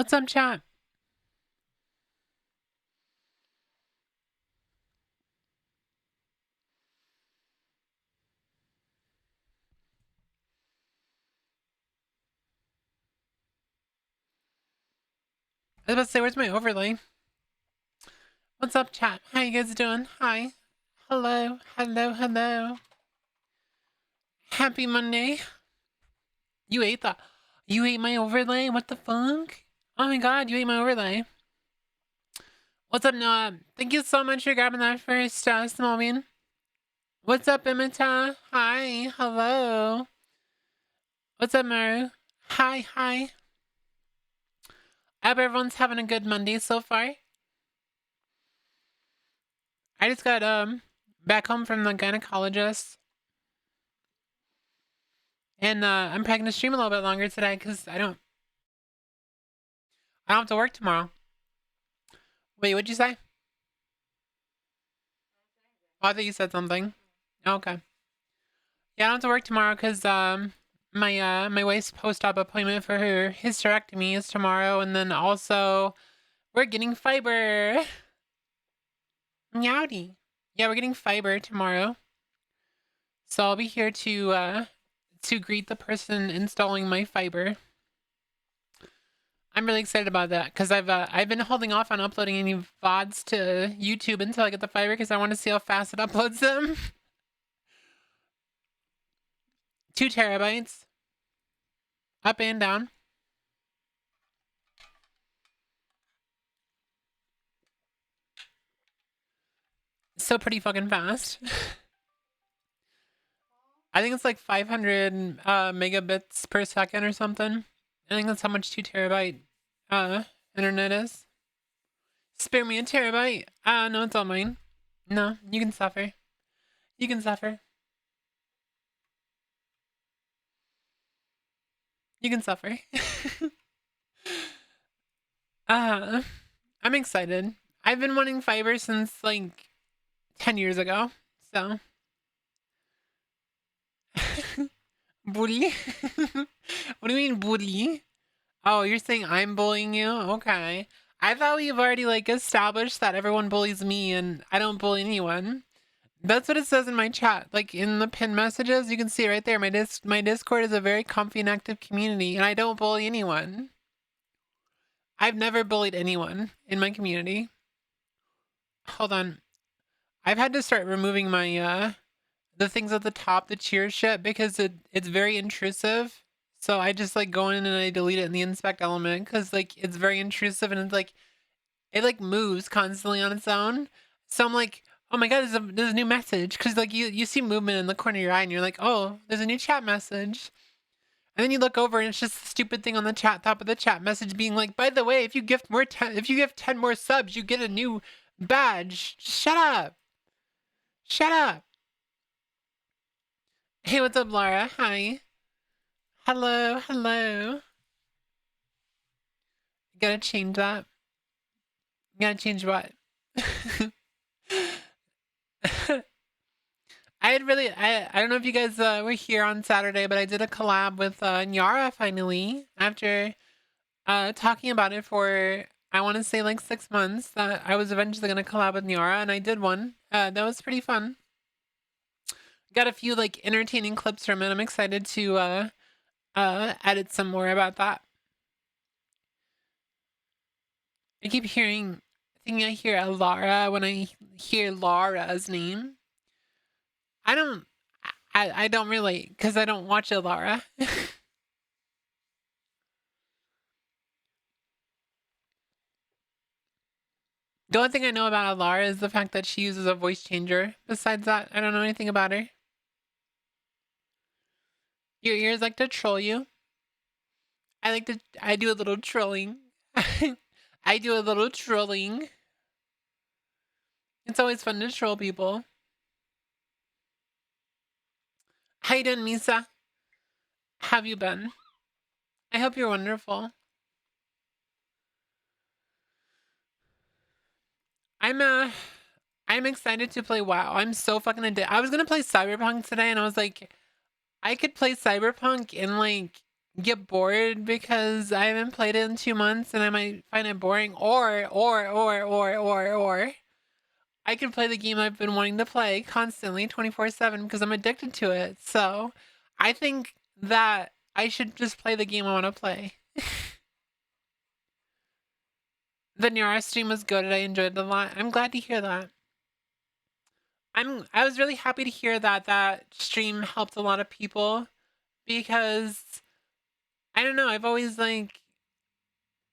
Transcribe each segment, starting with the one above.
What's up, chat? I was about to say, where's my overlay? What's up, chat? How you guys doing? Hi. Hello. Hello. Hello. Happy Monday. You ate that. You ate my overlay? What the fuck? Oh my god, you ate my overlay. What's up, Noah? Thank you so much for grabbing that first, small bean. What's up, Imita? Hi. Hello. What's up, Maru? Hi. Hi. I hope everyone's having a good Monday so far. I just got, back home from the gynecologist. And I'm probably gonna stream a little bit longer today because I don't have to work tomorrow. Wait, what'd you say? Oh, I thought you said something. Okay. Yeah, I don't have to work tomorrow because my wife's post-op appointment for her hysterectomy is tomorrow, and then also we're getting fiber. Meowdy. Yeah, we're getting fiber tomorrow. So I'll be here to greet the person installing my fiber. I'm really excited about that because I've been holding off on uploading any VODs to YouTube until I get the fiber because I want to see how fast it uploads them. 2 terabytes. Up and down. So pretty fucking fast. I think it's like 500 megabits per second or something. I think that's how much 2 terabyte internet is. Spare me a terabyte. No, it's all mine. No, you can suffer. You can suffer. You can suffer. I'm excited. I've been wanting fiber since like 10 years ago, so. Bully? What do you mean, bully? Oh, you're saying I'm bullying you? Okay. I thought we've already like established that everyone bullies me and I don't bully anyone. That's what it says in my chat. Like in the pinned messages, you can see right there. My Discord is a very comfy and active community, and I don't bully anyone. I've never bullied anyone in my community. Hold on. I've had to start removing my the things at the top, the cheers shit, because it's very intrusive. So I just like go in and I delete it in the inspect element because like it's very intrusive and it's like it like moves constantly on its own. So I'm like, oh my god, there's a new message because like you see movement in the corner of your eye and you're like, oh, there's a new chat message. And then you look over and it's just the stupid thing on the chat top of the chat message being like, by the way, if you gift if you give 10 more subs, you get a new badge. Shut up. Shut up. Hey, what's up, Laura? Hi. Hello, hello. Gotta change that. Gotta change what? I don't know if you guys were here on Saturday, but I did a collab with Nyara finally after talking about it for I want to say like 6 months that I was eventually gonna collab with Nyara, and I did one. That was pretty fun. Got a few like entertaining clips from it. I'm excited to edit some more about that. I keep thinking I hear a Lara when I hear Laura's name. I don't really, because I don't watch Alara. The only thing I know about Alara is the fact that she uses a voice changer. Besides that, I don't know anything about her. Your ears like to troll you. I do a little trolling. I do a little trolling. It's always fun to troll people. How you doing, Misa? How have you been? I hope you're wonderful. I'm excited to play WoW. I'm so fucking addicted. I was gonna play Cyberpunk today, and I was like, I could play Cyberpunk in like get bored because I haven't played it in 2 months and I might find it boring, or I can play the game I've been wanting to play constantly 24/7 because I'm addicted to it. So I think that I should just play the game I want to play. The Niara stream was good and I enjoyed it a lot. I'm glad to hear that. I was really happy to hear that that stream helped a lot of people because I don't know, I've always like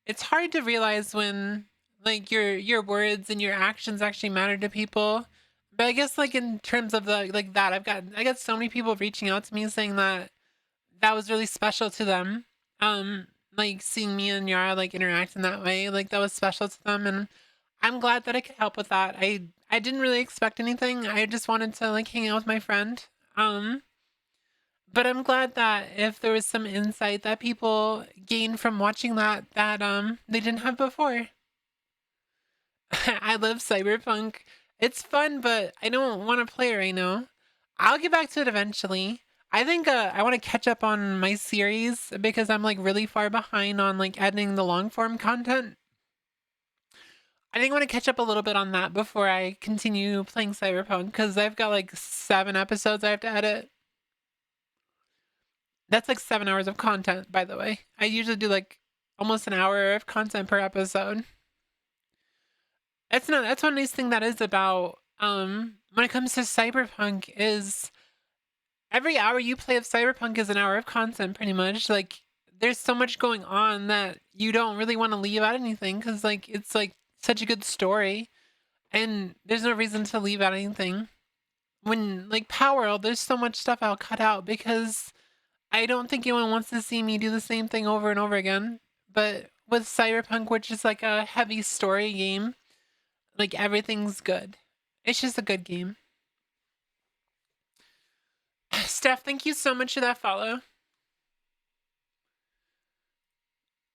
it's hard to realize when like your words and your actions actually matter to people. But I guess like in terms of the like that I got so many people reaching out to me saying that that was really special to them. Like seeing me and Yara like interact in that way, like that was special to them and I'm glad that I could help with that. I didn't really expect anything. I just wanted to like hang out with my friend. Um but I'm glad that if there was some insight that people gained from watching that they didn't have before. I love Cyberpunk. It's fun, but I don't want to play it right now. I'll get back to it eventually. I think I want to catch up on my series because I'm like really far behind on like editing the long form content. I think I want to catch up a little bit on that before I continue playing Cyberpunk because I've got like 7 episodes I have to edit. That's like 7 hours of content, by the way. I usually do like almost an hour of content per episode. That's one nice thing that is about when it comes to Cyberpunk is every hour you play of Cyberpunk is an hour of content pretty much. Like there's so much going on that you don't really want to leave out anything cuz like it's like such a good story and there's no reason to leave out anything. When like Power World, there's so much stuff I'll cut out because I don't think anyone wants to see me do the same thing over and over again. But with Cyberpunk, which is like a heavy story game, like everything's good. It's just a good game. Steph, thank you so much for that follow.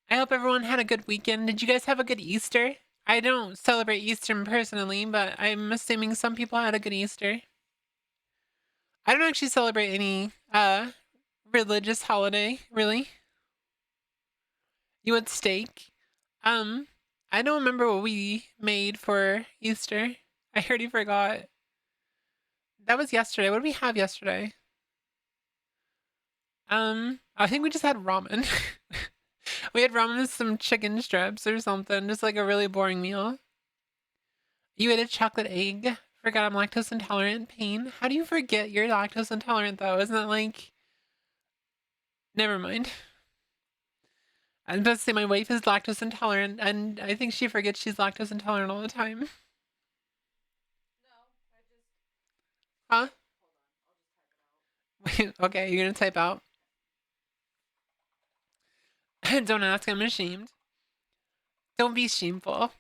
I hope everyone had a good weekend. Did you guys have a good Easter? I don't celebrate Easter personally, but I'm assuming some people had a good Easter. I don't actually celebrate any religious holiday, really. You had steak. Um, I don't remember what we made for Easter. I already forgot. That was yesterday. What did we have yesterday? I think we just had ramen. We had ramen with some chicken strips or something, just like a really boring meal. You ate a chocolate egg. Forgot I'm lactose intolerant. Pain. How do you forget you're lactose intolerant though? Isn't that like? Never mind. I'm about to say my wife is lactose intolerant, and I think she forgets she's lactose intolerant all the time. Huh? Okay, you're gonna type out. Don't ask, I'm ashamed. Don't be shameful.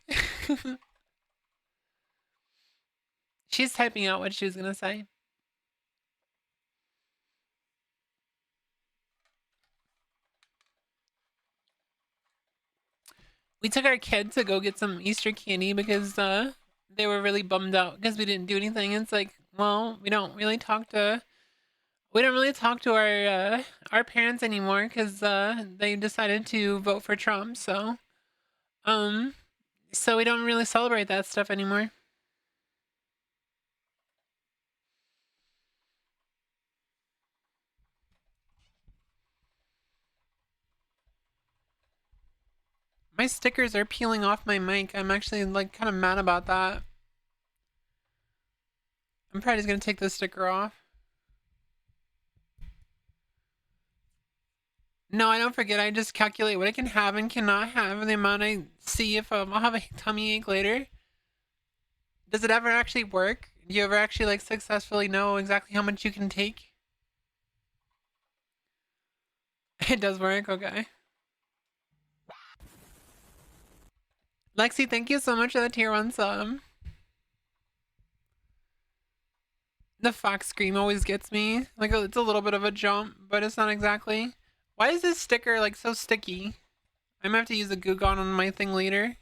She's typing out what she was gonna say. We took our kid to go get some Easter candy because they were really bummed out because we didn't do anything. It's like, well, we don't really talk to our parents anymore because they decided to vote for Trump. Um, so we don't really celebrate that stuff anymore. My stickers are peeling off my mic. I'm actually like kind of mad about that. I'm probably just gonna take this sticker off. No, I don't forget. I just calculate what I can have and cannot have, and the amount I see if I'll have a tummy ache later. Does it ever actually work? Do you ever actually like successfully know exactly how much you can take? It does work. Okay. Lexi, thank you so much for the tier 1 sub. The fox scream always gets me. Like it's a little bit of a jump, but it's not exactly. Why is this sticker like so sticky? I'm gonna have to use a Goo Gone on my thing later.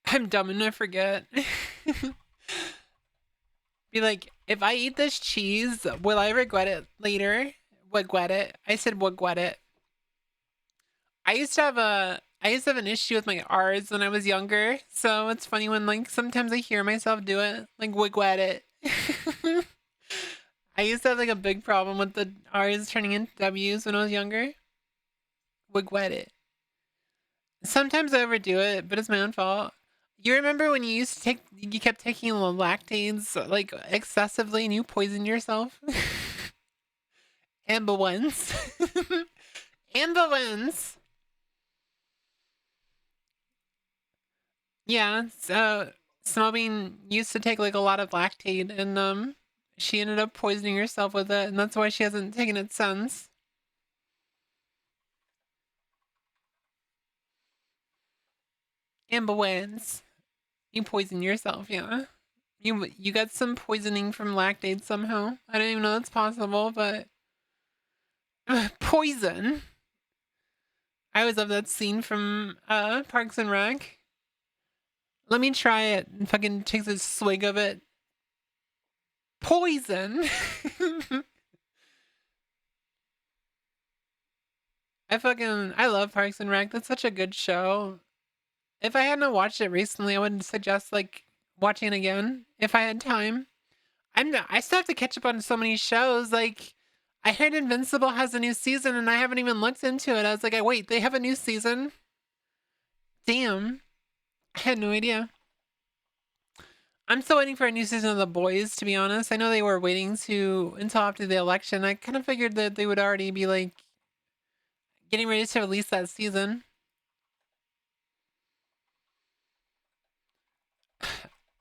I'm dumb and I forget. Be like, if I eat this cheese, will I regret it later? Regret it. I said regret it. I used to have an issue with my R's when I was younger. So it's funny when like sometimes I hear myself do it. Like regret it. I used to have like a big problem with the R's turning into W's when I was younger. Regret it. Sometimes I overdo it, but it's my own fault. You remember when you kept taking lactates like excessively and you poisoned yourself? Amber wins. Amber wins. Yeah, so Smobine used to take like a lot of lactate and she ended up poisoning herself with it, and that's why she hasn't taken it since. Amber wins. You poison yourself, yeah. You got some poisoning from lactate somehow. I don't even know that's possible, but poison. I always love that scene from Parks and Rec. Let me try it and fucking takes a swig of it. Poison. I love Parks and Rec. That's such a good show. If I hadn't watched it recently, I would suggest like watching it again if I had time. I still have to catch up on so many shows. Like I heard Invincible has a new season and I haven't even looked into it. I was like, wait, they have a new season? Damn. I had no idea. I'm still waiting for a new season of The Boys, to be honest. I know they were waiting until after the election. I kind of figured that they would already be like getting ready to release that season.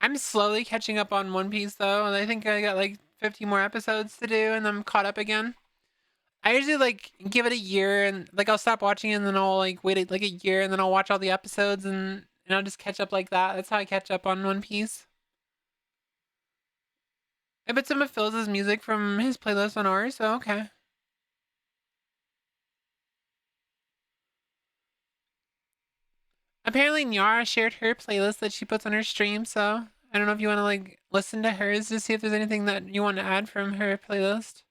I'm slowly catching up on One Piece though, and I think I got like 50 more episodes to do and I'm caught up again. I usually like give it a year and like I'll stop watching it and then I'll like wait like a year and then I'll watch all the episodes and I'll just catch up like that. That's how I catch up on One Piece. I bet some of Phil's music from his playlist on ours, so okay. Apparently Nyara shared her playlist that she puts on her stream, so I don't know if you want to like listen to hers to see if there's anything that you want to add from her playlist.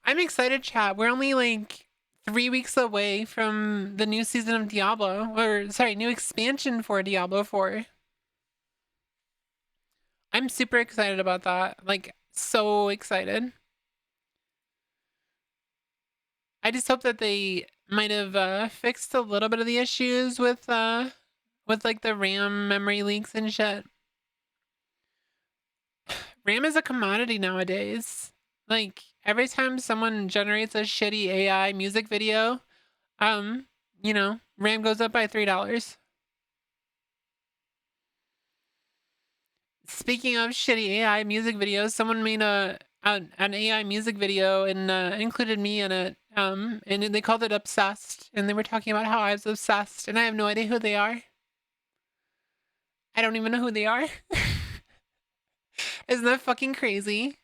I'm excited, chat. We're only like 3 weeks away from the new season of Diablo, or sorry, new expansion for Diablo 4. I'm super excited about that. Like, so excited. I just hope that they might have fixed a little bit of the issues with like the RAM memory leaks and shit. RAM is a commodity nowadays. Like every time someone generates a shitty AI music video, RAM goes up by $3. Speaking of shitty AI music videos, someone made an AI music video and included me in it. And they called it Obsessed, and they were talking about how I was obsessed, and I have no idea who they are. I don't even know who they are. Isn't that fucking crazy?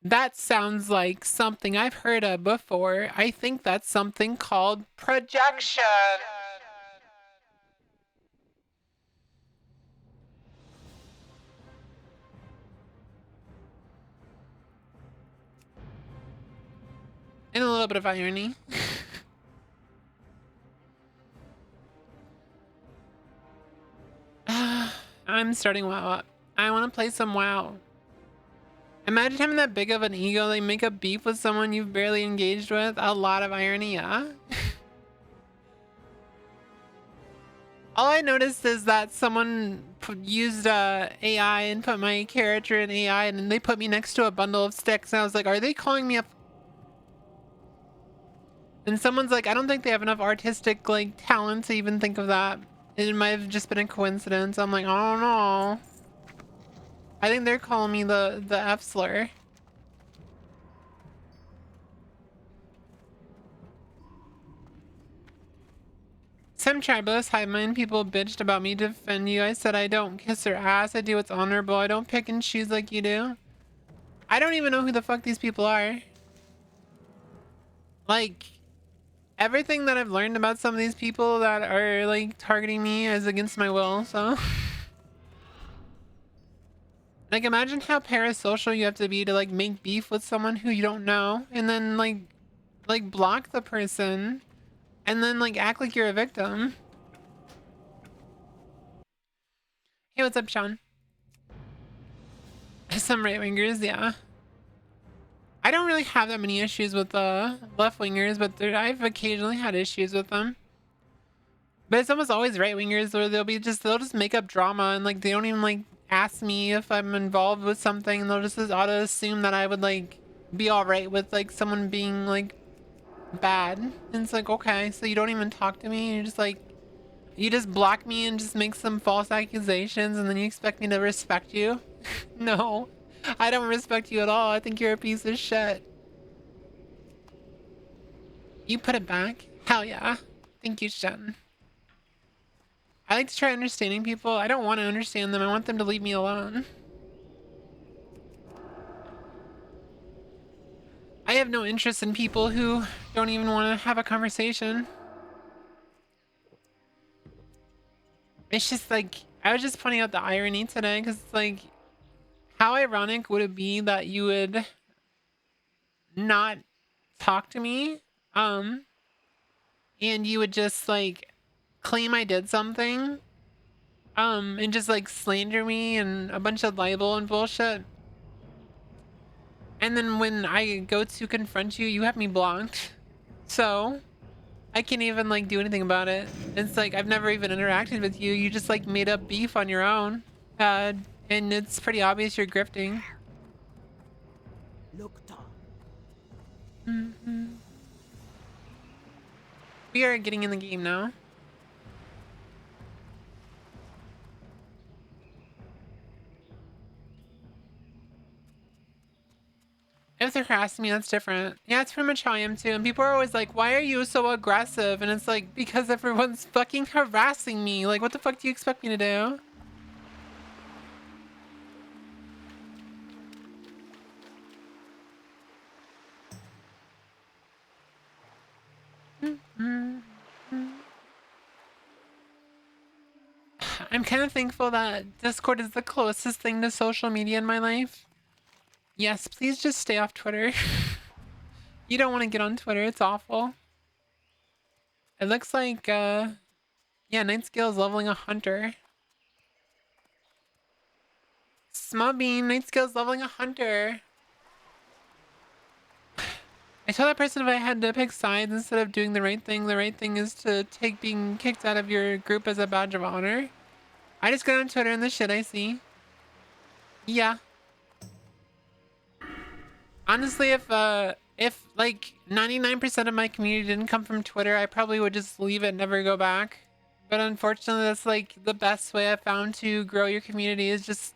That sounds like something I've heard of before. I think that's something called projection. And a little bit of irony. I'm starting WoW up. I want to play some WoW. Imagine having that big of an ego, like make a beef with someone you've barely engaged with. A lot of irony, yeah? All I noticed is that someone used AI and put my character in AI and then they put me next to a bundle of sticks and I was like, are they calling me a... And someone's like, I don't think they have enough artistic like talent to even think of that. It might have just been a coincidence. I'm like, I don't know. I think they're calling me the F slur. Some tribalists hive mind people bitched about me to defend you. I said I don't kiss her ass. I do what's honorable. I don't pick and choose like you do. I don't even know who the fuck these people are. Like, Everything that I've learned about some of these people that are like targeting me is against my will, so like imagine how parasocial you have to be to like make beef with someone who you don't know and then like block the person and then like act like you're a victim. Hey, what's up, Sean? Some right wingers, yeah. I don't really have that many issues with left wingers, but I've occasionally had issues with them. But it's almost always right wingers where they'll just make up drama and like they don't even like ask me if I'm involved with something, and they'll just auto assume that I would like be alright with like someone being like bad. And it's like, okay, so you don't even talk to me, you just block me and just make some false accusations and then you expect me to respect you? No, I don't respect you at all. I think you're a piece of shit. You put it back? Hell yeah. Thank you, Shen. I like to try understanding people. I don't want to understand them. I want them to leave me alone. I have no interest in people who don't even want to have a conversation. It's just like, I was just pointing out the irony today because it's like, how ironic would it be that you would not talk to me, and you would just like claim I did something, and just like slander me and a bunch of libel and bullshit. And then when I go to confront you, you have me blocked. So I can't even like do anything about it. It's like I've never even interacted with you. You just like made up beef on your own. And it's pretty obvious you're grifting. We are getting in the game now. If they're harassing me, that's different. Yeah, it's pretty much how I am too. And people are always like, why are you so aggressive? And it's like, because everyone's fucking harassing me. Like, what the fuck do you expect me to do? I'm kind of thankful that Discord is the closest thing to social media in my life. Yes, please just stay off Twitter. You don't want to get on Twitter. It's awful. It looks like, yeah, Night Scale is leveling a hunter. Smubbean, Night Scale is leveling a hunter. I told that person if I had to pick sides instead of doing the right thing is to take being kicked out of your group as a badge of honor. I just go on Twitter and the shit I see. Yeah. Honestly, if like 99% of my community didn't come from Twitter, I probably would just leave it and never go back. But unfortunately, that's like the best way I've found to grow your community is just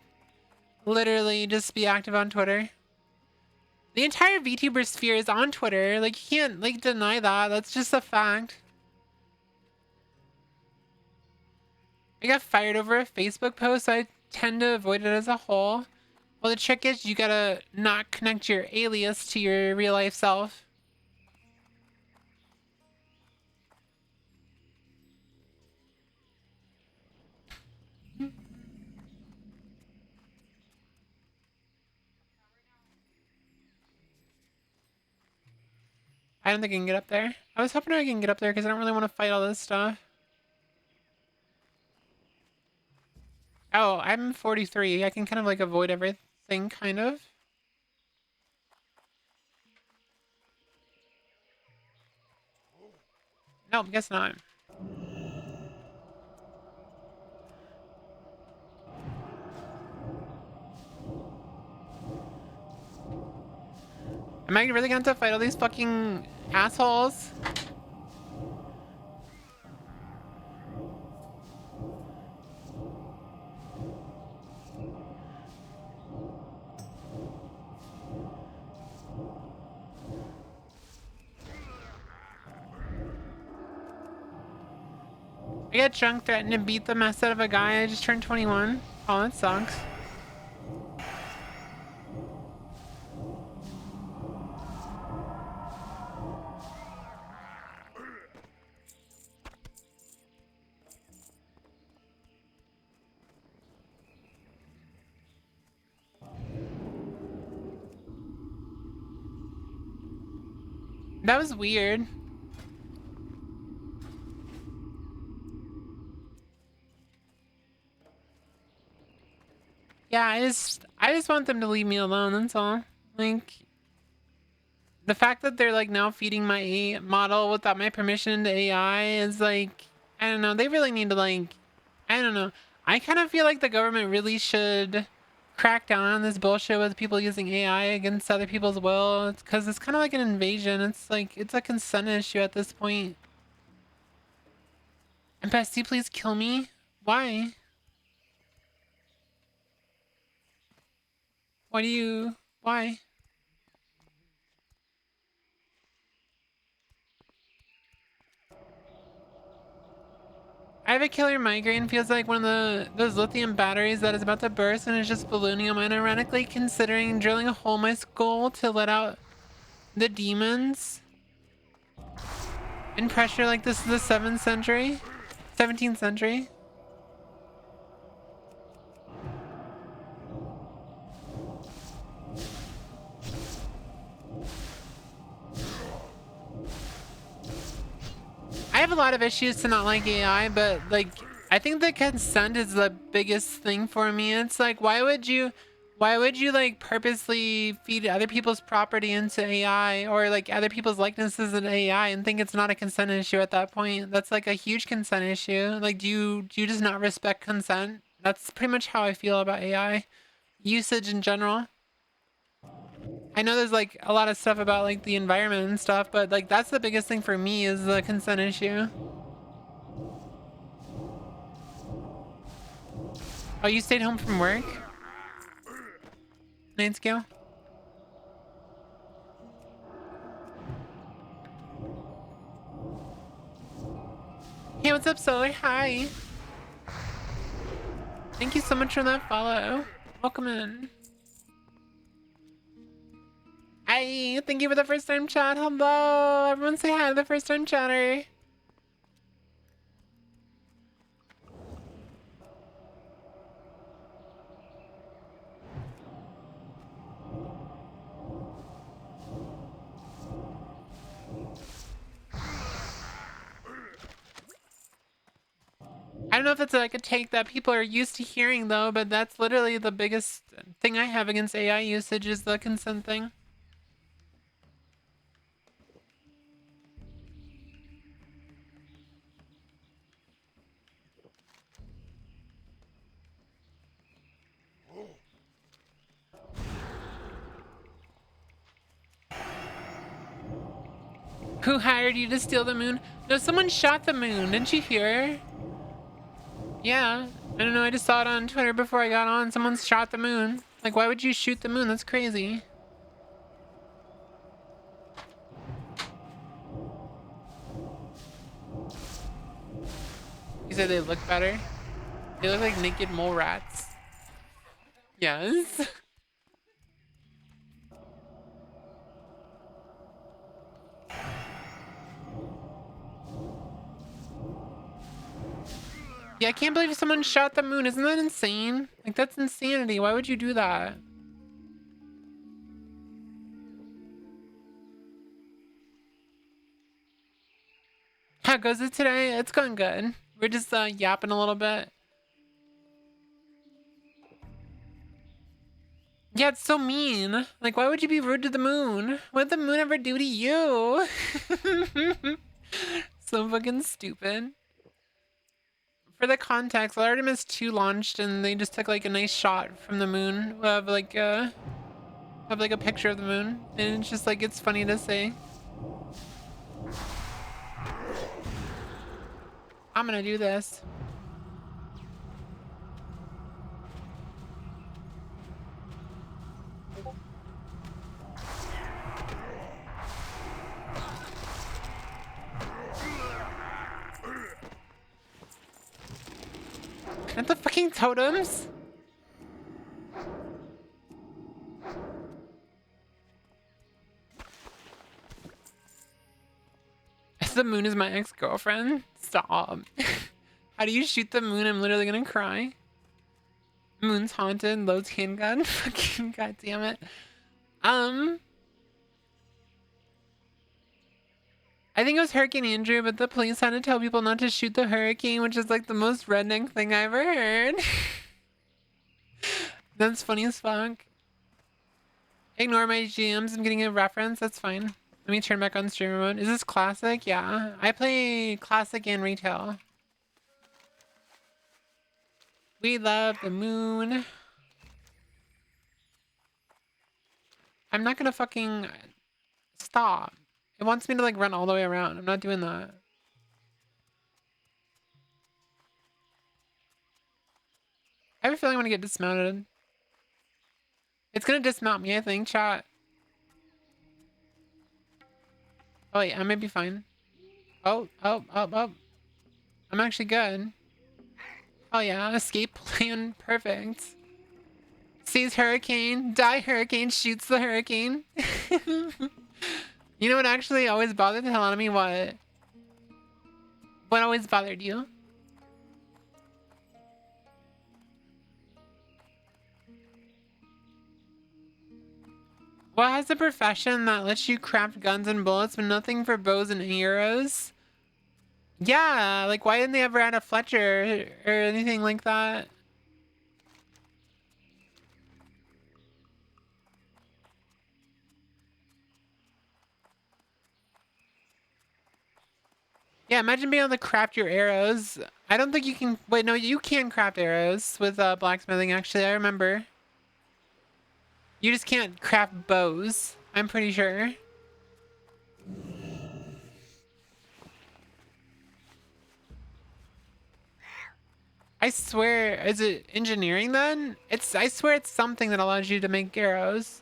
literally just be active on Twitter. The entire VTuber sphere is on Twitter. Like, you can't like deny that. That's just a fact. I got fired over a Facebook post, so I tend to avoid it as a whole. Well, the trick is you gotta not connect your alias to your real life self. I don't think I can get up there. I was hoping I can get up there because I don't really want to fight all this stuff. Oh, I'm 43. I can kind of like avoid everything, kind of. Nope, guess not. Am I really going to have to fight all these fucking assholes? I got drunk, threatened to beat the mess out of a guy. I just turned 21. Oh, that sucks. That was weird. Yeah, I just want them to leave me alone, that's all. Like, the fact that they're like now feeding my model without my permission to AI is like, I don't know, they really need to like, I don't know. I kind of feel like the government really should crack down on this bullshit with people using AI against other people's will. It's because it's kind of like an invasion. It's like, it's a consent issue at this point. And Bestie, please kill me? Why? Why do you, why? I have a killer migraine. Feels like one of those lithium batteries that is about to burst and is just ballooning. I'm unironically considering drilling a hole in my skull to let out the demons and pressure like this is the 7th century, 17th century. I have a lot of issues to not like AI, but like I think the consent is the biggest thing for me. It's like why would you like purposely feed other people's property into AI or like other people's likenesses in AI and think it's not a consent issue at that point? That's like a huge consent issue. Like do you just not respect consent? That's pretty much how I feel about AI usage in general. I know there's like a lot of stuff about like the environment and stuff, but like that's the biggest thing for me is the consent issue. Oh, you stayed home from work? Night scale? Hey, what's up, Solar? Hi. Thank you so much for that follow. Welcome in. Hi, thank you for the first time chat. Hello. Everyone say hi to the first time chatter. I don't know if it's like a take that people are used to hearing though, but that's literally the biggest thing I have against AI usage is the consent thing. Who hired you to steal the moon? No, someone shot the moon. Didn't you hear? Yeah. I don't know. I just saw it on Twitter before I got on. Someone shot the moon. Like, why would you shoot the moon? That's crazy. You said they look better? They look like naked mole rats. Yes. Yeah, I can't believe someone shot the moon. Isn't that insane? Like, that's insanity. Why would you do that? How goes it today? It's going good. We're just yapping a little bit. Yeah, it's so mean. Like, why would you be rude to the moon? What did the moon ever do to you? So fucking stupid. For the context, Artemis 2 launched and they just took like a nice shot from the moon of like a picture of the moon. And it's just like, it's funny to say. I'm gonna do this. Not the fucking totems? The moon is my ex-girlfriend? Stop. How do you shoot the moon? I'm literally gonna cry. Moon's haunted, loads handgun. Fucking goddamn it. I think it was Hurricane Andrew, but the police had to tell people not to shoot the hurricane, which is like the most redneck thing I ever heard. That's funny as fuck. Ignore my GMs. I'm getting a reference. That's fine. Let me turn back on streamer mode. Is this classic? Yeah. I play classic and retail. We love the moon. I'm not gonna fucking stop. It wants me to like run all the way around. I'm not doing that. I have a feeling I'm gonna get dismounted. It's gonna dismount me, I think, chat. Oh wait, I might be fine. Oh. I'm actually good. Oh yeah, escape plan, perfect. Sees hurricane, die hurricane, shoots the hurricane. You know what actually always bothered the hell out of me? What? What always bothered you? What has a profession that lets you craft guns and bullets but nothing for bows and arrows? Yeah, like why didn't they ever add a Fletcher or anything like that? Yeah, imagine being able to craft your arrows. I don't think you can. Wait, no, you can craft arrows with blacksmithing. Actually, I remember. You just can't craft bows. I'm pretty sure. I swear, is it engineering then? I swear it's something that allows you to make arrows.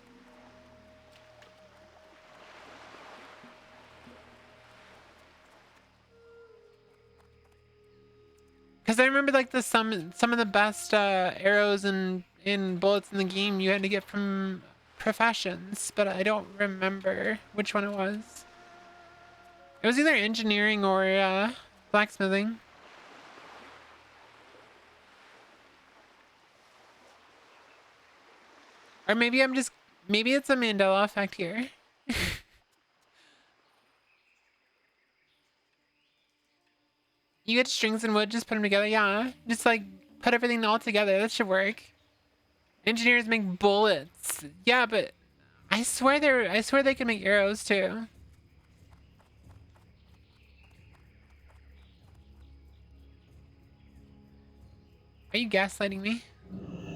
Because I remember like some of the best arrows and bullets in the game you had to get from professions, but I don't remember which one it was. It was either engineering or blacksmithing. Or maybe maybe it's a Mandela effect here. You get strings and wood, just put them together. Yeah, just like put everything all together. That should work. Engineers make bullets. Yeah, but I swear they can make arrows too. Are you gaslighting me?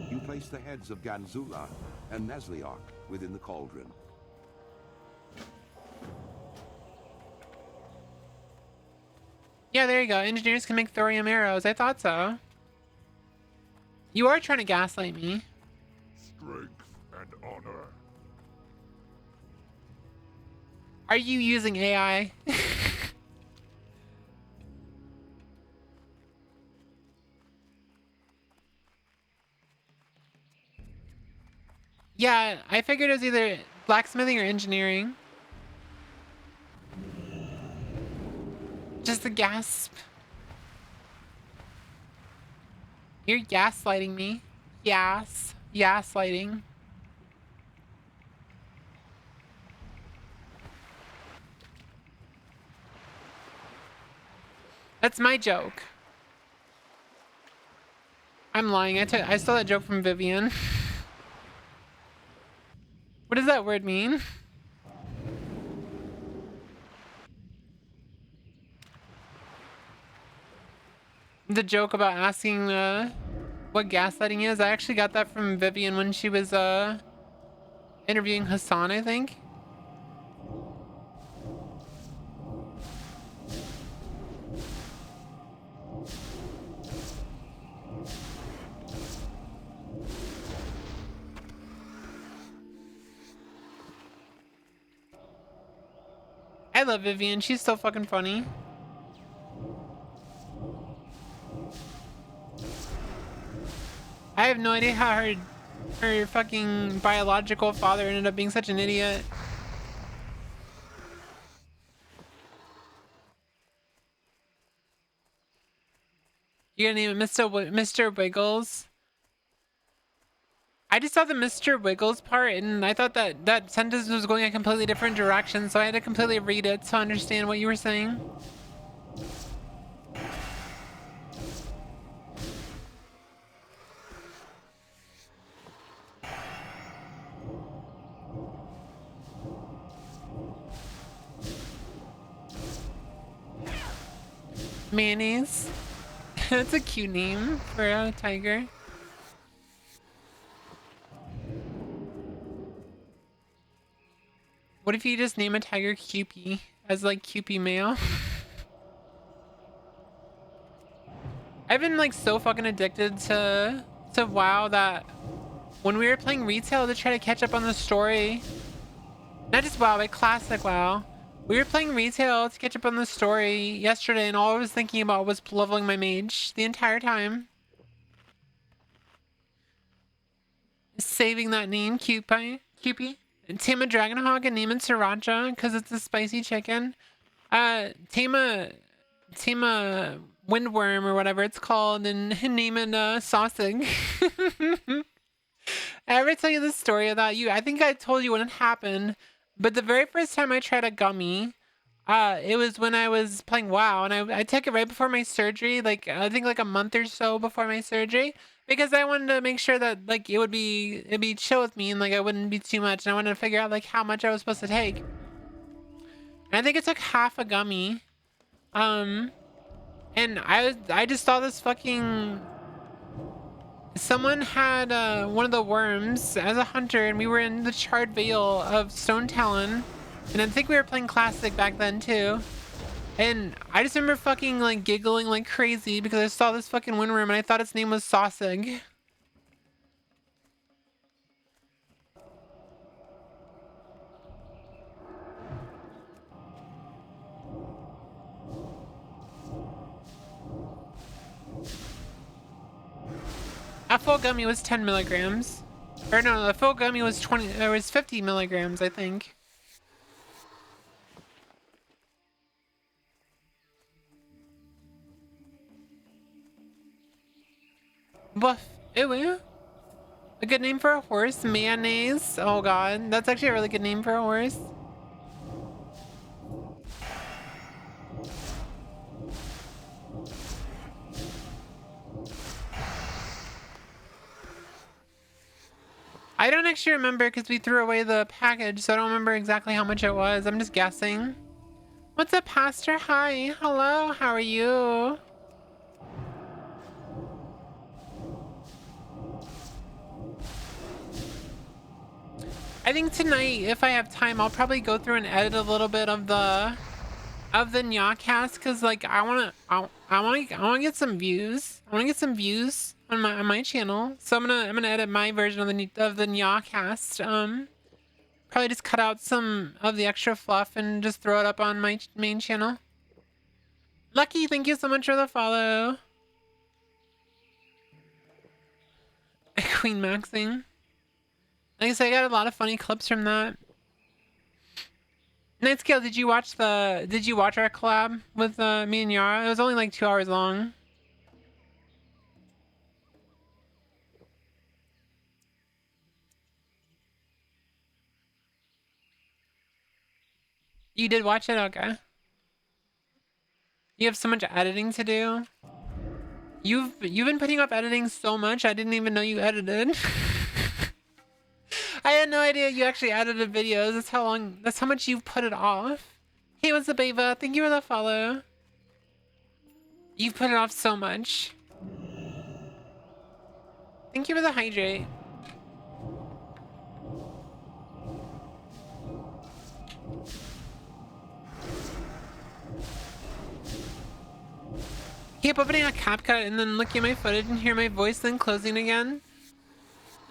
You place the heads of Ganzula and Nazliark within the cauldron. Yeah, there you go. Engineers can make thorium arrows. I thought so. You are trying to gaslight me. Strength and honor. Are you using AI? Yeah, I figured it was either blacksmithing or engineering. Just a gasp. You're gaslighting me. Gaslighting. That's my joke. I'm lying. I stole that joke from Vivian. What does that word mean? The joke about asking what gaslighting is. I actually got that from Vivian when she was interviewing Hassan, I think. I love Vivian. She's so fucking funny. I have no idea how her fucking biological father ended up being such an idiot. You gonna name it Mr. Wiggles? I just saw the Mr. Wiggles part, and I thought that that sentence was going a completely different direction, so I had to completely read it to understand what you were saying. Mayonnaise. That's a cute name for a tiger. What if you just name a tiger Cupie as like Cupie male? I've been like so fucking addicted to WoW that when we were playing retail to try to catch up on the story, not just WoW, but classic WoW. We were playing retail to catch up on the story yesterday, and all I was thinking about was leveling my mage the entire time. Saving that name, Cupie. Tame a Dragonhawk and name it Sriracha because it's a spicy chicken. Tame a Windworm or whatever it's called and name it Sausage. I ever tell you the story about you? I think I told you when it happened, but the very first time I tried a gummy, it was when I was playing WoW, and I took it right before my surgery, like I think like a month or so before my surgery, because I wanted to make sure that like it'd be chill with me and like I wouldn't be too much, and I wanted to figure out like how much I was supposed to take. And I think it took half a gummy, and I just saw this fucking. Someone had one of the worms as a hunter, and we were in the Charred Vale of Stone Talon, and I think we were playing Classic back then too. And I just remember fucking like giggling like crazy because I saw this fucking windworm and I thought its name was Sausage. A full gummy was 10 milligrams. Or no, a full gummy was 50 milligrams, I think. Buff. Ew. A good name for a horse. Mayonnaise. Oh god. That's actually a really good name for a horse. I don't actually remember because we threw away the package, so I don't remember exactly how much it was. I'm just guessing. What's up, Pastor? Hi. Hello. How are you? I think tonight, if I have time, I'll probably go through and edit a little bit of the Nyawcast because like I wanna get some views. I wanna get some views on my channel. So I'm gonna edit my version of the Nyawcast. Probably just cut out some of the extra fluff and just throw it up on my main channel. Lucky, thank you so much for the follow. Queen Maxing. Like I said, I got a lot of funny clips from that. Nightscale, did you watch our collab with me and Yara? It was only like 2 hours long. You did watch it? Okay. You have so much editing to do. You've been putting up editing so much, I didn't even know you edited. I had no idea you actually edited videos. That's how much you've put it off. Hey, what's up, Ava? Thank you for the follow. You've put it off so much. Thank you for the hydrate. Keep opening a CapCut and then looking at my footage and hear my voice, then closing again.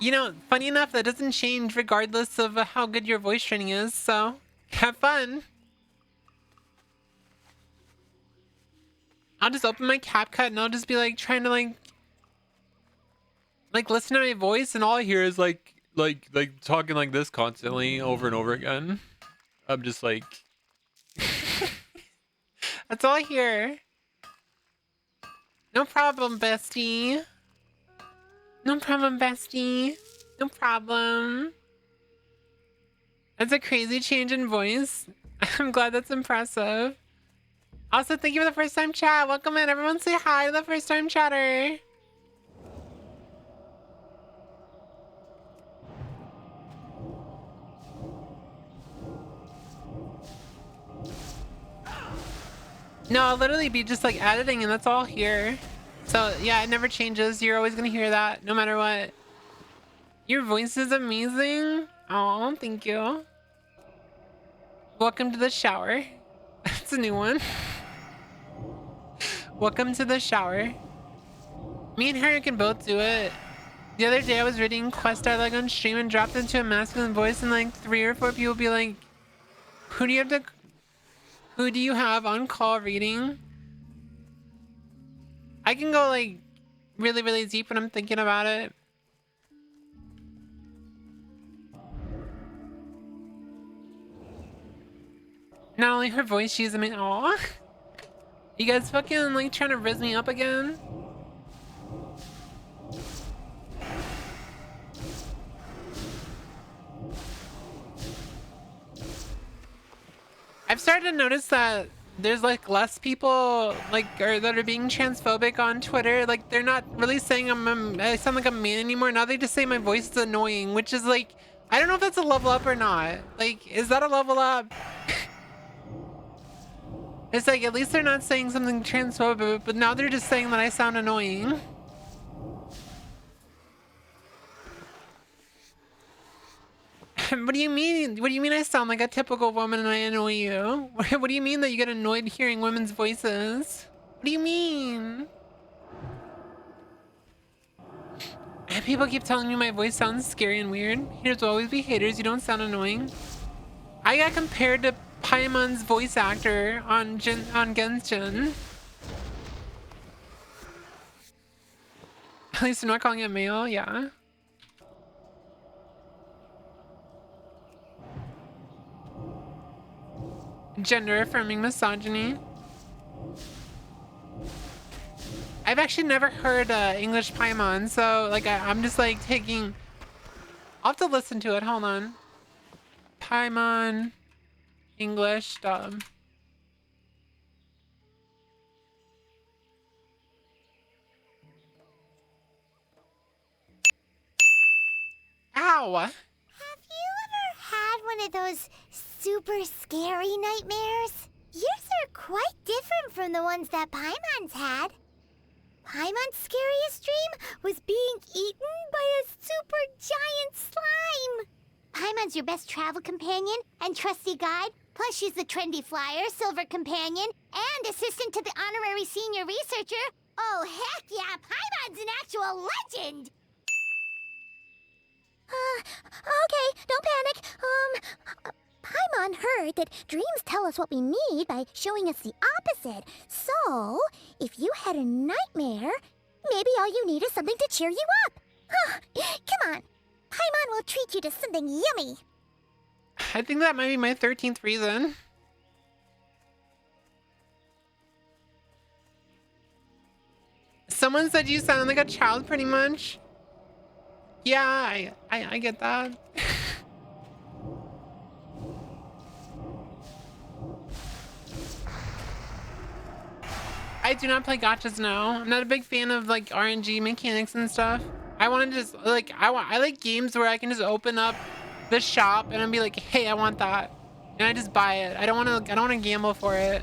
You know, funny enough, that doesn't change regardless of how good your voice training is, so have fun. I'll just open my CapCut and I'll just be like trying to like listen to my voice, and all I hear is like talking like this constantly over and over again. I'm just like that's all I hear. No problem, bestie. No problem, bestie. No problem. That's a crazy change in voice. I'm glad that's impressive. Also, thank you for the first time chat. Welcome in. Everyone say hi to the first time chatter. No, I'll literally be just like editing and that's all here. So yeah, it never changes. You're always gonna hear that no matter what. Your voice is amazing. Oh, thank you. Welcome to the shower. That's a new one. Welcome to the shower. Me and Harry can both do it. The other day I was reading Quest like on stream and dropped into a masculine voice and like 3 or 4 people be like, who do you have on call reading? I can go like really, really deep when I'm thinking about it. Not only her voice, she's amazing. Aw. You guys fucking like trying to rizz me up again? I've started to notice that there's like less people like that are being transphobic on Twitter. Like they're not really saying I sound like a man anymore. Now they just say my voice is annoying, which is like, I don't know if that's a level up or not. Like, is that a level up? It's like, at least they're not saying something transphobic, but now they're just saying that I sound annoying. What do you mean? What do you mean I sound like a typical woman and I annoy you? What do you mean that you get annoyed hearing women's voices? What do you mean? People keep telling me my voice sounds scary and weird. Haters will always be haters. You don't sound annoying. I got compared to Paimon's voice actor on Genshin. At least I'm not calling it male, yeah. Gender affirming misogyny. I've actually never heard English Paimon, so like I'm just like taking. I'll have to listen to it. Hold on. Paimon English dub. Ow! Have you ever had one of those super scary nightmares? Yours are quite different from the ones that Paimon's had. Paimon's scariest dream was being eaten by a super giant slime. Paimon's your best travel companion and trusty guide, plus she's the trendy flyer, silver companion, and assistant to the honorary senior researcher. Oh, heck yeah, Paimon's an actual legend! Okay, don't panic. Paimon heard that dreams tell us what we need by showing us the opposite. So, if you had a nightmare, maybe all you need is something to cheer you up. Come on, Paimon will treat you to something yummy. I think that might be my 13th reason. Someone said you sound like a child pretty much. Yeah, I get that. I do not play gachas now. I'm not a big fan of like RNG mechanics and stuff. I want to just like I like games where I can just open up the shop and I'll be like, hey, I want that, and I just buy it. I don't want to gamble for it.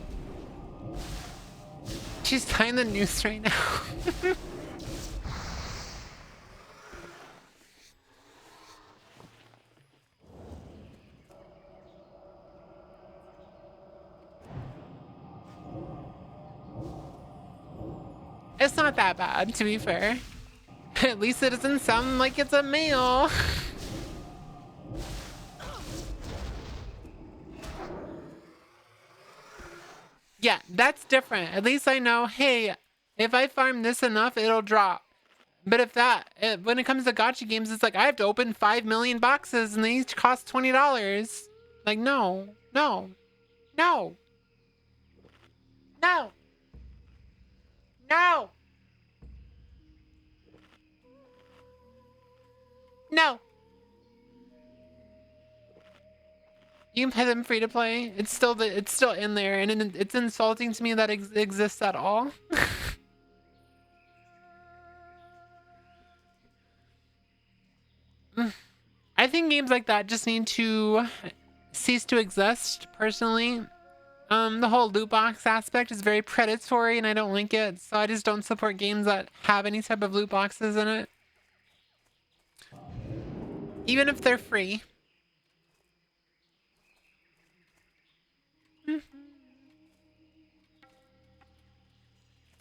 She's tying the noose right now. It's not that bad, to be fair. At least it doesn't sound like it's a male. Yeah, that's different. At least I know, hey, if I farm this enough, it'll drop. But if when it comes to gacha games, it's like I have to open 5 million boxes and they each cost $20. Like, no, no, no, no, no, No. You can pay them free to play. It's still in there, and it's insulting to me that it exists at all. I think games like that just need to cease to exist, personally. The whole loot box aspect is very predatory and I don't like it, so I just don't support games that have any type of loot boxes in it. Even if they're free.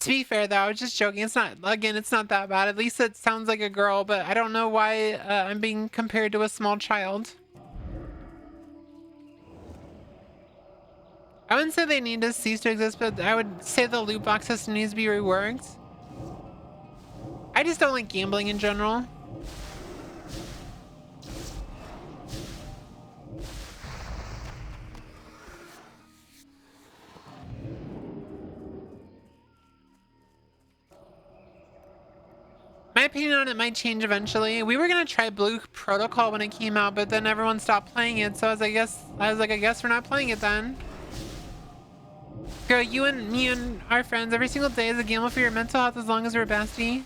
To be fair though, I was just joking. It's not that bad. At least it sounds like a girl, but I don't know why I'm being compared to a small child. I wouldn't say they need to cease to exist, but I would say the loot box system needs to be reworked. I just don't like gambling in general. My opinion on it might change eventually. We were gonna try Blue Protocol when it came out, but then everyone stopped playing it, so I was like, I guess we're not playing it then. Girl, you and me and our friends, every single day is a gamble for your mental health as long as we're bestie.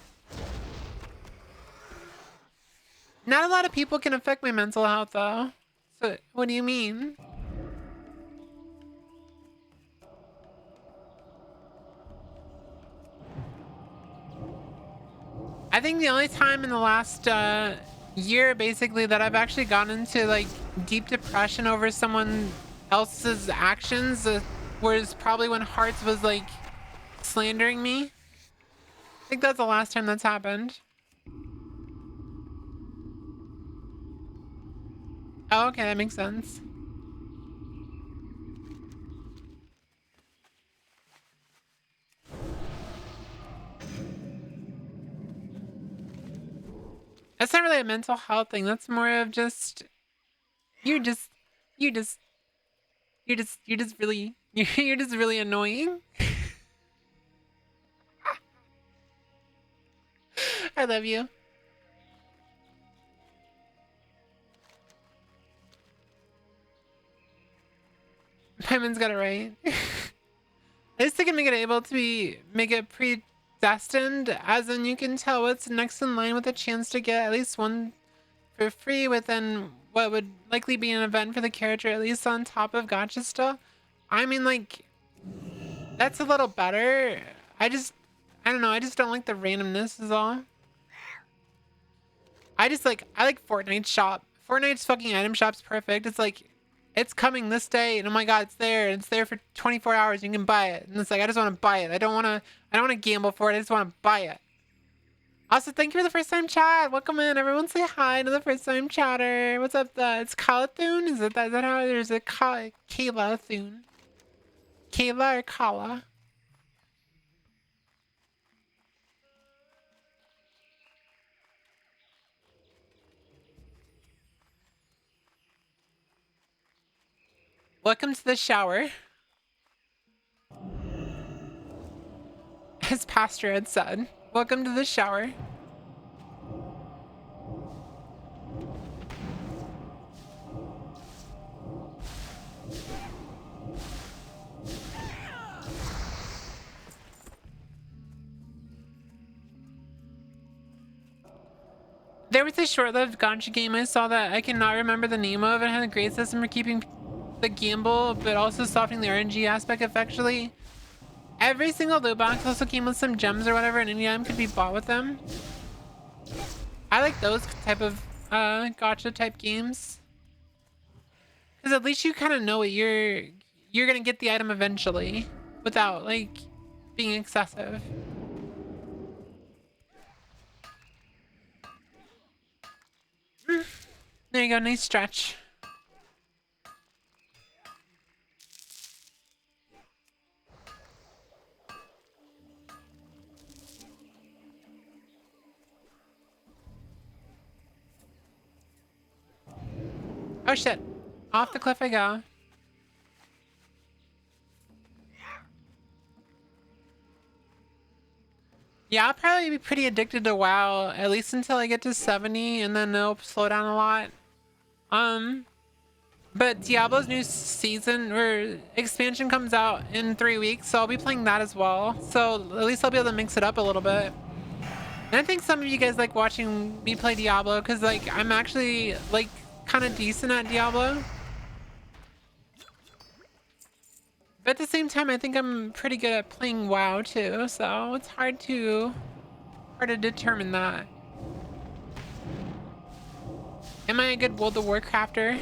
Not a lot of people can affect my mental health though. So what do you mean? I think the only time in the last year basically that I've actually gotten into like deep depression over someone else's actions was probably when Hearts was like slandering me. I think that's the last time that's happened. Oh, okay, that makes sense. That's not really a mental health thing. That's more of just you're just really you're just really annoying. I love you. Pimon's got it right. At least they can make it predestined, as in you can tell what's next in line with a chance to get at least one for free within what would likely be an event for the character, at least on top of gacha stuff. I mean, like, that's a little better. I don't know, I just don't like the randomness is all. I like Fortnite's shop. Fortnite's fucking item shop's perfect. It's like, it's coming this day, and oh my god, it's there, and it's there for 24 hours. You can buy it, and it's like I just want to buy it. I don't want to gamble for it. I just want to buy it. Also, thank you for the first time chat. Welcome in, everyone. Say hi to the first time chatter. What's up? It's Kala-thun. Is that how there's a Kayla-thun? Kayla or Kala? Welcome to the shower. As Pastor had said, welcome to the shower. There was a short-lived gacha game I saw that I cannot remember the name of. It had a great system for keeping the gamble, but also softening the RNG aspect effectually. Every single loot box also came with some gems or whatever, and any item could be bought with them. I like those type of gacha type games, because at least you kind of know what you're gonna get the item eventually without like being excessive. There you go, nice stretch. Oh shit. Off the cliff I go. Yeah, I'll probably be pretty addicted to WoW, at least until I get to 70, and then it'll slow down a lot. Um, but Diablo's new season or expansion comes out in 3 weeks, so I'll be playing that as well. So at least I'll be able to mix it up a little bit. And I think some of you guys like watching me play Diablo, because like I'm actually like kind of decent at Diablo. But at the same time, I think I'm pretty good at playing WoW too, so it's hard to determine that. Am I a good World of Warcrafter?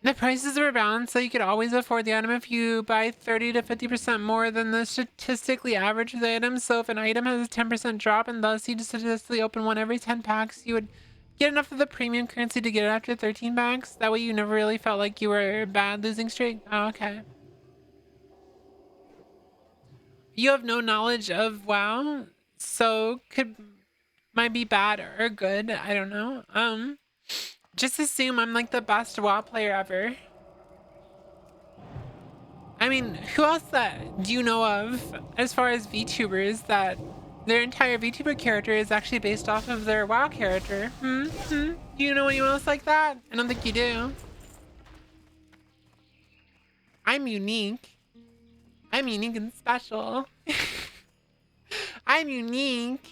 The prices were balanced, so you could always afford the item if you buy 30 to 50% more than the statistically average of the item. So if an item has a 10% drop and thus you statistically open one every 10 packs, you would get enough of the premium currency to get it after 13 packs. That way you never really felt like you were a bad losing streak. Oh, okay. You have no knowledge of WoW, so might be bad or good. I don't know. Just assume I'm like the best WoW player ever. I mean, who else that do you know of as far as VTubers that their entire VTuber character is actually based off of their WoW character? Do you know anyone else like that? I don't think you do. I'm unique. I'm unique and special. I'm unique.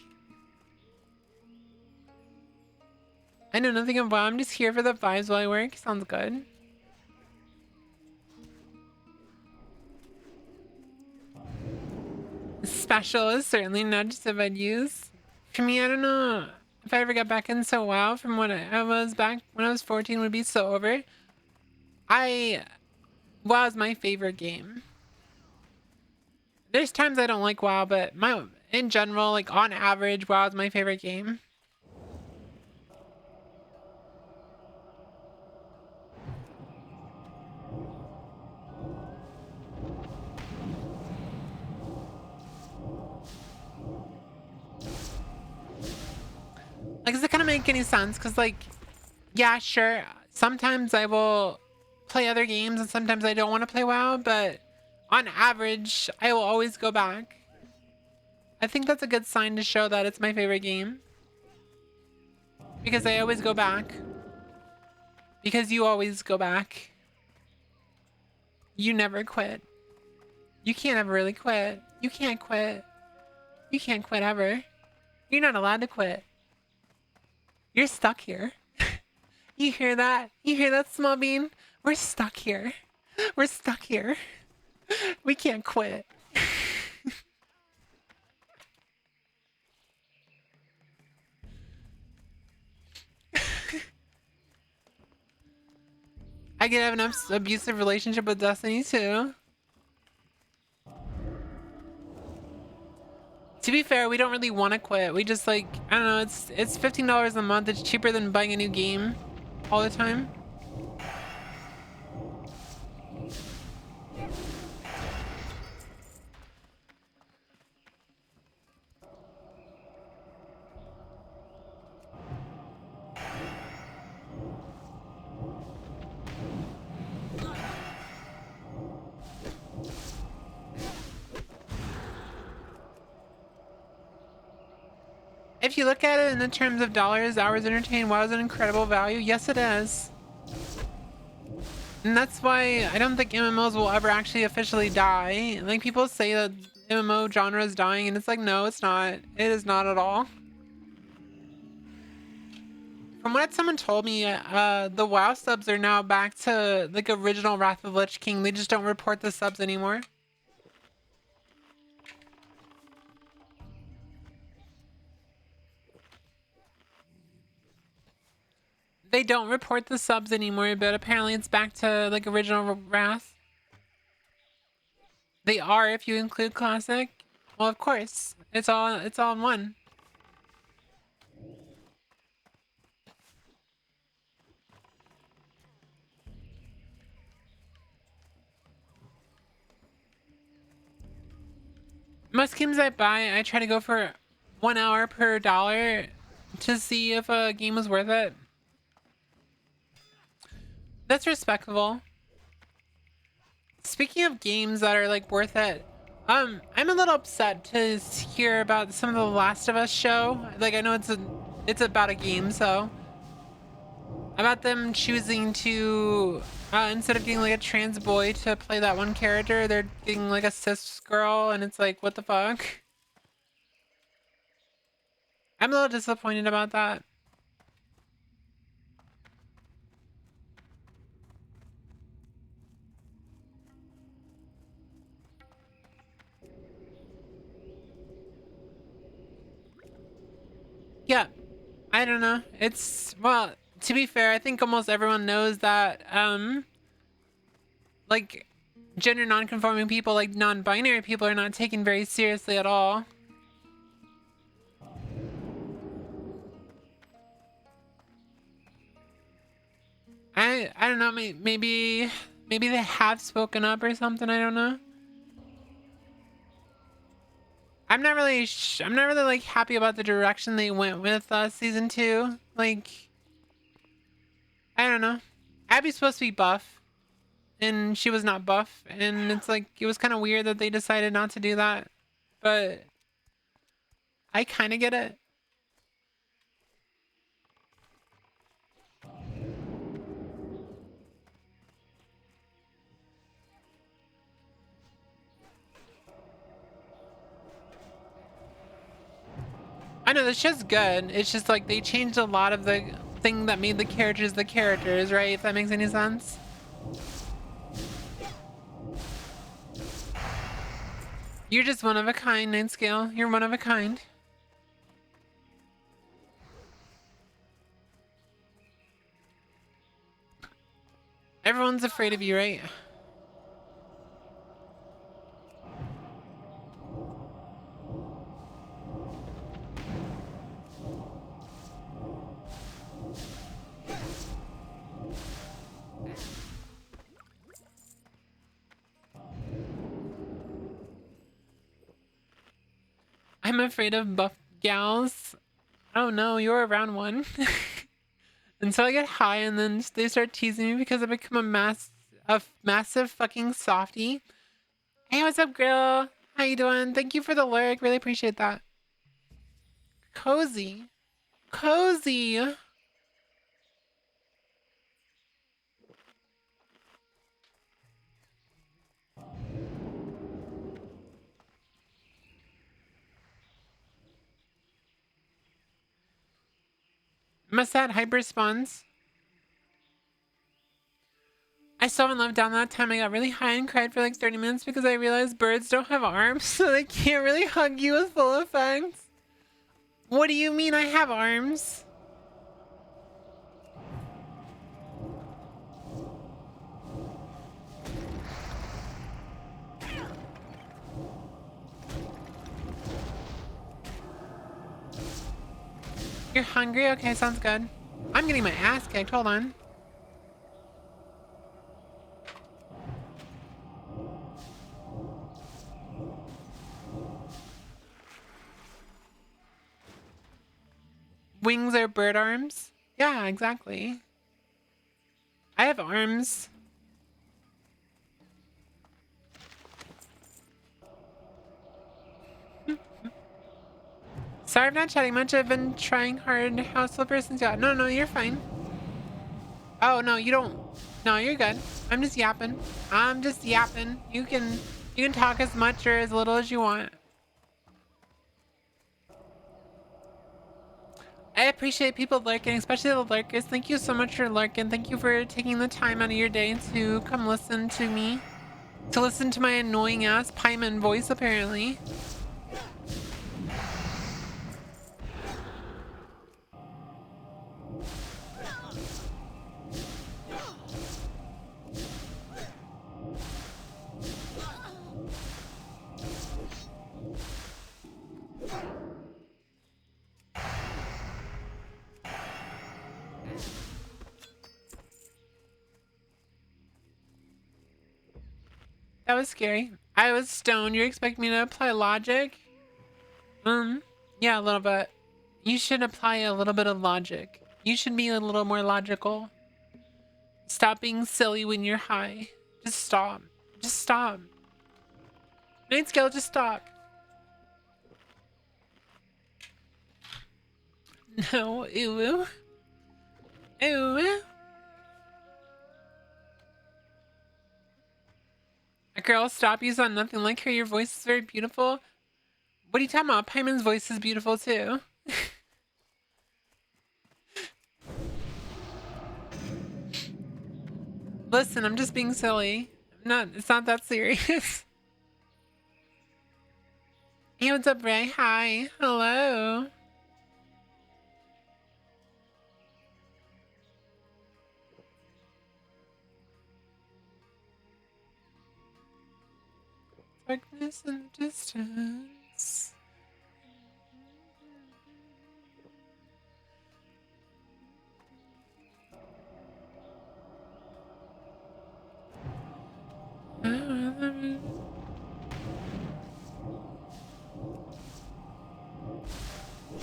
I know nothing of WoW. I'm just here for the vibes while I work. Sounds good. Special is certainly not just a bad use. For me, I don't know if I ever got back into WoW from when I was back when I was 14 would be so over. WoW is my favorite game. There's times I don't like WoW, but in general, like on average, WoW is my favorite game. Like, does it kind of make any sense? Because, like, yeah, sure. Sometimes I will play other games and sometimes I don't want to play WoW, but on average, I will always go back. I think that's a good sign to show that it's my favorite game. Because I always go back. Because you always go back. You never quit. You can't ever really quit. You can't quit. You can't quit ever. You're not allowed to quit. You're stuck here. You hear that? You hear that, small bean? We're stuck here. We're stuck here. We can't quit. I could have an abusive relationship with Destiny too. To be fair, we don't really want to quit. We just like, I don't know, it's $15 a month. It's cheaper than buying a new game all the time. If you look at it in the terms of dollars, hours entertained, WoW is an incredible value. Yes, it is. And that's why I don't think MMOs will ever actually officially die. Like, people say that MMO genre is dying, and it's like, no, it's not. It is not at all. From what someone told me, the WoW subs are now back to, like, original Wrath of Lich King. They just don't report the subs anymore. They don't report the subs anymore, but apparently it's back to like original Wrath. They are if you include classic. Well, of course, it's all in one. Most games I buy, I try to go for 1 hour per dollar to see if a game was worth it. That's respectable. Speaking of games that are like worth it, I'm a little upset to hear about some of the Last of Us show. Like I know it's about a game, so about them choosing to instead of getting like a trans boy to play that one character, they're getting like a cis girl, and it's like what the fuck. I'm a little disappointed about that. Yeah, I don't know. It's well, to be fair, I think almost everyone knows that like gender non-conforming people, like non-binary people, are not taken very seriously at all. I don't know. Maybe they have spoken up or something. I don't know. I'm not really like happy about the direction they went with season 2. Like I don't know. Abby's supposed to be buff, and she was not buff, and it's like it was kind of weird that they decided not to do that. But I kind of get it. I know the show's good. It's just like they changed a lot of the thing that made the characters, right? If that makes any sense. You're just one of a kind, Night Scale. You're one of a kind. Everyone's afraid of you, right? I'm afraid of buff gals. Oh no, you're around one. Until I get high, and then they start teasing me because I become a massive fucking softie. Hey, what's up, girl? How you doing? Thank you for the lurk. Really appreciate that. Cozy. Cozy. Must have had hyper spawns. I still haven't lived down that time. I got really high and cried for like 30 minutes because I realized birds don't have arms, so they can't really hug you with full effect. What do you mean I have arms? You're hungry? Okay, sounds good. I'm getting my ass kicked. Hold on. Wings are bird arms? Yeah, exactly. I have arms. Sorry I'm not chatting much. I've been trying hard. House flipper since you got... No, you're fine. Oh, no, you don't. No, you're good. I'm just yapping. You can talk as much or as little as you want. I appreciate people lurking, especially the lurkers. Thank you so much for lurking. Thank you for taking the time out of your day to come listen to me. To listen to my annoying ass Paimon voice, apparently. That was scary. I was stoned. You expect me to apply logic? Yeah, a little bit. You should apply a little bit of logic. You should be a little more logical. Stop being silly when you're high. Just stop. Just stop. Night Scale, just stop. No, ew. Ew. A girl, stop. You sound nothing like her. Your voice is very beautiful. What are you talking about? Paimon's voice is beautiful too. Listen, I'm just being silly. It's not that serious. Hey, what's up, Ray? Hi. Hello. Darkness in the distance.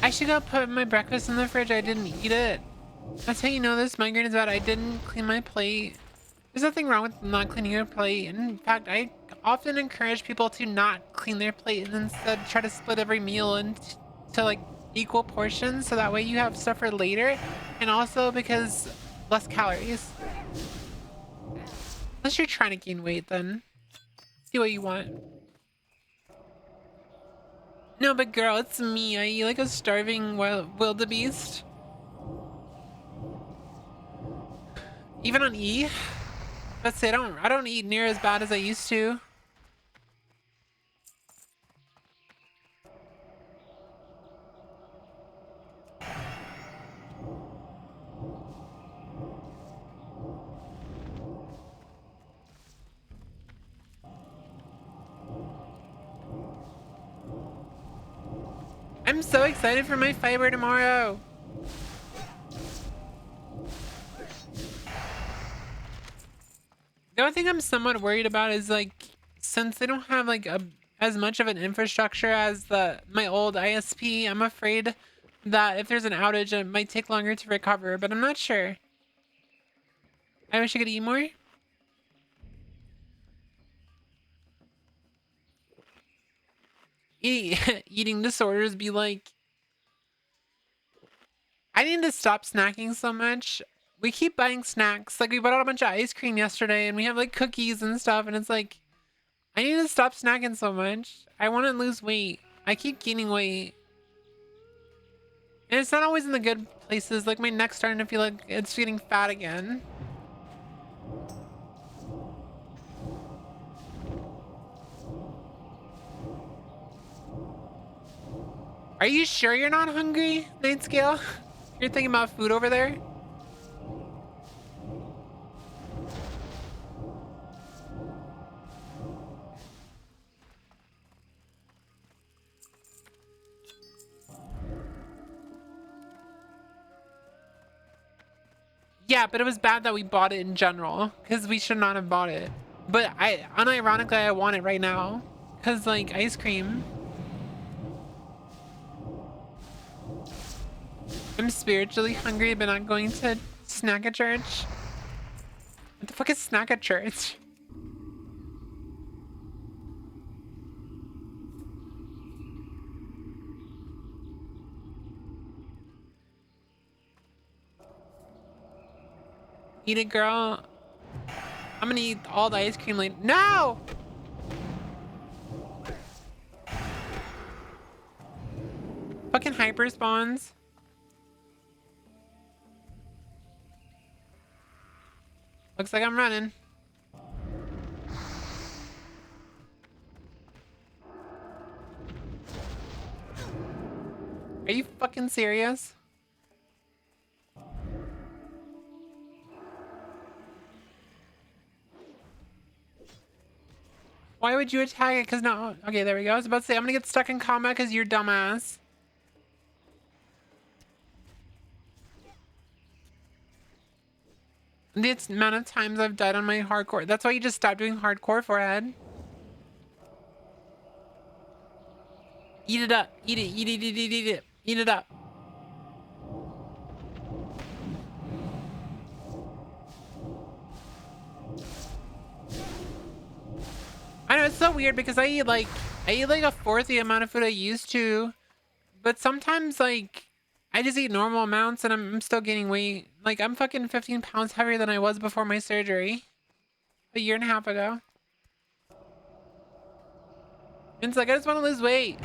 I should go put my breakfast in the fridge. I didn't eat it. That's how you know this migraine is bad. I didn't clean my plate. There's nothing wrong with not cleaning your plate. In fact, I often encourage people to not clean their plate and instead try to split every meal into like equal portions so that way you have stuff for later, and also because less calories. Unless you're trying to gain weight, then do what you want. No, but girl, it's me. I eat like a starving wildebeest. Even on E. Let's say I don't eat near as bad as I used to. I'm so excited for my fiber tomorrow. The only thing I'm somewhat worried about is like, since they don't have like as much of an infrastructure as my old ISP, I'm afraid that if there's an outage, it might take longer to recover, but I'm not sure. I wish I could eat more. Eating disorders be like, I need to stop snacking so much. We keep buying snacks. Like, we bought out a bunch of ice cream yesterday and we have like cookies and stuff, and it's like, I need to stop snacking so much. I want to lose weight. I keep gaining weight. And it's not always in the good places. Like, my neck's starting to feel like it's getting fat again. Are you sure you're not hungry, Night Scale? You're thinking about food over there? Yeah, but it was bad that we bought it in general, because we should not have bought it. But unironically, I want it right now, because like ice cream. I'm spiritually hungry, but not going to snack at church. What the fuck is snack at church? Eat it, girl. I'm gonna eat all the ice cream later. No! Fucking hyper spawns. Looks like I'm running. Are you fucking serious? Why would you attack it? Cause no. Okay, there we go. I was about to say I'm gonna get stuck in combat because you're dumbass. The amount of times I've died on my hardcore. That's why you just stopped doing hardcore, forehead. Eat it up. Eat it. Eat it. Eat it. Eat it. Eat it up. so weird because I eat like a fourth the amount of food I used to, but sometimes like I just eat normal amounts and I'm still gaining weight. Like I'm fucking 15 pounds heavier than I was before my surgery a year and a half ago. And it's like I just want to lose weight.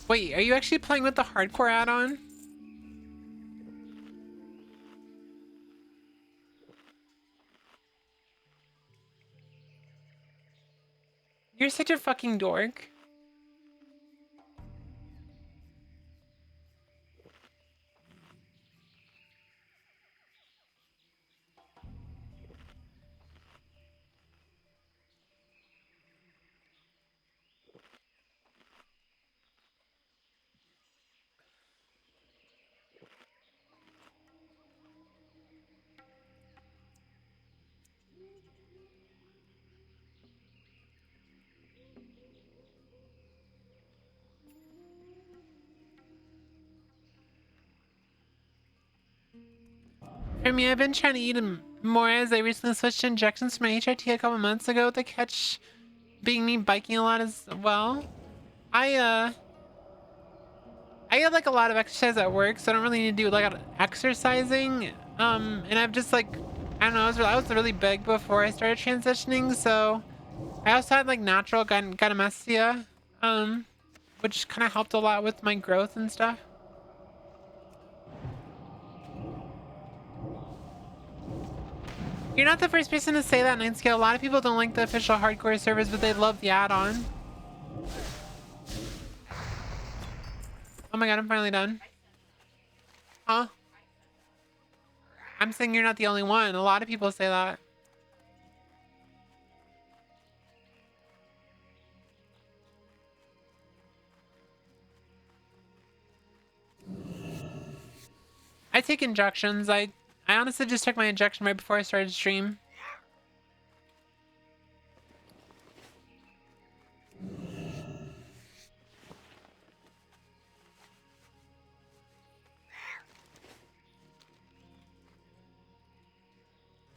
Wait, are you actually playing with the hardcore add-on? You're such a fucking dork. For me, I've been trying to eat more as I recently switched to injections for my HRT a couple months ago to catch being me biking a lot as well. I get like a lot of exercise at work, so I don't really need to do like exercising. And I've just like, I don't know, I was really big before I started transitioning, so I also had like natural gynecomastia, which kind of helped a lot with my growth and stuff. You're not the first person to say that, Ninescale. A lot of people don't like the official hardcore service, but they love the add-on. Oh my god, I'm finally done. Huh? I'm saying you're not the only one. A lot of people say that. I take injections. I honestly just took my injection right before I started stream.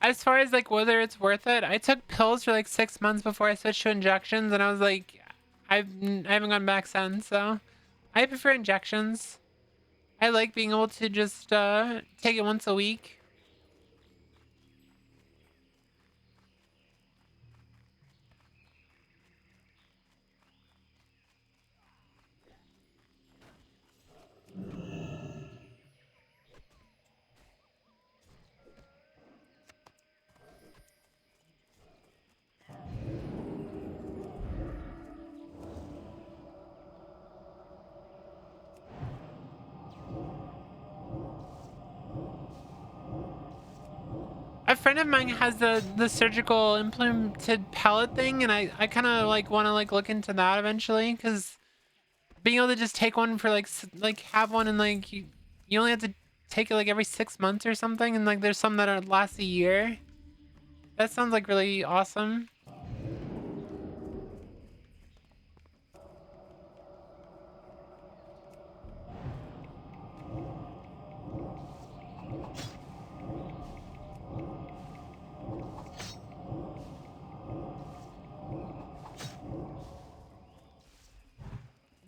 As far as like whether it's worth it, I took pills for like 6 months before I switched to injections, and I was like, I haven't gone back since. So I prefer injections. I like being able to just take it once a week. A friend of mine has the surgical implanted pellet thing, and I kind of like want to like look into that eventually, because being able to just take one for like have one and like you only have to take it like every 6 months or something, and like there's some that are last a year. That sounds like really awesome.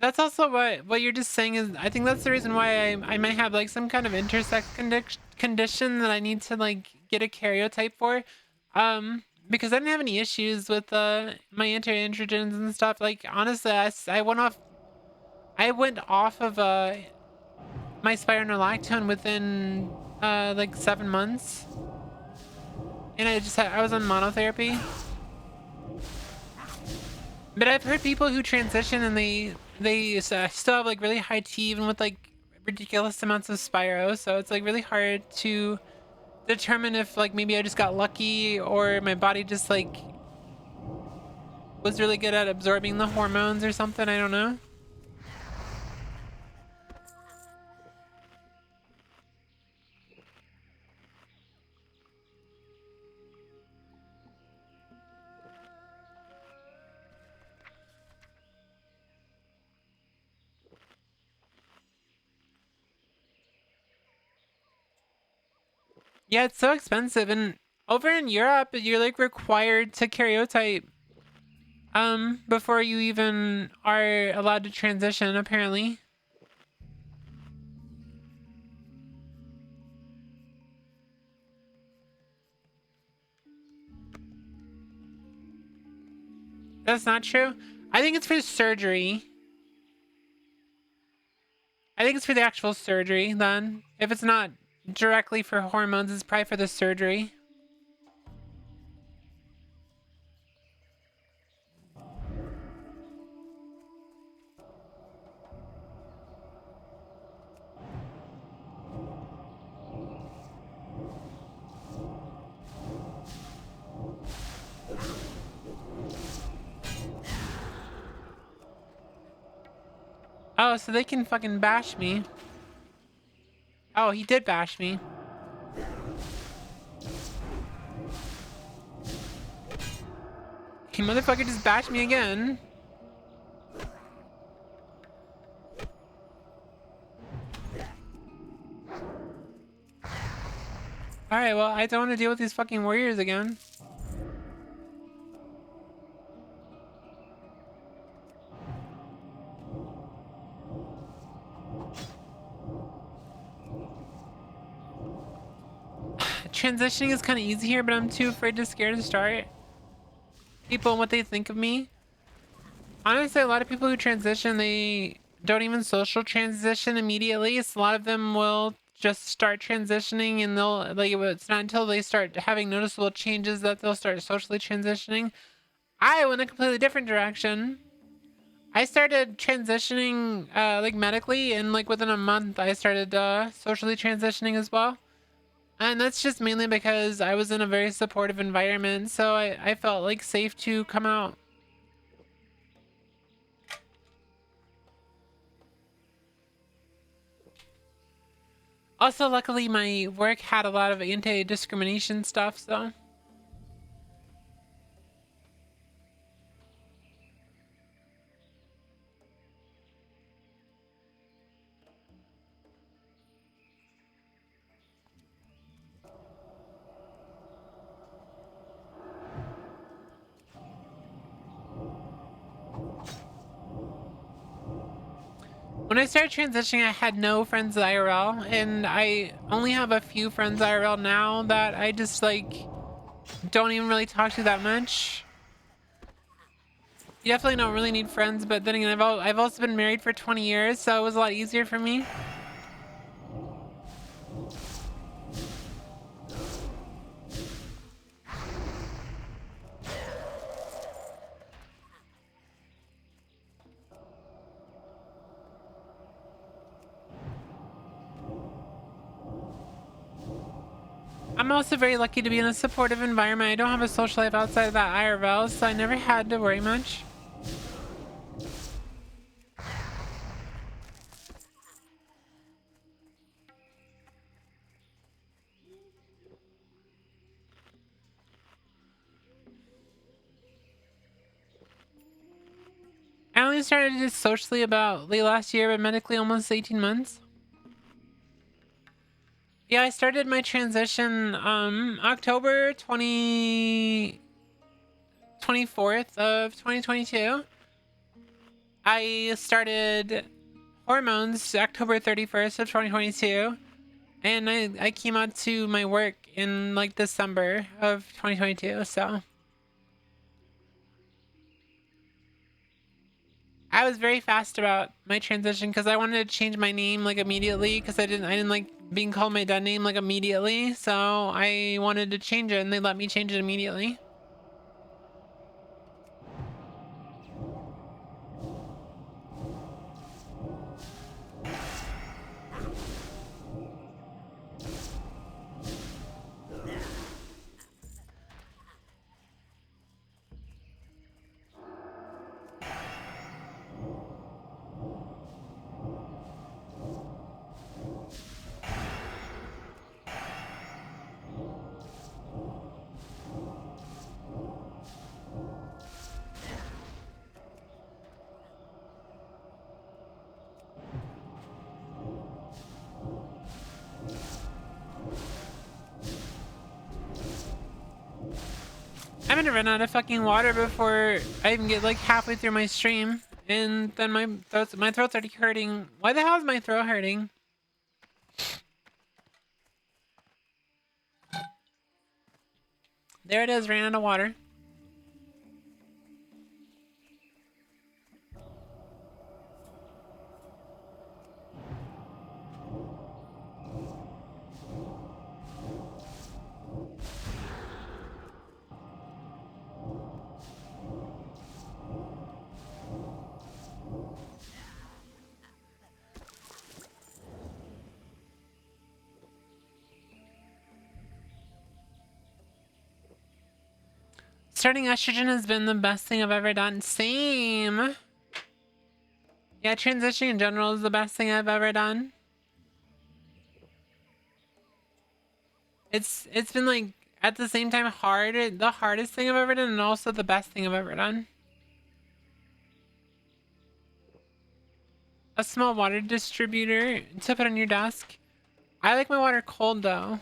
That's also what you're just saying is, I think that's the reason why I might have like some kind of intersex condition that I need to like get a karyotype for. Because I didn't have any issues with my anti-androgens and stuff. Like honestly, I went off of my spironolactone within like 7 months, and I was on monotherapy. But I've heard people who transition and they still have like really high T even with like ridiculous amounts of Spyro, so it's like really hard to determine if like maybe I just got lucky or my body just like was really good at absorbing the hormones or something. I don't know. Yeah, it's so expensive, and over in Europe, you're like required to karyotype before you even are allowed to transition, apparently. That's not true. I think it's for surgery. I think it's for the actual surgery then. If it's not directly for hormones, it's probably for the surgery. Oh, so they can fucking bash me. Oh, he did bash me. He motherfucker just bashed me again. Alright, well, I don't want to deal with these fucking warriors again. Transitioning is kind of easy here, but I'm too afraid to scared to start. People and what they think of me. Honestly, a lot of people who transition, they don't even social transition immediately. So a lot of them will just start transitioning, and they'll like it's not until they start having noticeable changes that they'll start socially transitioning. I went a completely different direction. I started transitioning like medically, and like within a month I started socially transitioning as well. And that's just mainly because I was in a very supportive environment, so I felt like safe to come out. Also, luckily my work had a lot of anti-discrimination stuff, so. When I started transitioning, I had no friends IRL, and I only have a few friends IRL now that I just like don't even really talk to that much. You definitely don't really need friends, but then again, I've also been married for 20 years, so it was a lot easier for me. I'm also very lucky to be in a supportive environment. I don't have a social life outside of that IRL, so I never had to worry much. I only started just socially about late last year, but medically almost 18 months. Yeah, I started my transition October 24th of 2022. I started hormones October 31st of 2022, and I came out to my work in like December of 2022, so I was very fast about my transition because I wanted to change my name like immediately because I didn't like being called my dead name like immediately, so I wanted to change it, and they let me change it immediately. gonna run out of fucking water before I even get like halfway through my stream, and then my throat's already hurting. Why the hell is my throat hurting? There it is, ran out of water. Starting estrogen has been the best thing I've ever done. Same. Yeah, transitioning in general is the best thing I've ever done. It's been like at the same time hard, the hardest thing I've ever done, and also the best thing I've ever done. A small water distributor to put on your desk. I like my water cold though.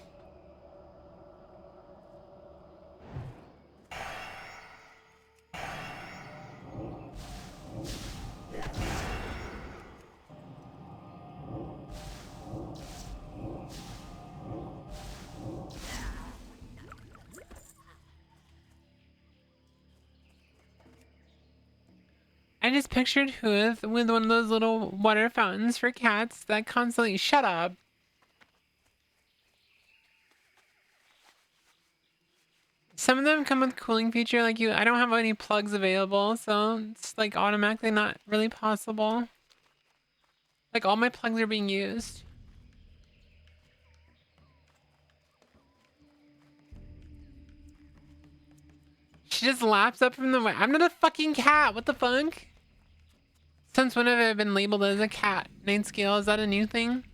I just pictured Whooith with one of those little water fountains for cats that constantly shut up. Some of them come with cooling feature, like I don't have any plugs available, so it's like automatically not really possible. Like all my plugs are being used. She just laps up from the way. I'm not a fucking cat. What the fuck? Since when have I been labeled as a cat? 9 scale, is that a new thing?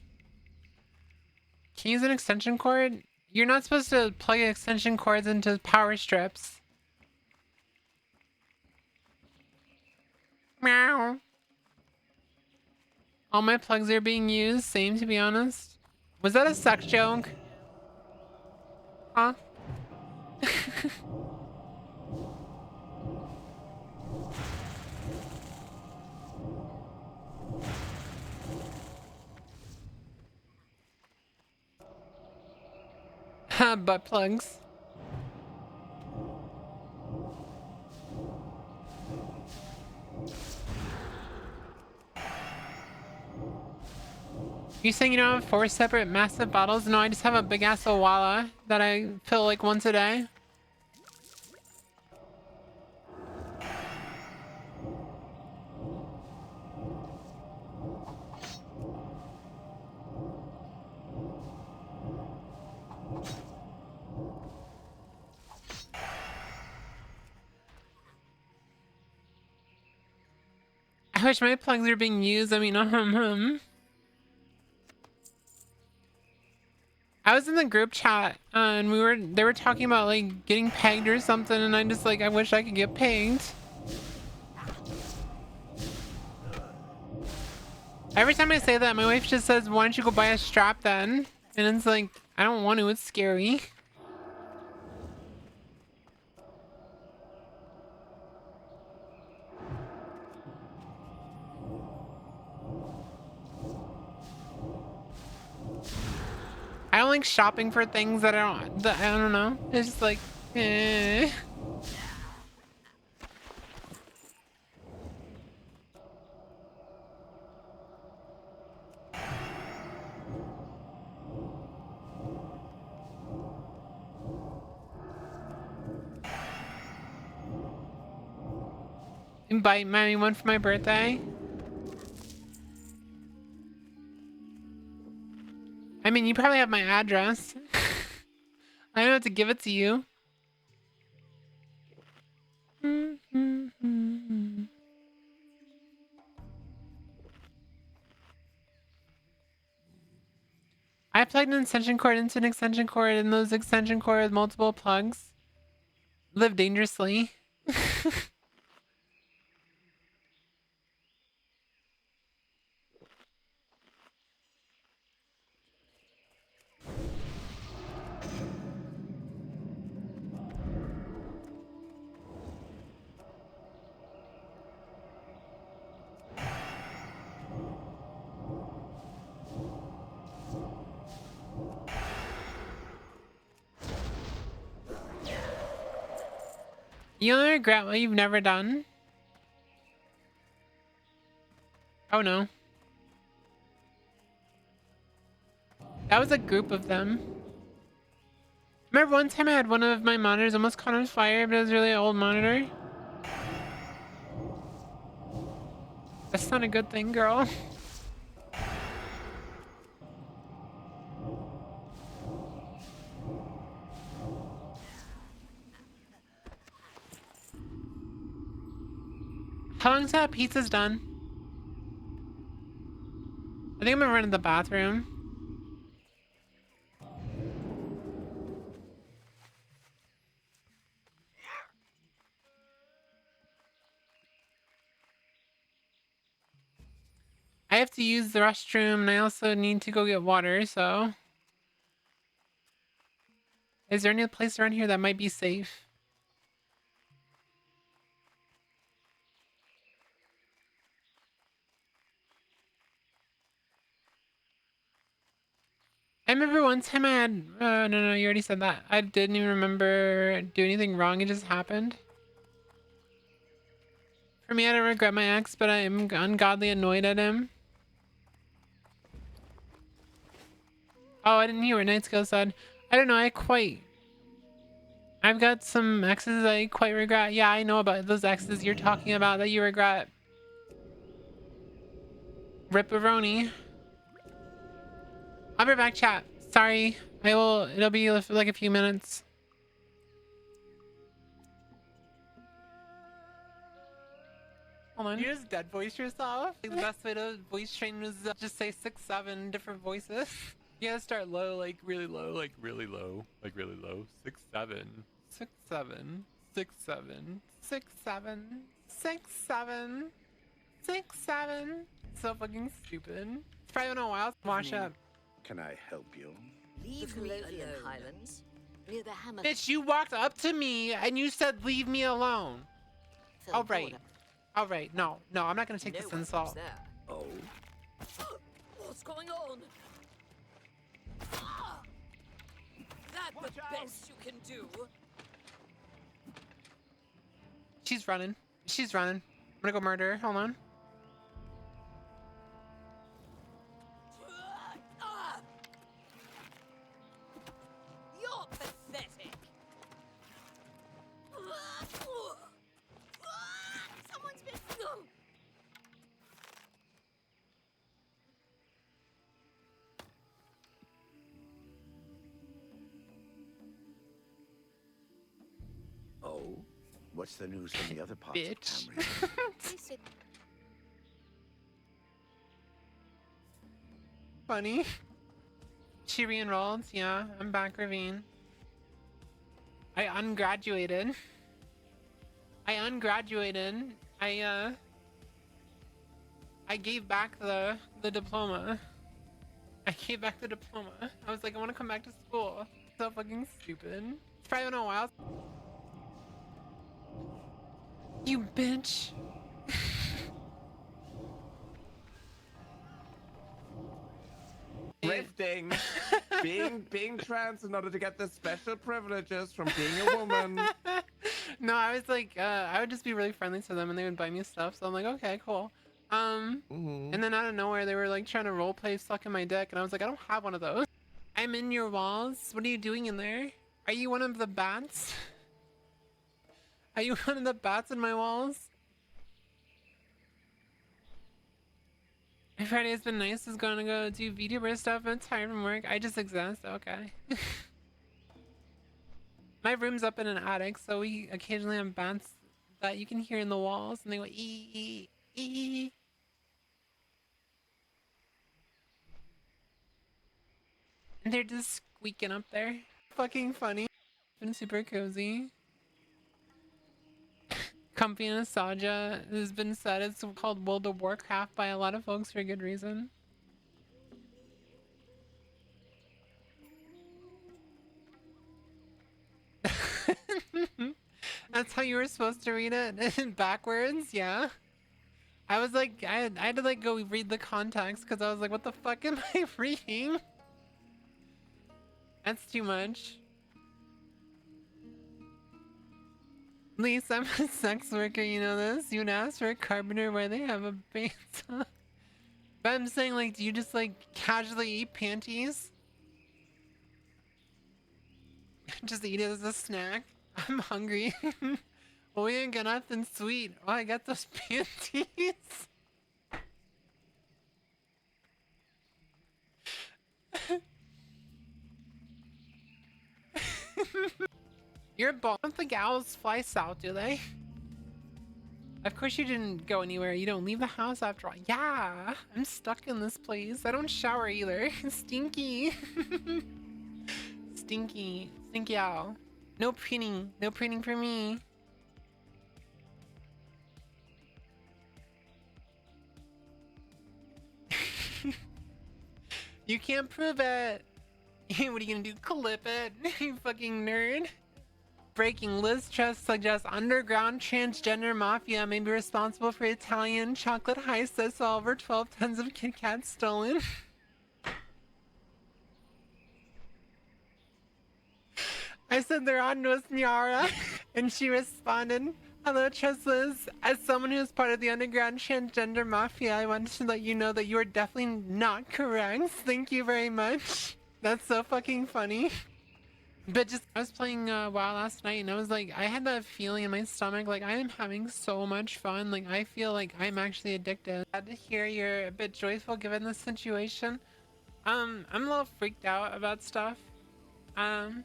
Can you use an extension cord? You're not supposed to plug extension cords into power strips. Meow. All my plugs are being used. Same, to be honest. Was that a sex joke? Huh? Butt plugs. You saying you don't have 4 separate massive bottles? No, I just have a big ass Owala that I fill like once a day. I wish my plugs were being used. I mean, I was in the group chat and they were talking about like getting pegged or something, and I'm just like, I wish I could get pegged. Every time I say that, my wife just says, why don't you go buy a strap then? And it's like, I don't want to, it's scary. I don't like shopping for things that I don't know. It's just like, eh. Invite me one for my birthday. I mean, you probably have my address. I don't have to give it to you. I plugged an extension cord into an extension cord, and those extension cords with multiple plugs live dangerously. You only regret what you've never done? Oh no. That was a group of them. Remember one time I had one of my monitors almost caught on fire, but it was a really old monitor? That's not a good thing, girl. How long's that pizza's done? I think I'm gonna run to the bathroom. I have to use the restroom and I also need to go get water, so. Is there any place around here that might be safe? I remember one time I had, no, you already said that. I didn't even remember doing anything wrong, it just happened. For me, I don't regret my ex, but I am ungodly annoyed at him. Oh, I didn't hear what Nightskill said. I don't know, I've got some exes I quite regret. Yeah, I know about those exes you're talking about that you regret. Ripperoni. I'll be back, chat. Sorry. It'll be like a few minutes. Hold on. You just dead voice yourself? Like, the best way to voice train is just say 6, 7 different voices. You gotta start low, like really low, like really low, like really low. 6, 7, 6, 7, 6, 7, 6, 7, 6, 7, 6, 7. So fucking stupid. It's probably been a while. Wash up. Can I help you? Leave me alone, Highlands. Near the hammer. Bitch, you walked up to me and you said leave me alone. All right. All right. No, I'm not gonna take this insult. Oh. What's going on? That's the best you can do. She's running. She's running. I'm gonna go murder her. Hold on. You're pathetic. Someone's been. Oh. What's the news from the other parts Bitch. of Tamriel? Funny. She re-enrolled. Yeah, I'm back, Ravine. I ungraduated. I gave back the diploma. I gave back the diploma. I was like, I want to come back to school. So fucking stupid. It's probably been a while. You bitch. Drifting. being trans in order to get the special privileges from being a woman. No, I was like, I would just be really friendly to them and they would buy me stuff. So I'm like, okay, cool. And then out of nowhere, they were like trying to roleplay sucking my dick. And I was like, I don't have one of those. I'm in your walls. What are you doing in there? Are you one of the bats? Are you one of the bats in my walls? My Friday has been nice. Is going to go do VTuber stuff. I'm tired from work. I just exist. Okay. My room's up in an attic, so we occasionally have bats that you can hear in the walls, and they go ee ee ee. And they're just squeaking up there. Fucking funny. Been super cozy. Comfy nostalgia has been said it's called World of Warcraft by a lot of folks for good reason. That's how you were supposed to read it backwards, yeah. I was like, I had to like go read the context because I was like, what the fuck am I reading? That's too much. Lisa, I'm a sex worker, you know this? You'd ask for a carpenter where they have a bandsaw. But I'm saying, like, do you just, like, casually eat panties? Just eat it as a snack? I'm hungry. Well, we didn't get nothing sweet. Oh, I got those panties. You're a ball. I don't think owls fly south, do they? Of course you didn't go anywhere. You don't leave the house after all. Yeah, I'm stuck in this place. I don't shower either. Stinky. Stinky. Stinky owl. No preening. No preening for me. You can't prove it. What are you gonna do? Clip it? You fucking nerd. Breaking Liz Truss suggests underground transgender mafia may be responsible for Italian chocolate heist that saw over 12 tons of Kit Kats stolen. I said they're on to us, Nyara. And she responded, hello, Truss Liz. As someone who is part of the underground transgender mafia, I wanted to let you know that you are definitely not correct. Thank you very much. That's so fucking funny. But just, I was playing WoW last night and I was like, I had that feeling in my stomach, like I am having so much fun. Like I feel like I'm actually addicted. Glad to hear you're a bit joyful given the situation. I'm a little freaked out about stuff. I'm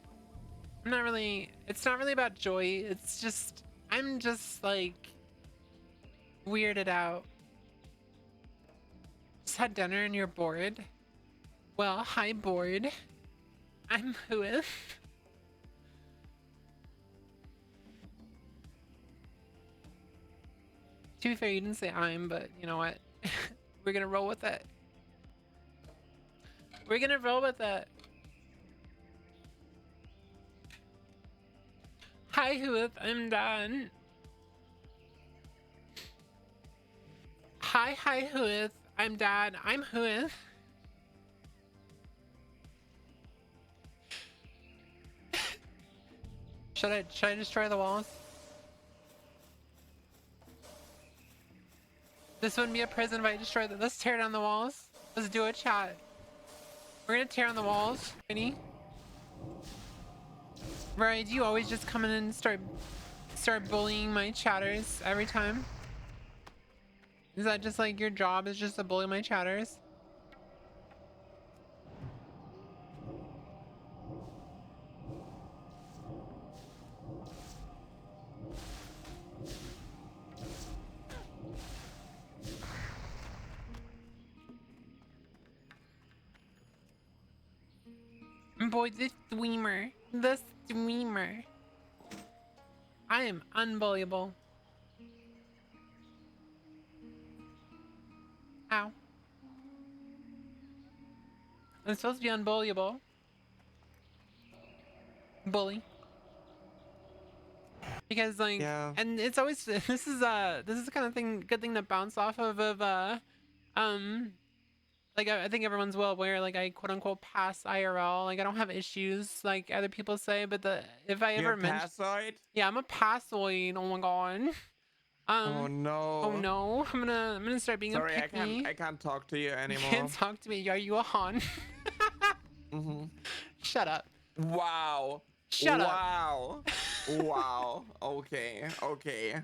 not really, it's not really about joy. It's just, I'm just like weirded out. Just had dinner and you're bored. Well, hi bored. I'm Whooith. To be fair, you didn't say I'm, but you know what? We're gonna roll with it. We're gonna roll with it. Hi, Whooith. I'm done. Hi, Whooith. I'm Dad. I'm Whooith. Should I destroy the walls? This wouldn't be a prison if I destroyed them. Let's tear down the walls. Let's do a chat. We're gonna tear on the walls. Ready? Right, do you always just come in and start bullying my chatters every time? Is that just like your job is just to bully my chatters? Boy, this streamer. The streamer. I am unbelievable. Ow. I'm supposed to be unbullyable. Bully. Because like, Yeah. and it's always, this is the kind of thing, good thing to bounce off of, like I think everyone's well aware, like I quote unquote pass IRL, like I don't have issues like other people say, but if I You're ever mention, passoid? yeah, I'm a passoid. Oh my god. Oh no. Oh no, I'm gonna start being Sorry, a pick me. I can't talk to you You anymore. can't talk to me. Are you a Han? Mm-hmm. Shut up. Wow. Shut up. Wow. Wow. Okay. Okay.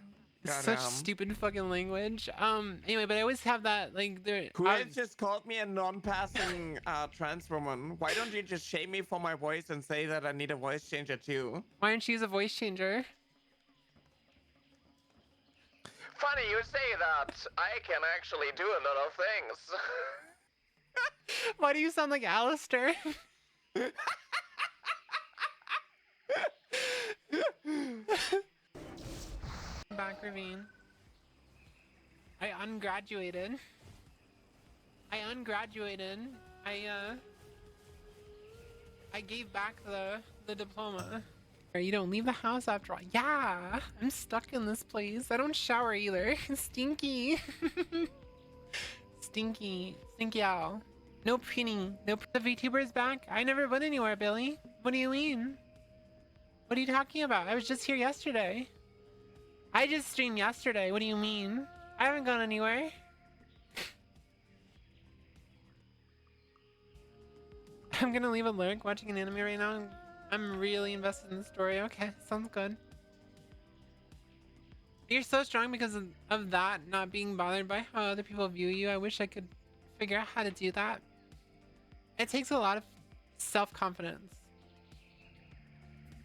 Such Goddamn. stupid fucking language. Anyway, but I always have that like there. Whoever just called me a non-passing trans woman. Why don't you just shame me for my voice and say that I need a voice changer too? Why don't you use a voice changer? Funny you say that. I can actually do a lot of things. Why do you sound like Alistair? Back ravine. I ungraduated. I gave back the diploma. You don't leave the house after all. Yeah, I'm stuck in this place. I don't shower either. Stinky. Stinky owl. No preening. No. The VTuber is back. I never went anywhere, Billy. What do you mean? What are you talking about? I was just here yesterday. I just streamed yesterday. What do you mean? I haven't gone anywhere. I'm gonna leave a lurk watching an anime right now. I'm really invested in the story. Okay, sounds good. You're so strong because of that, not being bothered by how other people view you. I wish I could figure out how to do that. It takes a lot of self-confidence.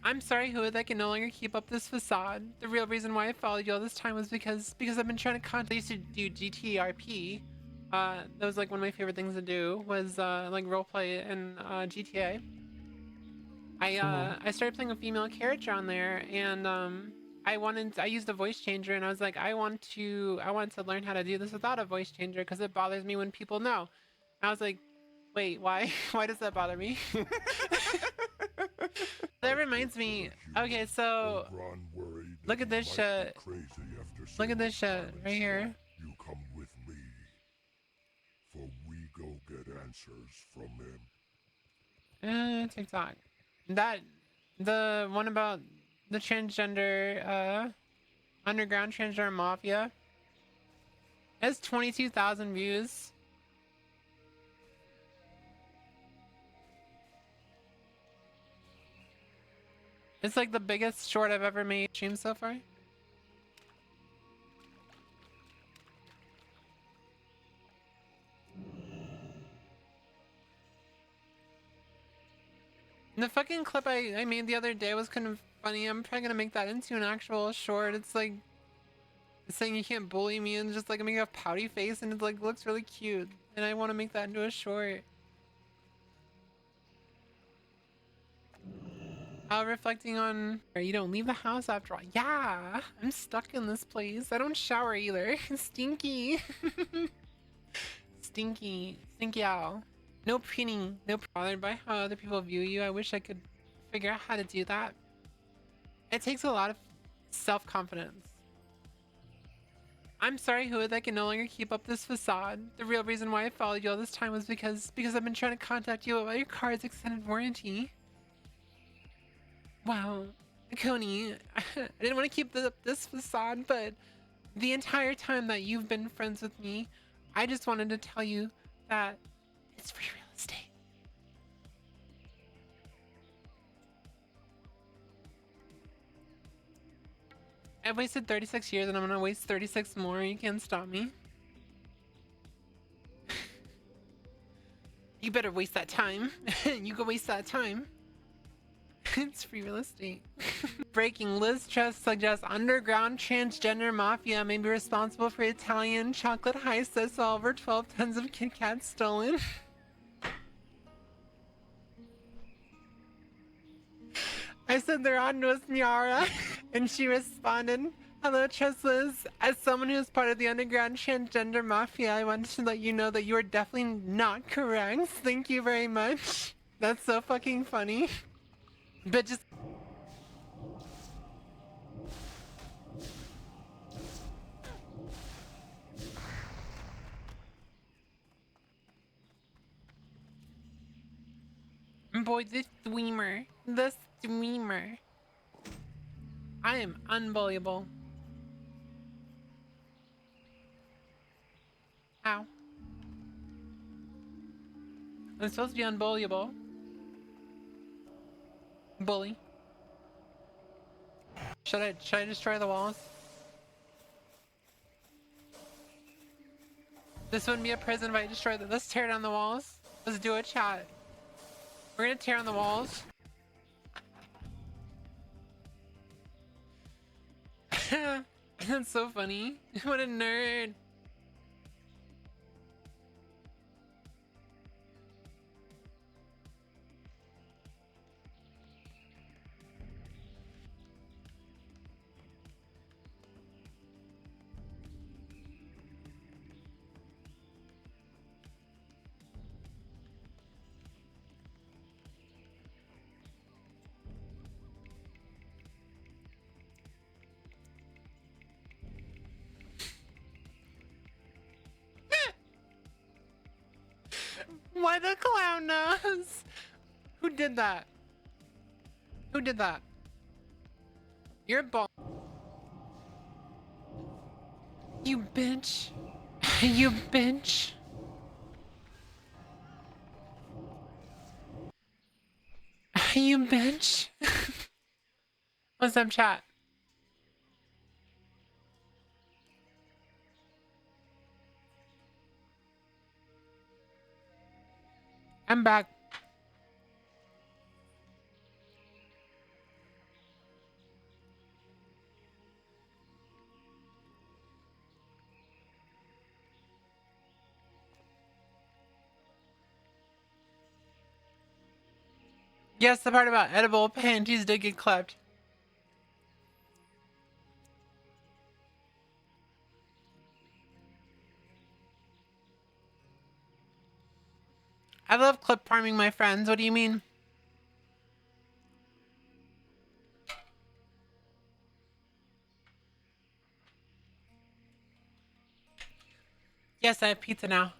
I'm sorry, Whooith, I can no longer keep up this facade. The real reason why I followed you all this time was because I've been trying to contact. I used to do GTRP. That was like one of my favorite things to do was like roleplay in GTA. I started playing a female character on there, and I used a voice changer, and I was like, I want to learn how to do this without a voice changer because it bothers me when people know. And I was like, wait, why? Why does that bother me? That reminds me. Okay, so look at this shit. Look at this shit right here. You come with me, for we go get answers from him. TikTok. The one about the transgender, underground transgender mafia. It has 22,000 views. It's like the biggest short I've ever made stream so far. The fucking clip I made the other day was kind of funny. I'm probably gonna make that into an actual short. It's like it's saying you can't bully me and just like make a pouty face, and it like looks really cute. And I want to make that into a short. Reflecting on you don't leave the house after all. Yeah, I'm stuck in this place. I don't shower either. Stinky. Stinky owl. No preening, no bothered by how other people view you. I wish I could figure out how to do that. It takes a lot of self-confidence. I'm sorry, Whooith, I can no longer keep up this facade. The real reason why I followed you all this time was because I've been trying to contact you about your car's extended warranty. Wow, Coney, I didn't want to keep this facade, but the entire time that you've been friends with me, I just wanted to tell you that it's free real estate. I've wasted 36 years and I'm gonna waste 36 more. You can't stop me. You better waste that time. You go waste that time. It's free real estate. Breaking. Liz Truss suggests underground transgender mafia may be responsible for Italian chocolate heist that saw over 12 tons of Kit Kats stolen. I said they're on to us, Nyara. And she responded, hello, Truss Liz. As someone who is part of the underground transgender mafia, I wanted to let you know that you are definitely not correct. Thank you very much. That's so fucking funny. But just boy, this streamer. I am unbelievable. Ow. I'm supposed to be unbelievable. Bully. Should I destroy the walls? This wouldn't be a prison if I destroyed them. Let's tear down the walls. Let's do a chat. We're gonna tear down the walls. That's so funny. What a nerd. Why the clown nose? Who did that? Who did that? You're a ball. bitch. You bitch. You bitch. What's up, chat? I'm back. Yes, the part about edible panties did get clipped. I love clip farming my friends. What do you mean? Yes, I have pizza now.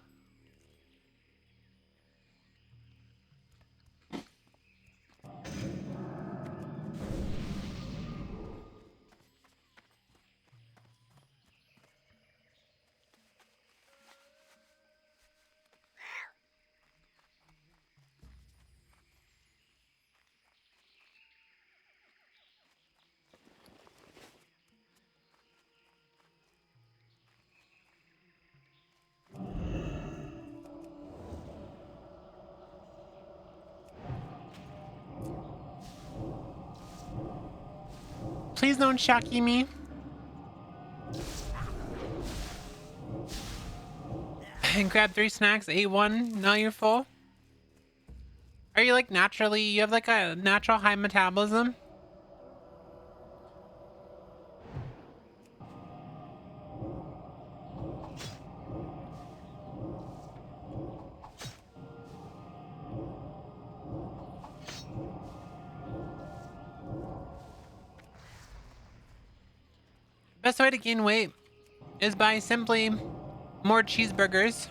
Please don't shocky me. And grab 3 snacks, ate 1, now you're full. Are you like naturally, you have like a natural high metabolism? Best way to gain weight is by simply more cheeseburgers.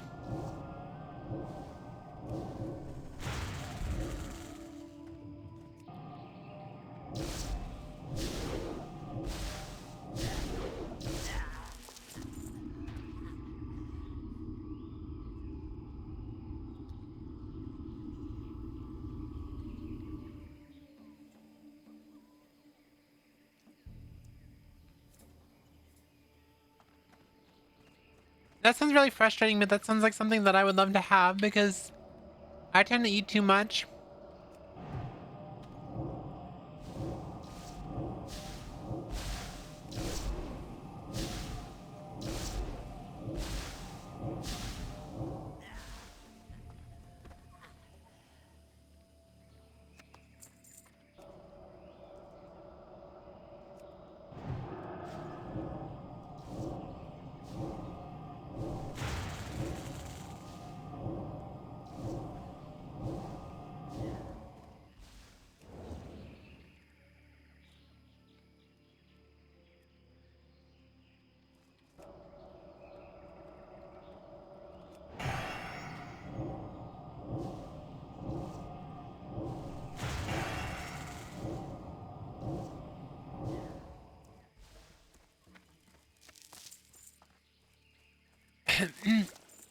That sounds really frustrating, but that sounds like something that I would love to have because I tend to eat too much.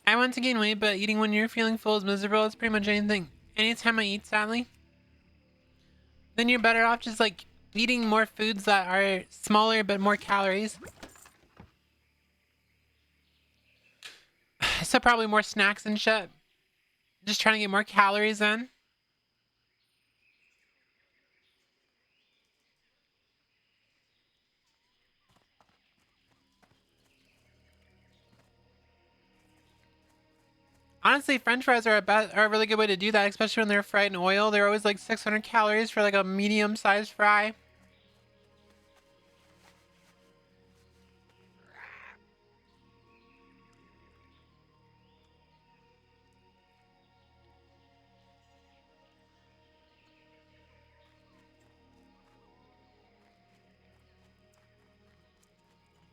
I want to gain weight, but eating when you're feeling full is miserable. It's pretty much anything. Anytime I eat, sadly, then you're better off just like eating more foods that are smaller but more calories. So probably more snacks and shit. Just trying to get more calories in. Honestly, French fries are are a really good way to do that, especially when they're fried in oil. They're always like 600 calories for like a medium-sized fry.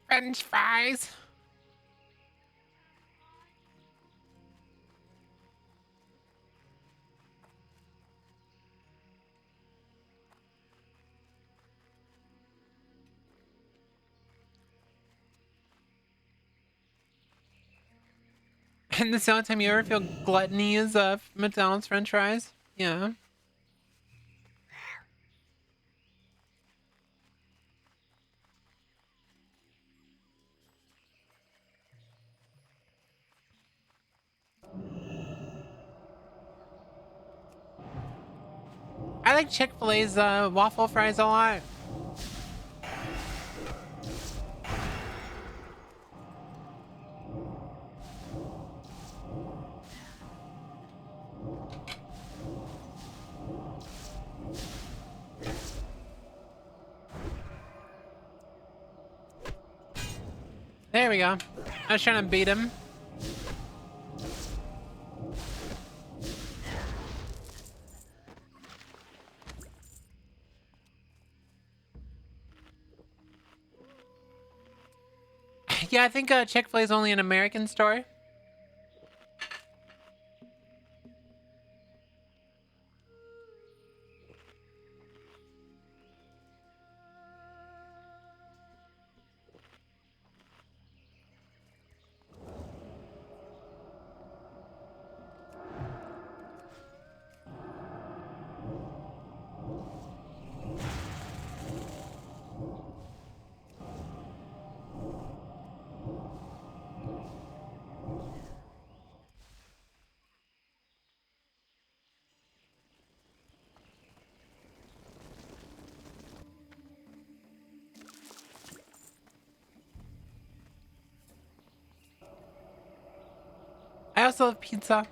French fries. And this is the only time you ever feel gluttony is McDonald's French fries. Yeah. I like Chick-fil-A's waffle fries a lot. There we go. I was trying to beat him. Yeah, I think Chick-fil-A is only an American store. I also love pizza.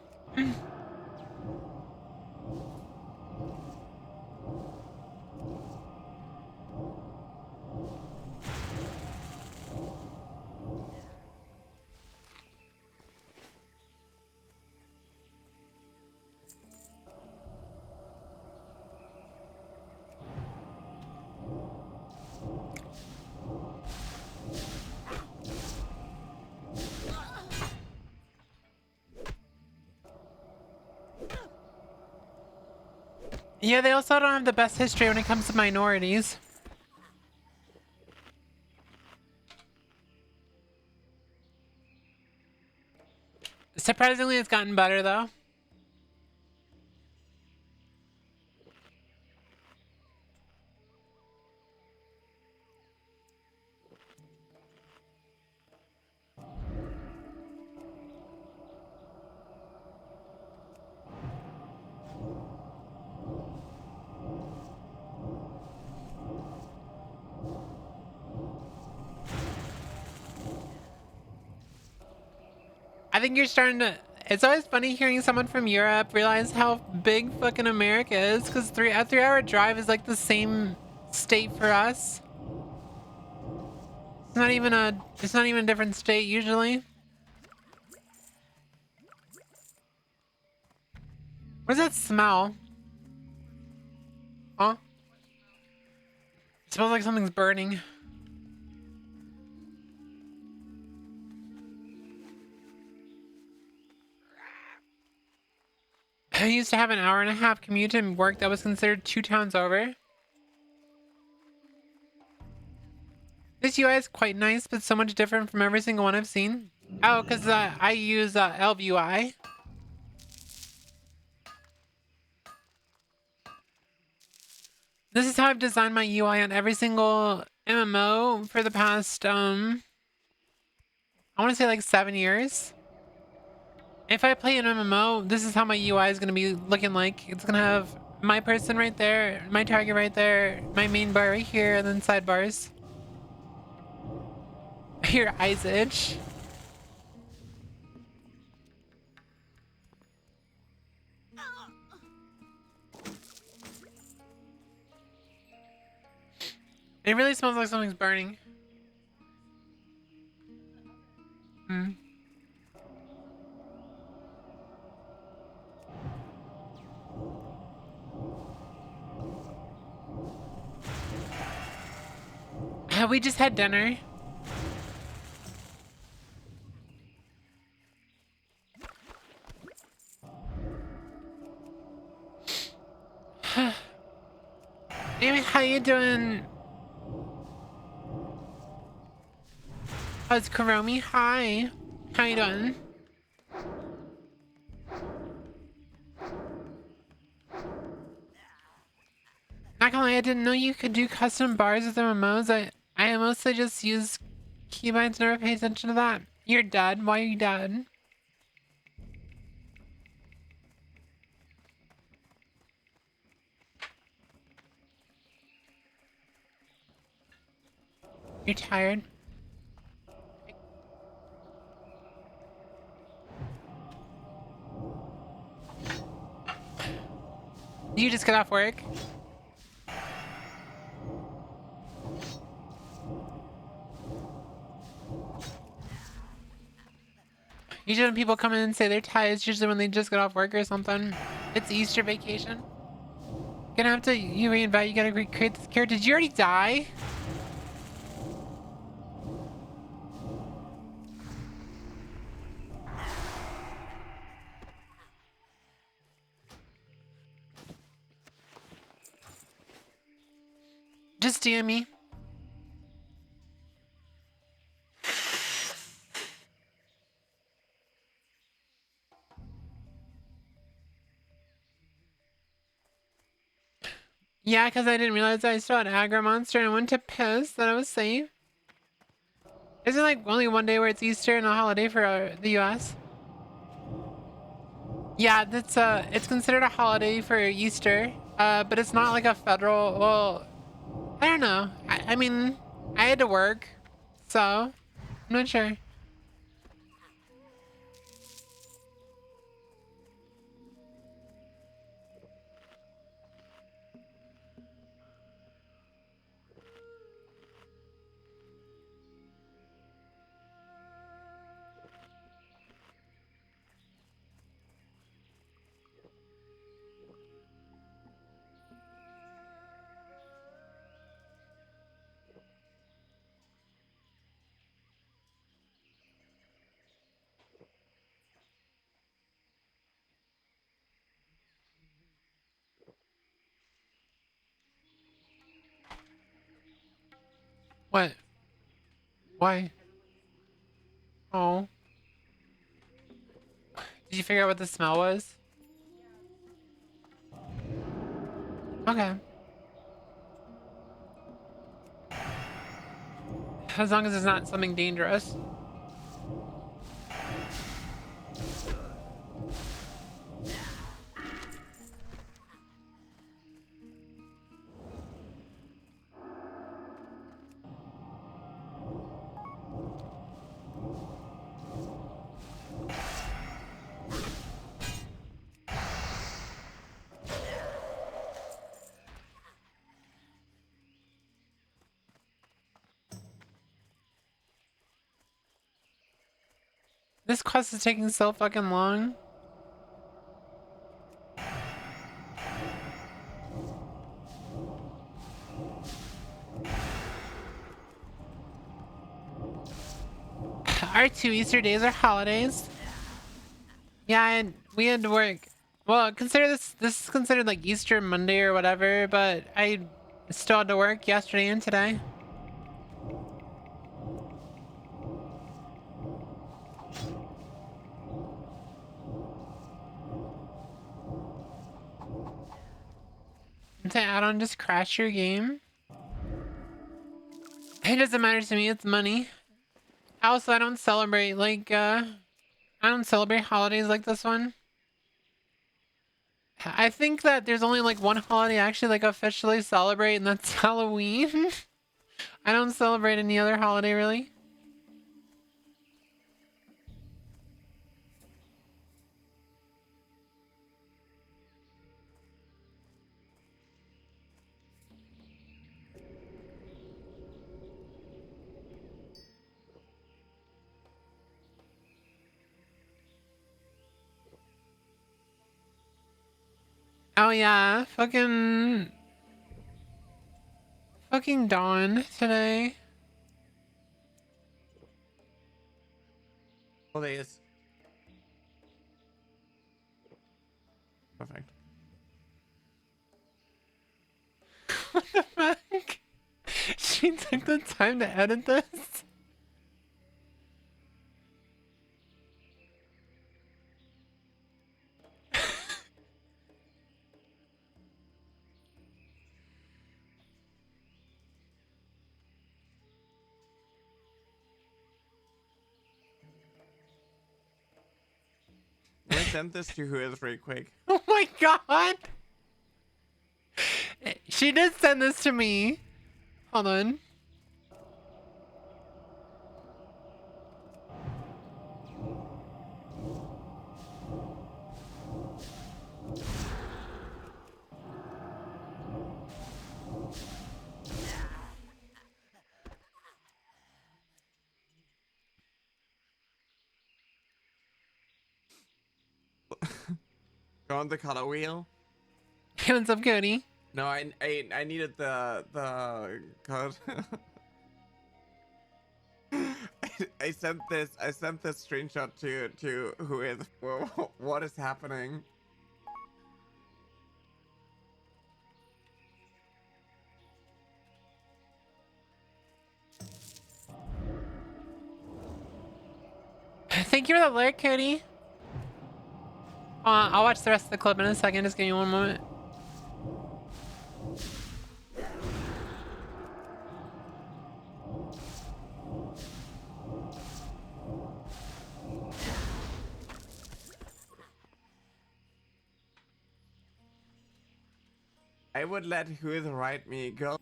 Yeah, they also don't have the best history when it comes to minorities. Surprisingly, it's gotten better though. I think you're starting to... It's always funny hearing someone from Europe realize how big fucking America is, because a 3-hour drive is like the same state for us. It's not even a different state usually. What does that smell? Huh? It smells like something's burning. I used to have an 1.5-hour commute to work that was considered 2 towns over. This UI is quite nice, but so much different from every single one I've seen. Oh, because I use LVUI. This is how I've designed my UI on every single MMO for the past, I want to say like 7 years. If I play an MMO, this is how my UI is going to be looking like. It's going to have my person right there, my target right there, my main bar right here, and then sidebars. Your eyes itch. It really smells like something's burning. Hmm. We just had dinner. Anyway, how you doing? How's Kuromi? Hi. How you doing? Not gonna lie, I didn't know you could do custom bars with MMOs. I mostly just use keybinds, never pay attention to that. You're dead. Why are you dead? You're tired. Did you just get off work? Usually when people come in and say they're tired, it's usually when they just got off work or something. It's Easter vacation. Gonna have to you reinvite. You gotta recreate this character. Did you already die? Just DM me. Yeah, because I didn't realize I still had aggro monster and I went to piss that I was safe. Is it like only one day where it's Easter and a holiday for the US? Yeah, that's it's considered a holiday for Easter, but it's not like a federal. Well, I don't know. I mean, I had to work, so I'm not sure. What? Why? Oh. Did you figure out what the smell was? Okay. As long as it's not something dangerous. This quest is taking so fucking long. Our 2 Easter days are holidays. Yeah, and we had to work. Well, consider this is considered like Easter Monday or whatever, but I still had to work yesterday and today. To add on, just crash your game. It doesn't matter to me, it's money. Also, I don't celebrate like I don't celebrate holidays like this one. I think that there's only like one holiday I actually like officially celebrate, and that's Halloween. I don't celebrate any other holiday really. Oh yeah, fucking dawn today. Holidays. Perfect. What the fuck? She took the time to edit this? sent this to Whooith real quick. Oh my god! She did send this to me. Hold on. Go on the color wheel. Hey, what's up, Cody? No, I needed the code. I sent this screenshot to Whooith. Whoa, what is happening? Thank you for the alert, Cody. I'll watch the rest of the clip in a second. Just give me one moment. I would let Whooith write me, girl.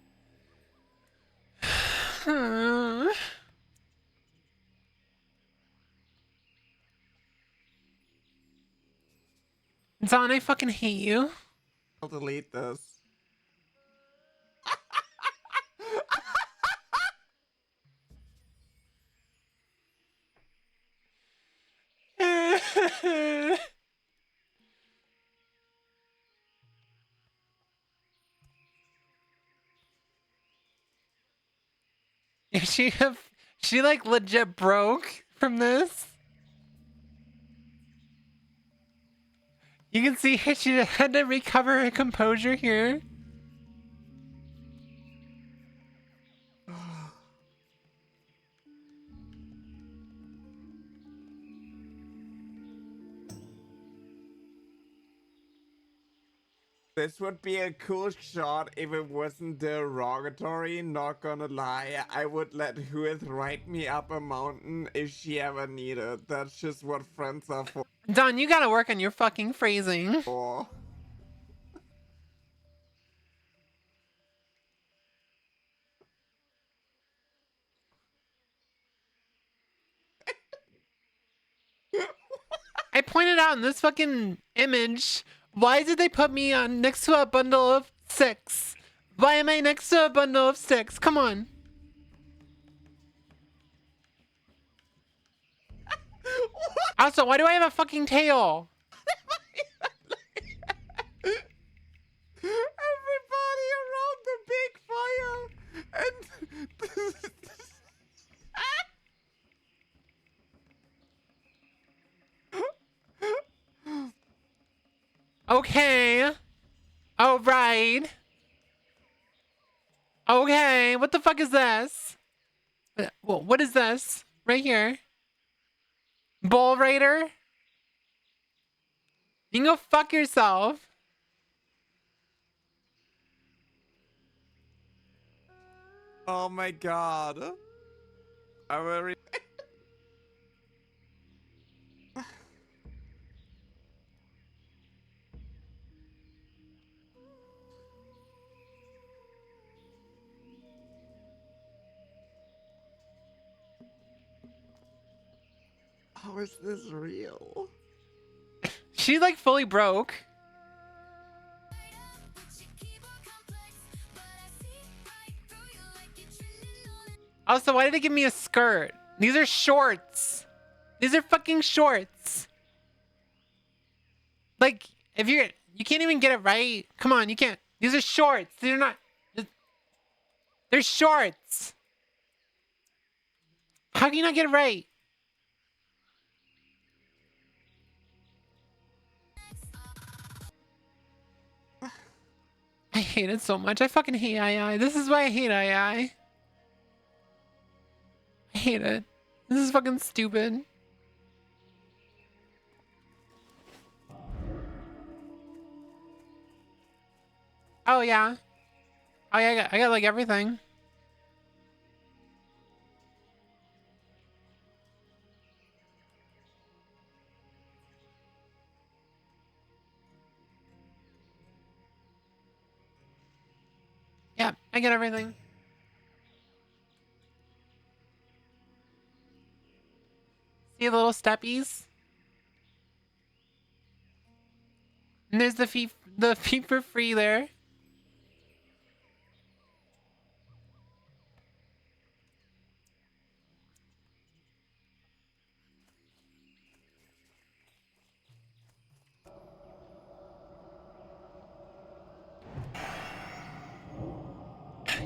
Don, I fucking hate you. I'll delete this. She like legit broke from this. You can see she had to recover her composure here. This would be a cool shot if it wasn't derogatory, not gonna lie. I would let Whooith write me up a mountain if she ever needed. That's just what friends are for. Don, you gotta work on your fucking phrasing. I pointed out in this fucking image, why did they put me on next to a bundle of 6? Why am I next to a bundle of 6? Come on. Also, why do I have a fucking tail? Everybody around the big fire and Okay. All right. Okay. What the fuck is this? What is this? Right here. Bull Raider? You can go fuck yourself. oh my god. I will How is this real? She's like fully broke. Also, why did it give me a skirt? These are shorts. These are fucking shorts. Like, if you can't even get it right. Come on, you can't. These are shorts. They're not. They're shorts. How can you not get it right? I hate it so much. I fucking hate II. This is why I hate II. I hate it. This is fucking stupid. Oh yeah. Oh yeah, I got like everything. Yeah, I get everything. See the little steppies? And there's the feet for free there.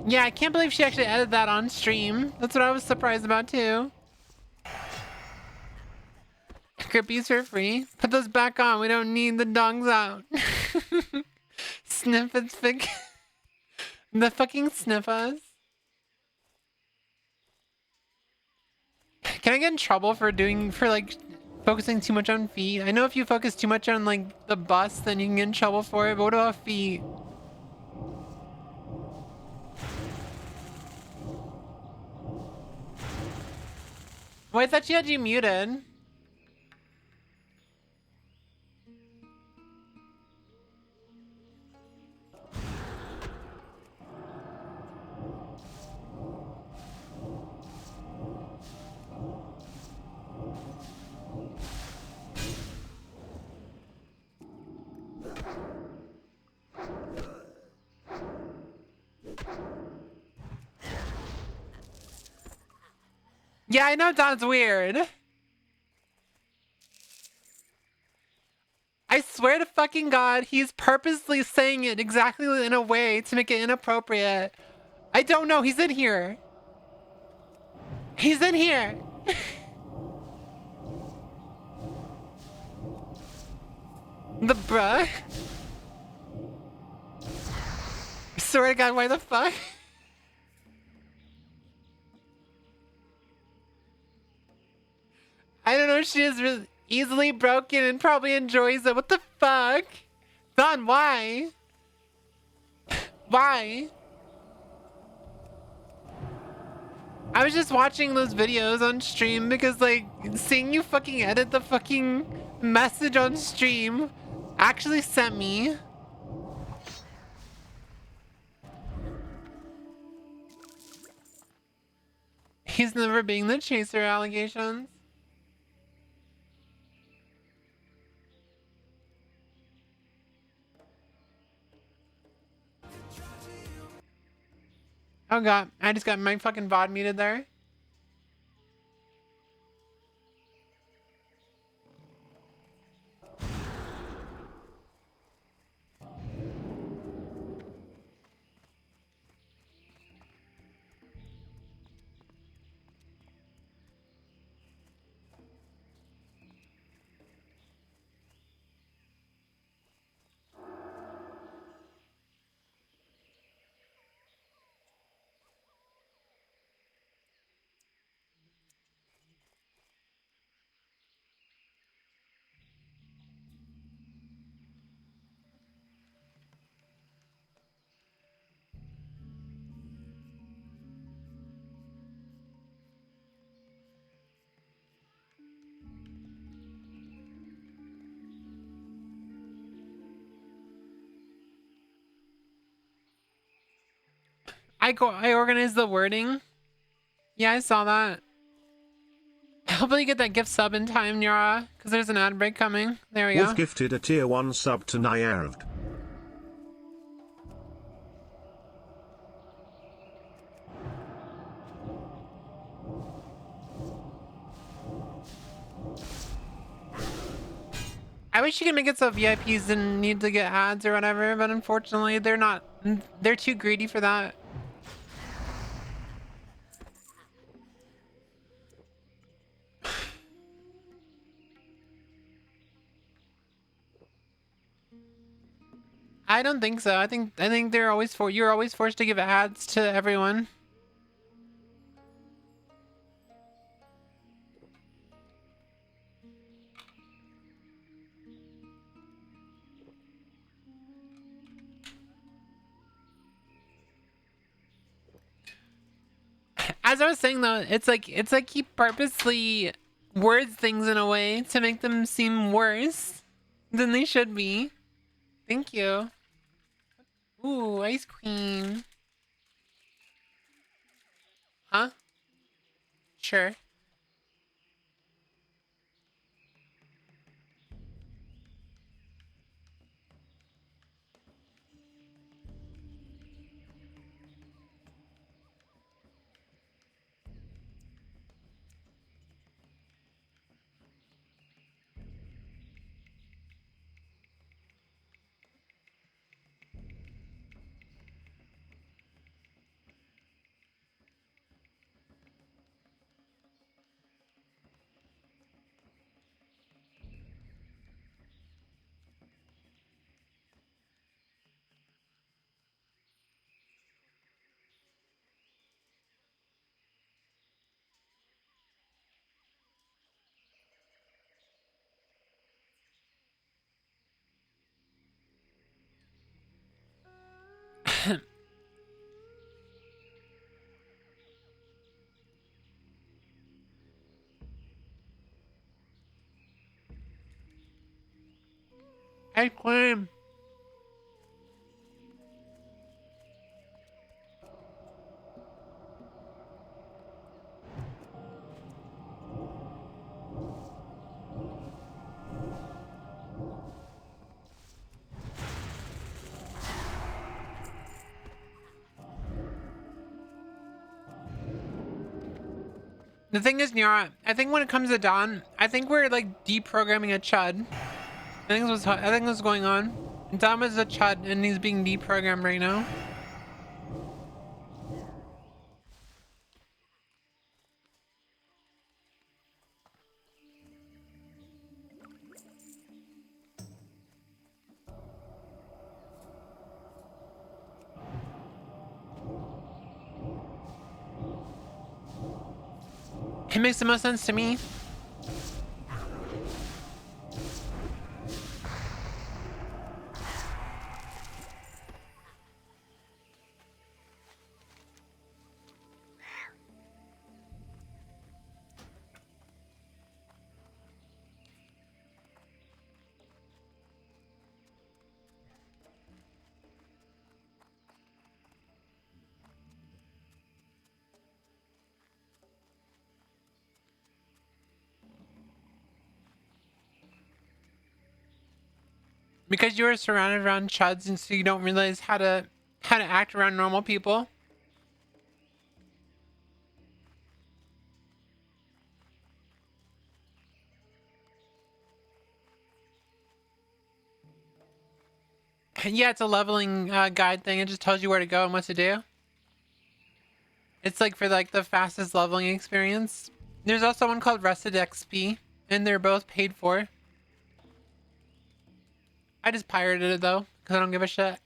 Yeah, I can't believe she actually edited that on stream. That's what I was surprised about too. Grippies for free. Put those back on. We don't need the dogs out. Sniff its fig. The fucking sniffers. Can I get in trouble for like focusing too much on feet? I know if you focus too much on like the bus, then you can get in trouble for it. But what about feet? Well, I thought she had you muted. Yeah, I know Don's weird. I swear to fucking God, he's purposely saying it exactly in a way to make it inappropriate. I don't know. He's in here. He's in here. The bruh. I swear to God, why the fuck? I don't know. She is really easily broken and probably enjoys it. What the fuck? Don, why? Why? I was just watching those videos on stream because, like, seeing you fucking edit the fucking message on stream actually sent me. He's never being the chaser allegations. Oh God, I just got my fucking VOD muted there. I organized the wording. Yeah, I saw that. Hopefully you get that gift sub in time, Nyara, because there's an ad break coming. There we go. Whooith gifted a tier 1 sub to Nyarvd. I wish you could make it so VIPs didn't need to get ads or whatever, but unfortunately they're not. They're too greedy for that. I don't think so. I think they're always you're always forced to give ads to everyone. As I was saying though, it's like he purposely words things in a way to make them seem worse than they should be. Thank you. Ooh, ice cream. Huh? Sure. Ice cream. The thing is, Nyara, I think when it comes to Dawn, I think we're like deprogramming a Chud. I think what's going on. Dom is a Chud and he's being deprogrammed right now. It makes the most sense to me. Because you were surrounded around Chuds and so you don't realize how to act around normal people. Yeah, it's a leveling guide thing. It just tells you where to go and what to do. It's like for like the fastest leveling experience. There's also one called Rested XP, and they're both paid for. I just pirated it though, because I don't give a shit.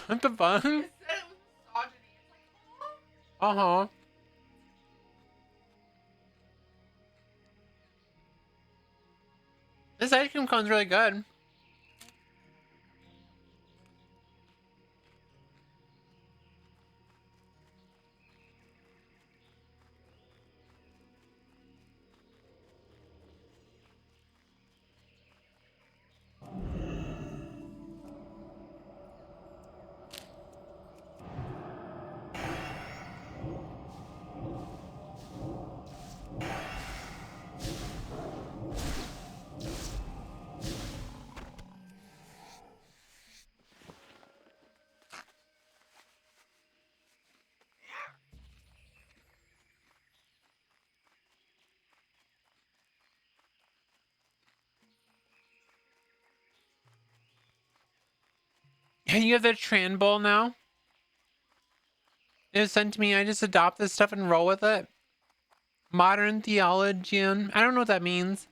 What the fuck? Uh-huh. This ice cream cone's really good. And you have the Tran Bowl now? It was sent to me. I just adopt this stuff and roll with it. Modern Theologian. I don't know what that means.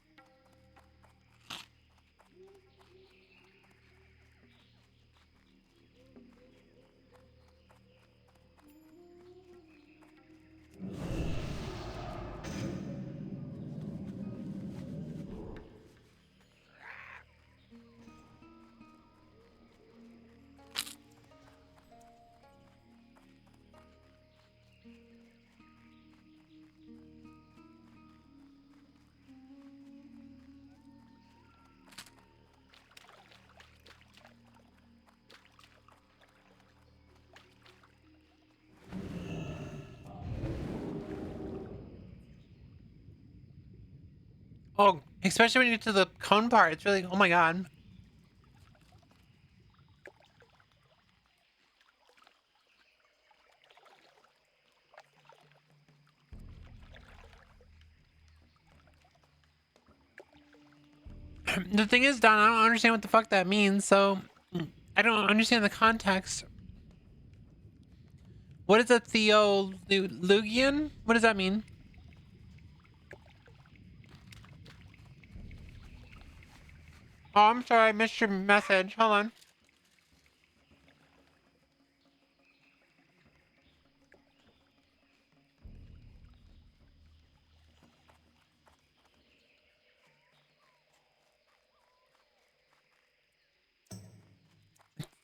Oh, especially when you get to the cone part, it's really, oh my god. The thing is, Don, I don't understand what the fuck that means, so I don't understand the context. What is a theolugian? What does that mean? Oh, I'm sorry, I missed your message. Hold on.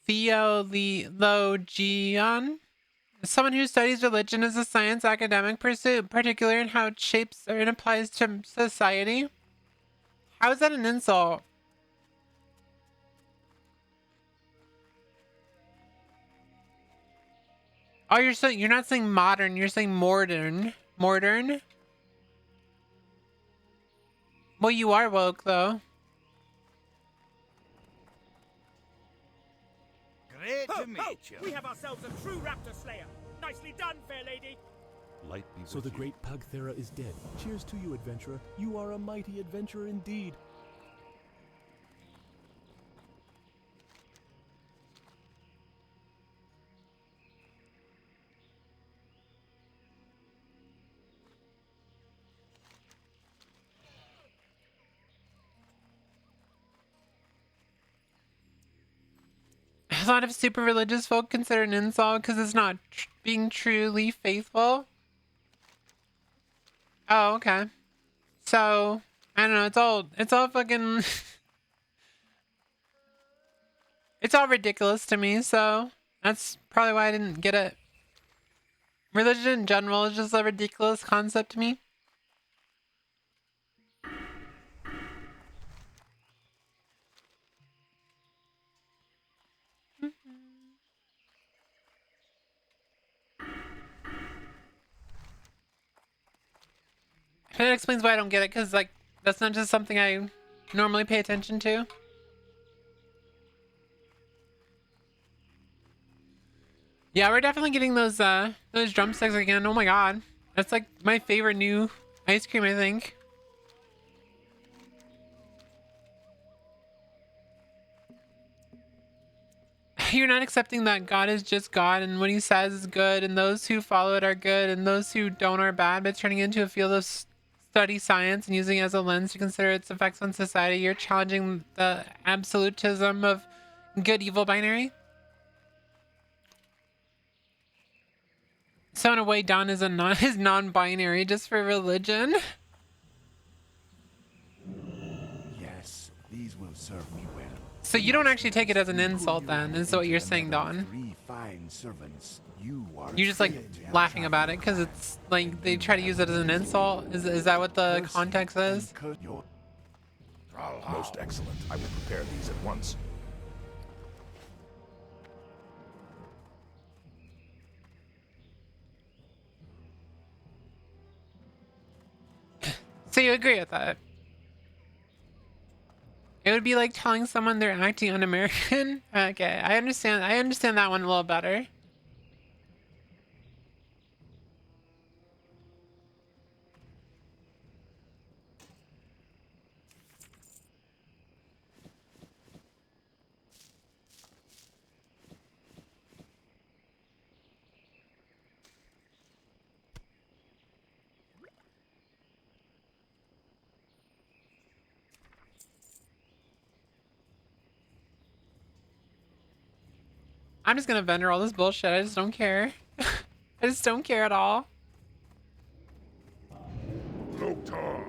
Theologian? Someone who studies religion as a science academic pursuit, particularly in how it shapes or it applies to society. How is that an insult? Oh, you're not saying modern, you're saying modern. Modern? Well, you are woke though. Great to meet you. We have ourselves a true raptor slayer. Nicely done, fair lady. Light be so the great Pugthera is dead. Cheers to you, adventurer. You are a mighty adventurer indeed. A lot of super religious folk consider an insult because it's not being truly faithful. Oh, okay. So, I don't know, it's all fucking, it's all ridiculous to me, so that's probably why I didn't get it. Religion in general is just a ridiculous concept to me. That explains why I don't get it, because, like, that's not just something I normally pay attention to. Yeah, we're definitely getting those drumsticks again. Oh my god. That's, like, my favorite new ice cream, I think. You're not accepting that God is just God, and what he says is good, and those who follow it are good, and those who don't are bad, but it's turning into a field of study science and using it as a lens to consider its effects on society. You're challenging the absolutism of good-evil binary. So in a way, Don is is non-binary just for religion. Yes, these will serve me well. So you don't actually take it as an insult then, is what you're saying, Don. 3 fine servants. You're just like laughing about it because it's like they try to use it as an insult. Is that what the context is? Most excellent. I will prepare these at once. So you agree with that? It would be like telling someone they're acting un-American. Okay, I understand. I understand that one a little better. I'm just gonna vendor all this bullshit. I just don't care. I just don't care at all. Loktar.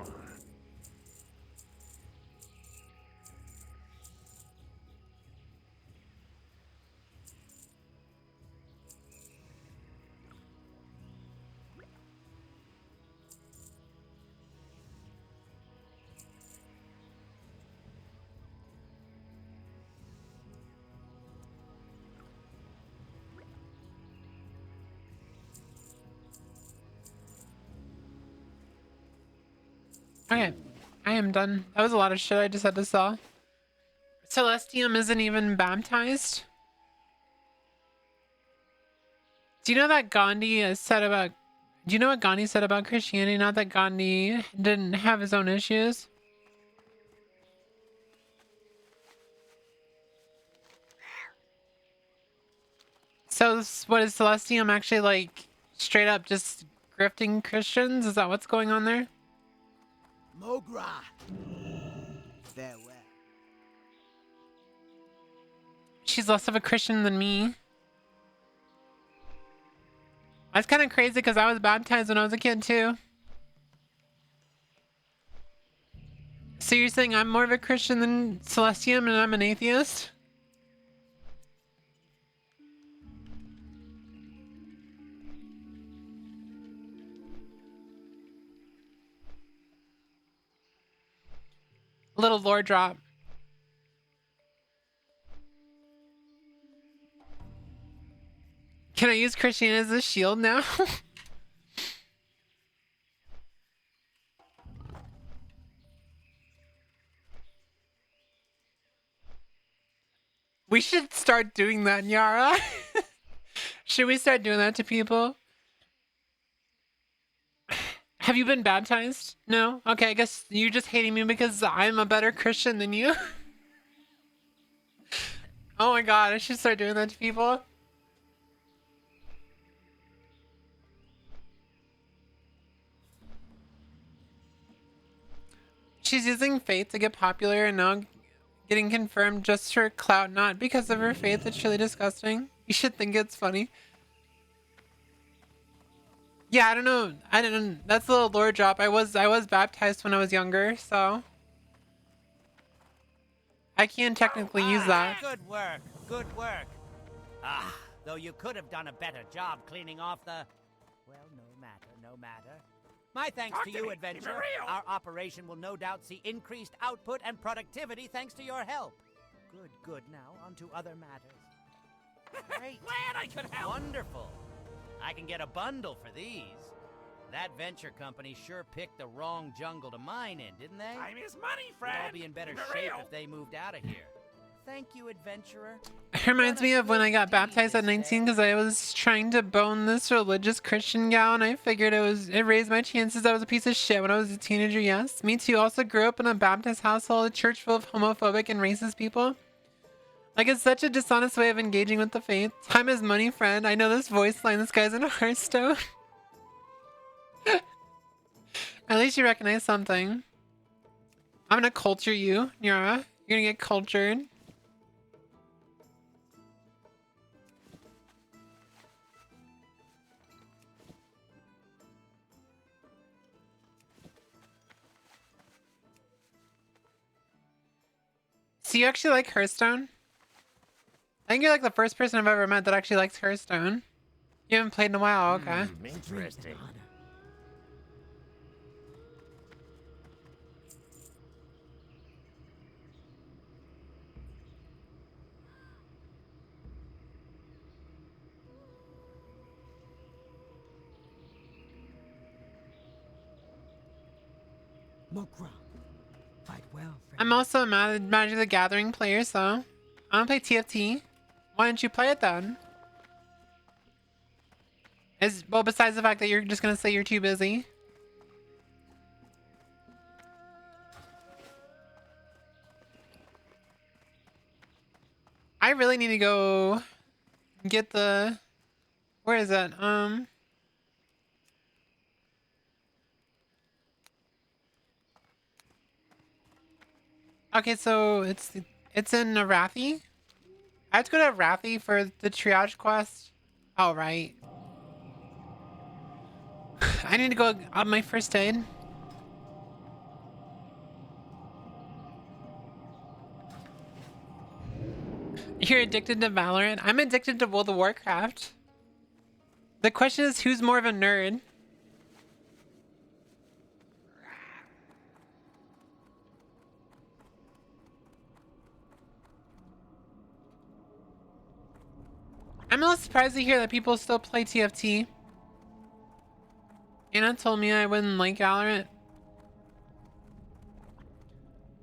Okay. I am done. That was a lot of shit I just had to sell. Celestium isn't even baptized? Do you know that Gandhi said about... Do you know what Gandhi said about Christianity? Not that Gandhi didn't have his own issues. So what is Celestium actually like straight up just grifting Christians? Is that what's going on there? Mogra. Farewell. She's less of a Christian than me. That's kind of crazy because I was baptized when I was a kid too. So you're saying I'm more of a Christian than Celestium and I'm an atheist? A little lore drop. Can I use Christianity as a shield now? We should start doing that, Nyara. Should we start doing that to people? Have you been baptized? No? Okay, I guess you're just hating me because I'm a better Christian than you. Oh my god, I should start doing that to people. She's using faith to get popular and now getting confirmed just for clout, not because of her faith. It's really disgusting. You should think it's funny. Yeah, I don't know. I didn't. That's a little lore drop. I was baptized when I was younger, so I can technically use that. Good work. Good work. Ah, though you could have done a better job cleaning off the... Well, no matter, no matter. My thanks to you, adventurer. Our operation will no doubt see increased output and productivity thanks to your help. Good, good. Now, on to other matters. Great. Glad I could help. Wonderful. I can get a bundle for these. That venture company sure picked the wrong jungle to mine in, didn't they? Time is money, friend. We'd all be in better shape if they moved out of here. Thank you, adventurer. It reminds me of when I got baptized at 19 because I was trying to bone this religious Christian gal and I figured it raised my chances I was a piece of shit when I was a teenager, yes. Me too, also grew up in a Baptist household, a church full of homophobic and racist people. Like, it's such a dishonest way of engaging with the faith. Time is money, friend. I know this voice line, this guy's in a Hearthstone. At least you recognize something. I'm gonna culture you, Nyara. You're gonna get cultured. So you actually like Hearthstone? I think you're like the first person I've ever met that actually likes Hearthstone. You haven't played in a while, okay. Interesting. Mokra. Fight well, friend. I'm also a Magic the Gathering player, so I want to play TFT. Why don't you play it then? Well, besides the fact that you're just gonna say you're too busy. I really need to go get the... Where is it? Okay, so it's in Arathi. I have to go to Arathi for the triage quest. Oh, right. I need to go on my first aid. You're addicted to Valorant? I'm addicted to World of Warcraft. The question is, who's more of a nerd? I'm a little surprised to hear that people still play TFT. Anna told me I wouldn't like Valorant.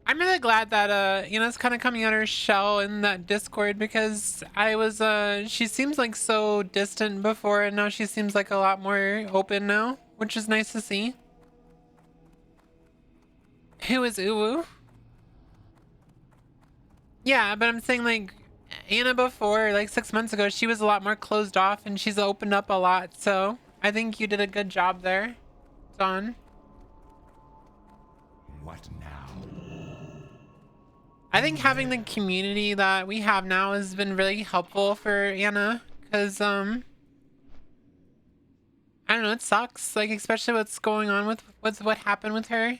I'm really glad that Anna's kind of coming out her shell in that Discord because she seems like so distant before and now she seems like a lot more open now, which is nice to see. Who is Uwu? Yeah, but I'm saying like Anna before, like 6 months ago, she was a lot more closed off and she's opened up a lot. So I think you did a good job there, Don. What now? I think having the community that we have now has been really helpful for Anna because I don't know, it sucks, like especially what's going on with what happened with her.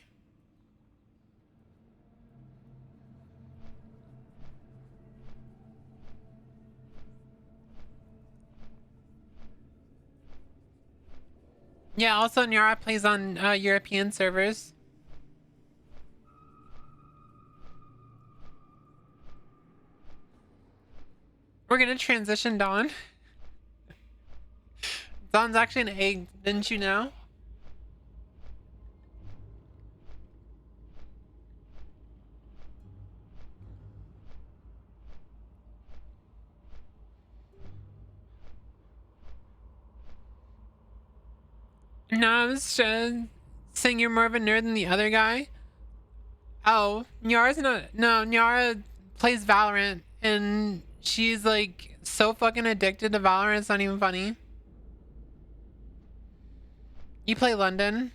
Yeah, also Nyara plays on European servers. We're gonna transition Dawn. Dawn's actually an egg, didn't you know? No, I was saying you're more of a nerd than the other guy. Oh, Nyara's not. No, Nyara plays Valorant and she's like so fucking addicted to Valorant, it's not even funny. You play London.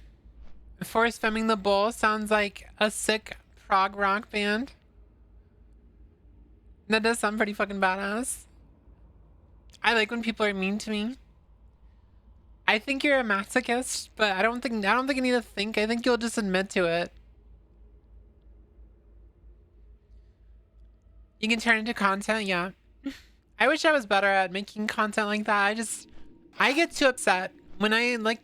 Force Femming the Bull sounds like a sick prog rock band. That does sound pretty fucking badass. I like when people are mean to me. I think you're a masochist, but I don't think you need to think. I think you'll just admit to it. You can turn into content, yeah. I wish I was better at making content like that. I get too upset when I'm like,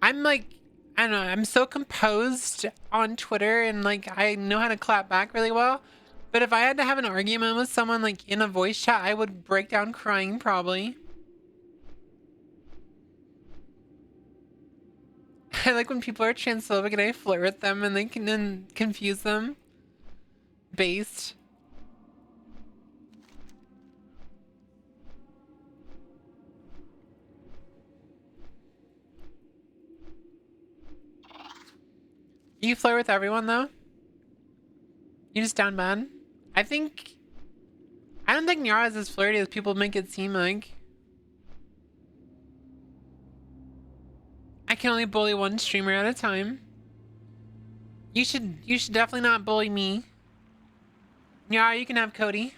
I don't know, I'm so composed on Twitter and like I know how to clap back really well. But if I had to have an argument with someone like in a voice chat, I would break down crying probably. I like when people are transphobic and I flirt with them and they can then confuse them. Based. You flirt with everyone though? You just down bad? I don't think Nyara is as flirty as people make it seem like. I can only bully one streamer at a time. You should definitely not bully me. Nyara, you can have Cody.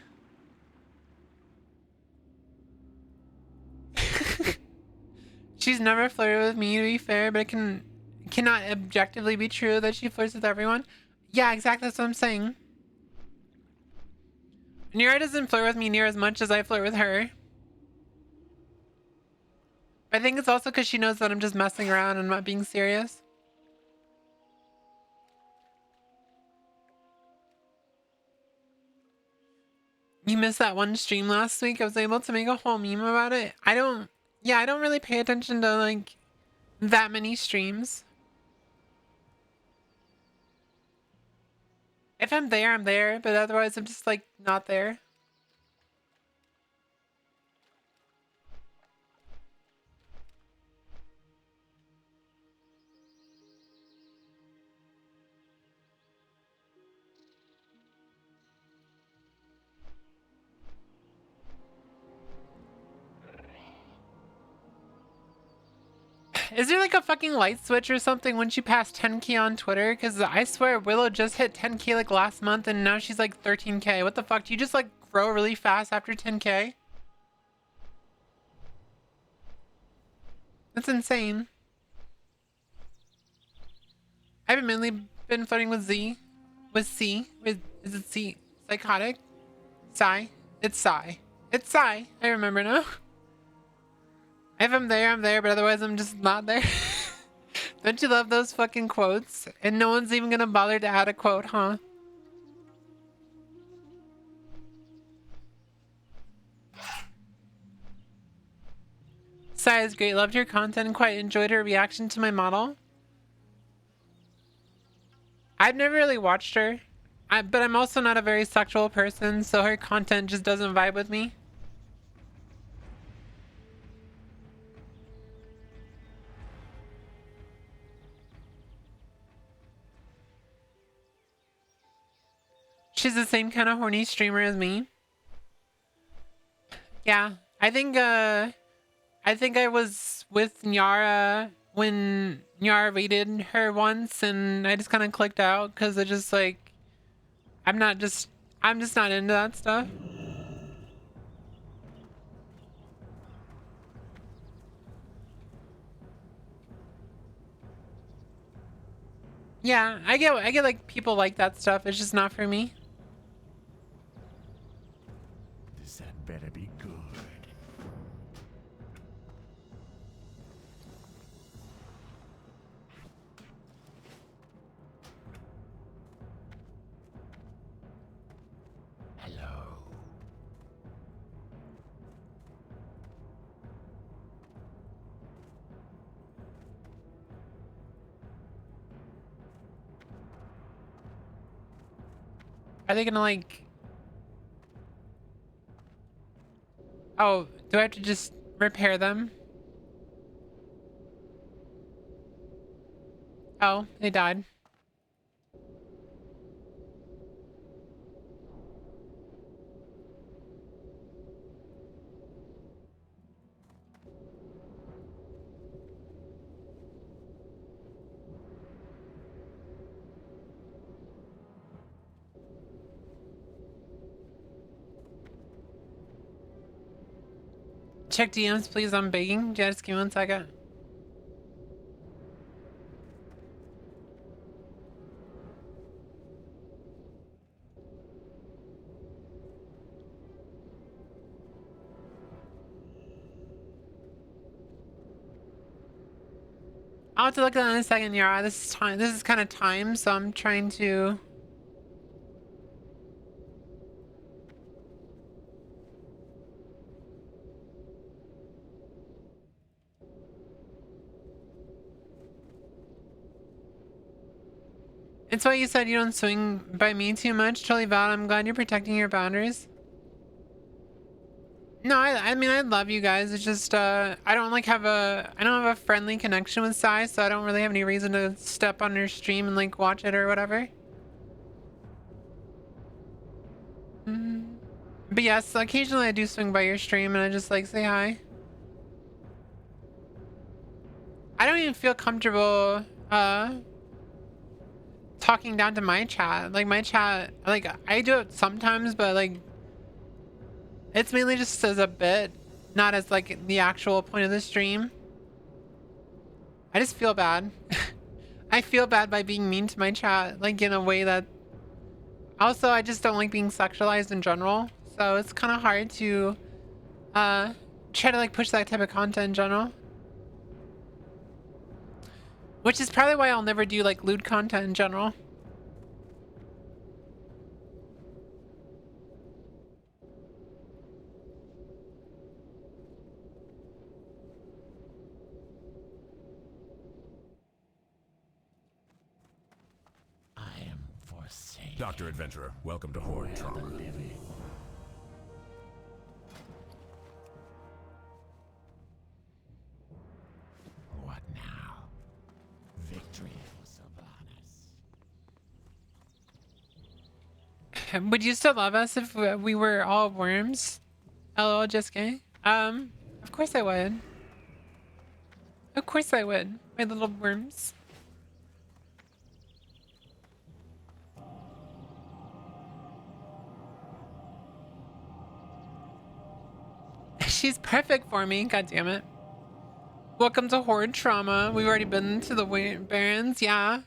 She's never flirted with me to be fair, but it cannot objectively be true that she flirts with everyone. Yeah, exactly, that's what I'm saying. Nyara doesn't flirt with me near as much as I flirt with her. I think it's also because she knows that I'm just messing around and not being serious. You missed that one stream last week. I was able to make a whole meme about it. I don't really pay attention to like that many streams. If I'm there, I'm there, but otherwise I'm just like not there. Is there like a fucking light switch or something once you pass 10k on Twitter? Because I swear Willow just hit 10k like last month and now she's like 13k. What the fuck? Do you just like grow really fast after 10k? That's insane. I've mainly been flirting with Z. With C. Is it C? Psychotic? Psy? It's Psy. It's Psy. I remember now. If I'm there, I'm there, but otherwise I'm just not there. Don't you love those fucking quotes? And no one's even gonna bother to add a quote, huh? Sai is great. Loved your content and quite enjoyed her reaction to my model. I've never really watched her. But I'm also not a very sexual person, so her content just doesn't vibe with me. She's the same kind of horny streamer as me. Yeah, I think I was with Nyara when Nyara raided her once, and I just kind of clicked out because I just like I'm just not into that stuff. Yeah, I get like people like that stuff. It's just not for me. This had better be good. Hello. Are they gonna like... Oh, do I have to just repair them? Oh, they died. Check DMs, please. I'm begging. Just give me 1 second. I'll have to look at that in a second, Yara. This is time. This is kind of time, so I'm trying to... It's why you said you don't swing by me too much. Totally valid. I'm glad you're protecting your boundaries. No, I mean, I love you guys. It's just, I don't like I don't have a friendly connection with Sai, so I don't really have any reason to step on your stream and like watch it or whatever. But yes, occasionally I do swing by your stream and I just like say hi. I don't even feel comfortable, talking down to my chat. Like my chat, like I do it sometimes, but like it's mainly just as a bit, not as like the actual point of the stream. I just feel bad. I feel bad by being mean to my chat, like in a way that... Also, I just don't like being sexualized in general, so it's kind of hard to try to like push that type of content in general. Which is probably why I'll never do like lewd content in general. Dr. Adventurer, welcome to Horde Trauma. What now? Victory for Sylvanas. Would you still love us if we were all worms? LOL, just kidding. Of course I would. Of course I would. My little worms. She's perfect for me, god damn it. Welcome to Horde Trauma. We've already been to the Barrens, yeah.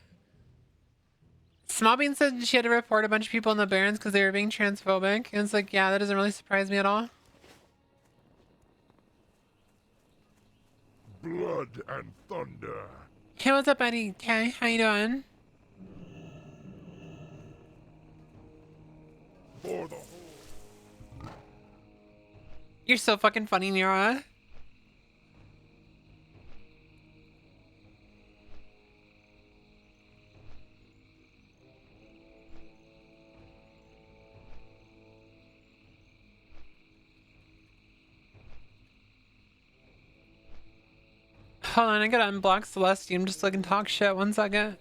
Smallbean said she had to report a bunch of people in the Barrens because they were being transphobic. And it's like, yeah, that doesn't really surprise me at all. Blood and thunder. Hey, what's up, Eddie? Okay, how you doing? For the You're so fucking funny, Nira. Hold on, I gotta unblock Celestium just so I can talk shit. 1 second.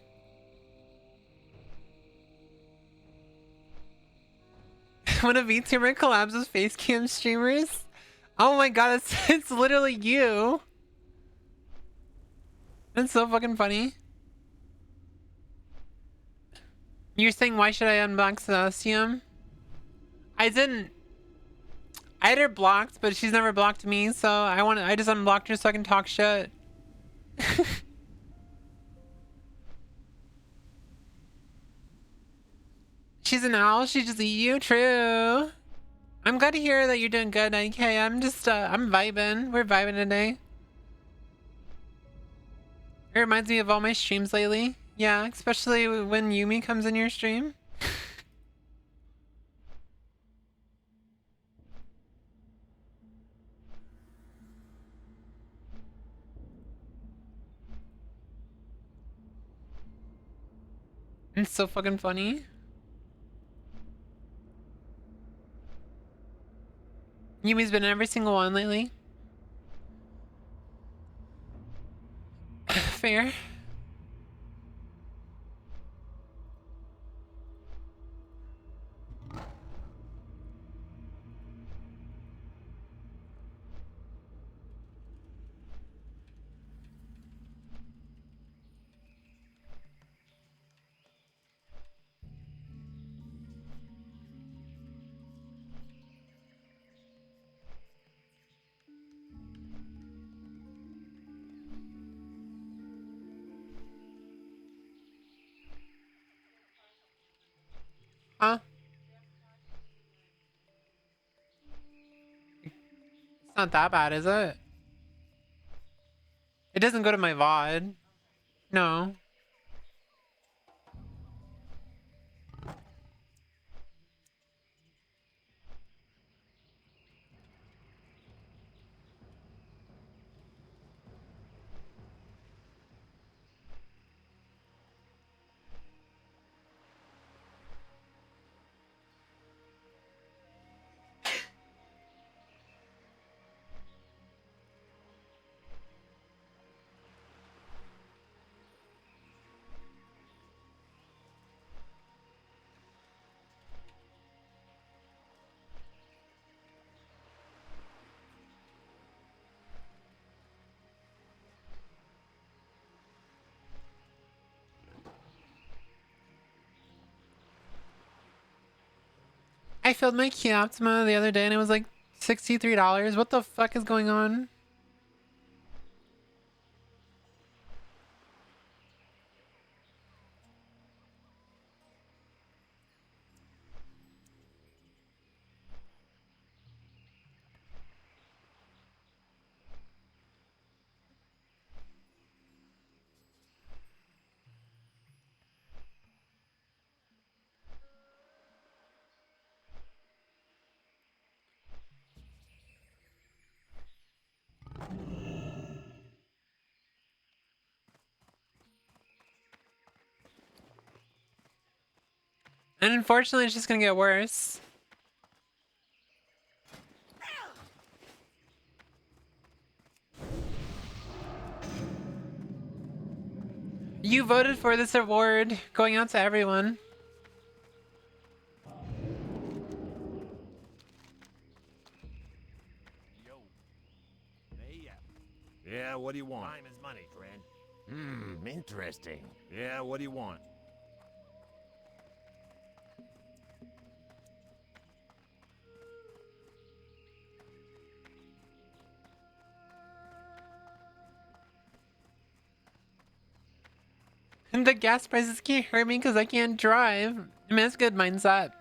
When a VTuber collabs with facecam streamers? Oh my god, it's literally you. That's so fucking funny. You're saying why should I unblock Celestium? I didn't. I had her blocked, but she's never blocked me, so I just unblocked her so I can talk shit. She's an owl, she just eat you? True. I'm glad to hear that you're doing good, IK. I'm just, I'm vibing. We're vibing today. It reminds me of all my streams lately. Yeah, especially when Yumi comes in your stream. It's so fucking funny. Yumi's been in every single one lately. Fair. Huh? It's not that bad, is it? It doesn't go to my VOD. No. I filled my Key Optima the other day and it was like $63. What the fuck is going on? And unfortunately, it's just gonna get worse. You voted for this award, going out to everyone. Yeah, what do you want? Time is money, friend. Interesting. Yeah, what do you want? And the gas prices can't hurt me because I can't drive. I mean, that's a good mindset.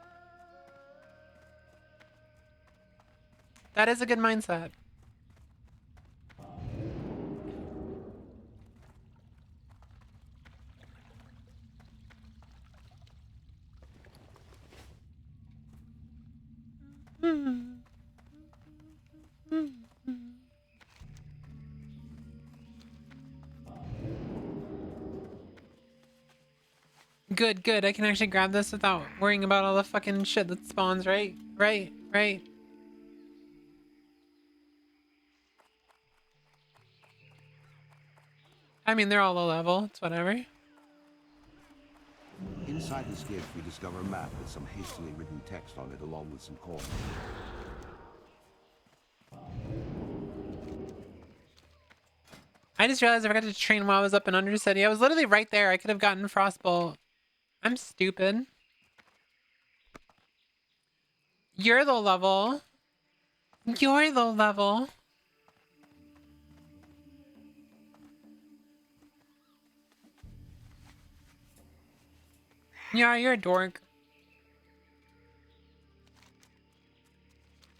That is a good mindset. Good, good. I can actually grab this without worrying about all the fucking shit that spawns, right? Right, right. I mean, they're all low level. It's whatever. Inside the skiff, we discover a map with some hastily written text on it, along with some coins. I just realized I forgot to train while I was up in Undercity. I was literally right there. I could have gotten Frostbolt. I'm stupid. You're low level. You're low level. Yeah, you're a dork.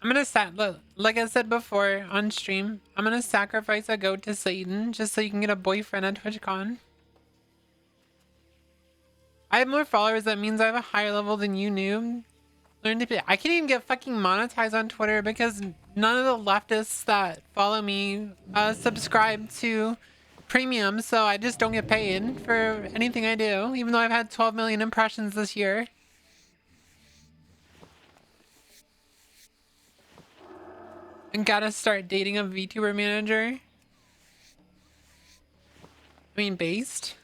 I'm gonna like I said before on stream, I'm gonna sacrifice a goat to Satan just so you can get a boyfriend at TwitchCon. I have more followers, that means I have a higher level than you, noob. Learn to play. I can't even get fucking monetized on Twitter because none of the leftists that follow me subscribe to premium, so I just don't get paid for anything I do, even though I've had 12 million impressions this year. And gotta start dating a VTuber manager. I mean, based.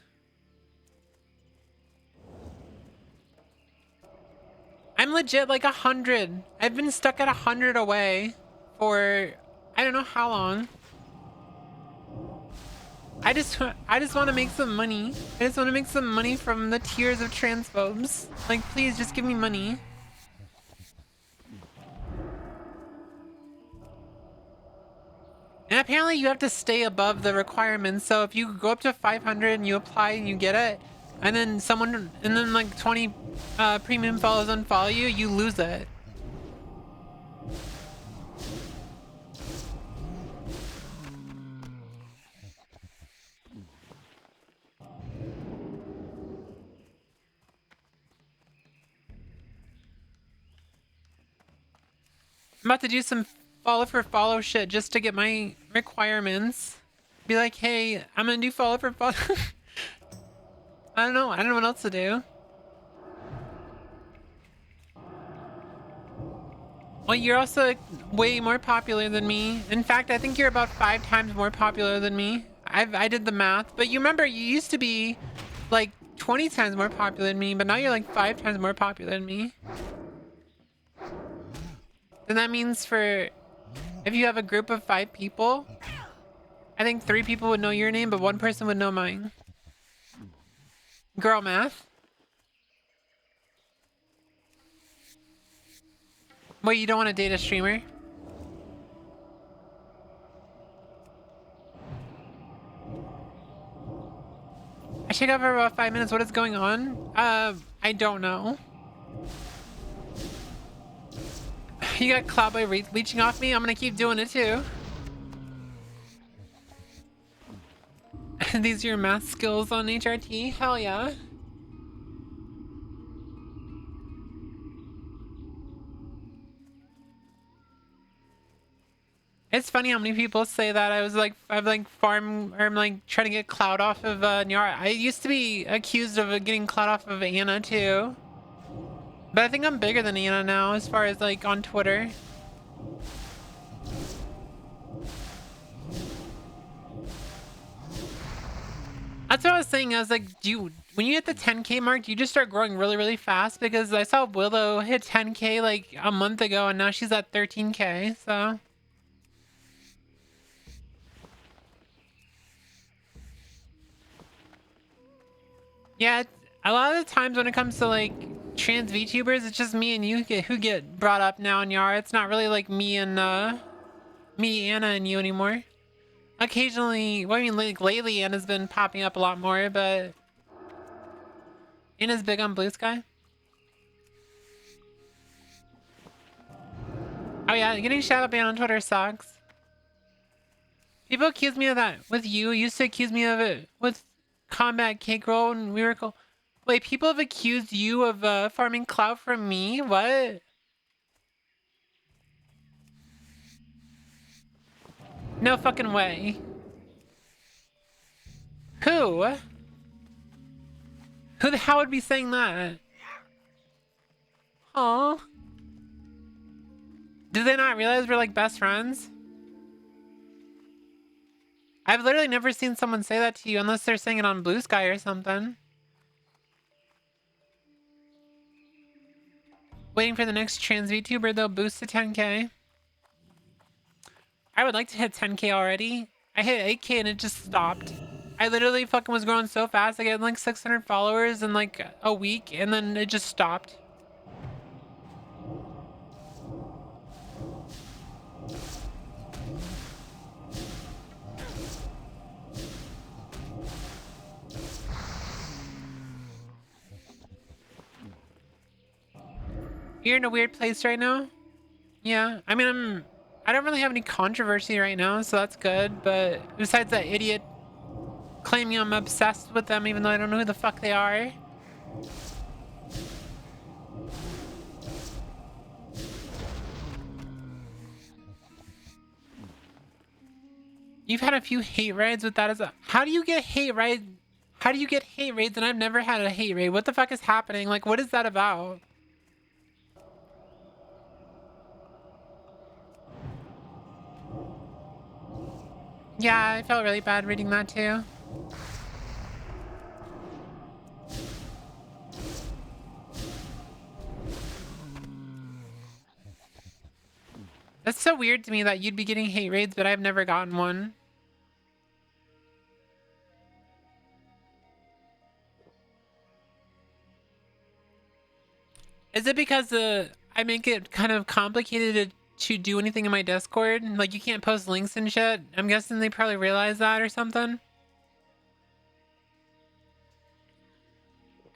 I'm legit like 100. I've been stuck at 100 away for I don't know how long. I just want to make some money. I just want to make some money from the tears of transphobes. Like, please just give me money. And apparently you have to stay above the requirements. So if you go up to 500 and you apply and you get it, and then like 20 premium follows unfollow you, you lose it. I'm about to do some follow for follow shit just to get my requirements. Be like, hey, I'm gonna do follow for follow. I don't know what else to do. Well, you're also way more popular than me. In fact, I think you're about 5 times more popular than me. I did the math, but you remember you used to be like 20 times more popular than me, but now you're like 5 times more popular than me. And that means for if you have a group of 5 people, I think 3 people would know your name, but 1 person would know mine. Girl math. Wait, you don't want to date a streamer? I should go for about 5 minutes. What is going on? I don't know. You got clout by leeching off me? I'm gonna keep doing it too. These are your math skills on HRT? Hell yeah. It's funny how many people say that. I'm like trying to get clout off of Nyara. I used to be accused of getting clout off of Anna too. But I think I'm bigger than Anna now as far as like on Twitter. That's what I was saying. I was like, when you hit the 10K mark, do you just start growing really, really fast? Because I saw Willow hit 10K like a month ago and now she's at 13K, so. Yeah, a lot of the times when it comes to like trans VTubers, it's just me and you who get brought up now in Yara. It's not really like me, Anna, and you anymore. Occasionally, well, I mean, like lately, Anna's been popping up a lot more, but Anna's big on Blue Sky. Oh yeah, getting shout out banned on Twitter sucks. People accuse me of that with you. Used to accuse me of it with Combat Cake Roll and Miracle. Wait, people have accused you of farming clout from me? What? No fucking way. Who? Who the hell would be saying that? Aw. Do they not realize we're like best friends? I've literally never seen someone say that to you unless they're saying it on Blue Sky or something. Waiting for the next trans VTuber, they'll boost to 10k. I would like to hit 10k already. I hit 8k and it just stopped. I literally fucking was growing so fast. I got like 600 followers in like a week and then it just stopped. You're in a weird place right now? Yeah, I mean, I don't really have any controversy right now, so that's good. But besides that idiot claiming I'm obsessed with them, even though I don't know who the fuck they are. You've had a few hate raids with that as a... How do you get hate raids? How do you get hate raids and I've never had a hate raid? What the fuck is happening? Like, what is that about? Yeah, I felt really bad reading that too. That's so weird to me that you'd be getting hate raids, but I've never gotten one. Is it because I make it kind of complicated to do anything in my Discord? Like, you can't post links and shit? I'm guessing they probably realize that or something.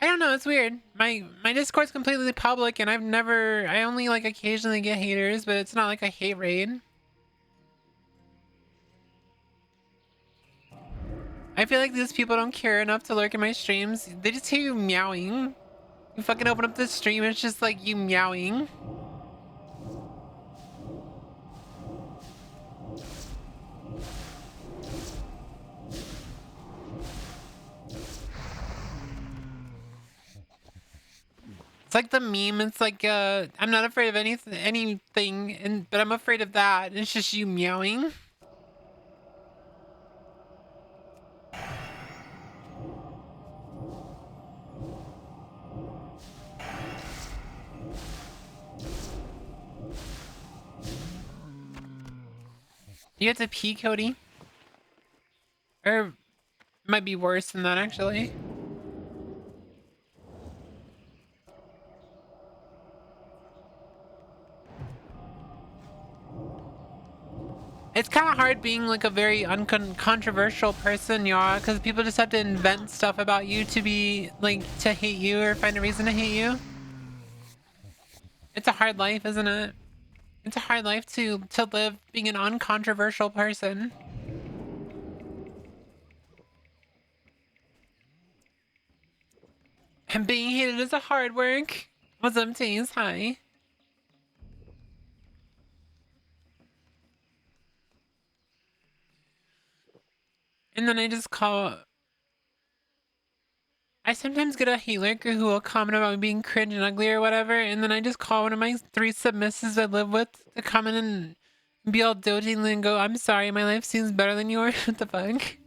I don't know, it's weird. My Discord's completely public and I only like occasionally get haters, but it's not like a hate raid. I feel like these people don't care enough to lurk in my streams. They just hear you meowing. You fucking open up the stream, it's just like you meowing. It's like the meme, it's like, I'm not afraid of anything, but I'm afraid of that. It's just you meowing. You have to pee, Cody? Or it might be worse than that, actually. It's kind of hard being like a very uncontroversial person, y'all, because people just have to invent stuff about you to be like to hate you or find a reason to hate you. It's a hard life, isn't it? It's a hard life to live being an uncontroversial person. And being hated is a hard work. What's up, Tease? Hi. And then I just call... I sometimes get a hate lurker who will comment about me being cringe and ugly or whatever, and then I just call one of my 3 submissives I live with to come in and be all dotingly and go, I'm sorry, my life seems better than yours. What the fuck?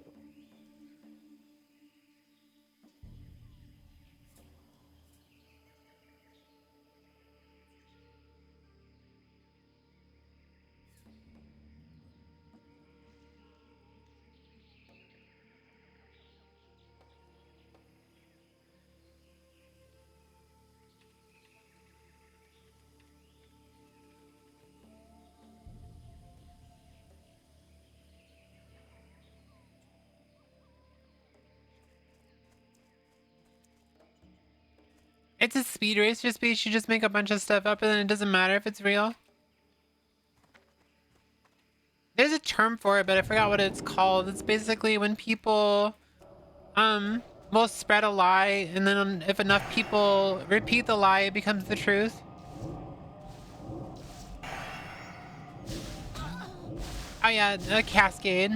It's a speed race, you just make a bunch of stuff up and then it doesn't matter if it's real. There's a term for it, but I forgot what it's called. It's basically when people will spread a lie and then if enough people repeat the lie, it becomes the truth. Oh yeah, a cascade.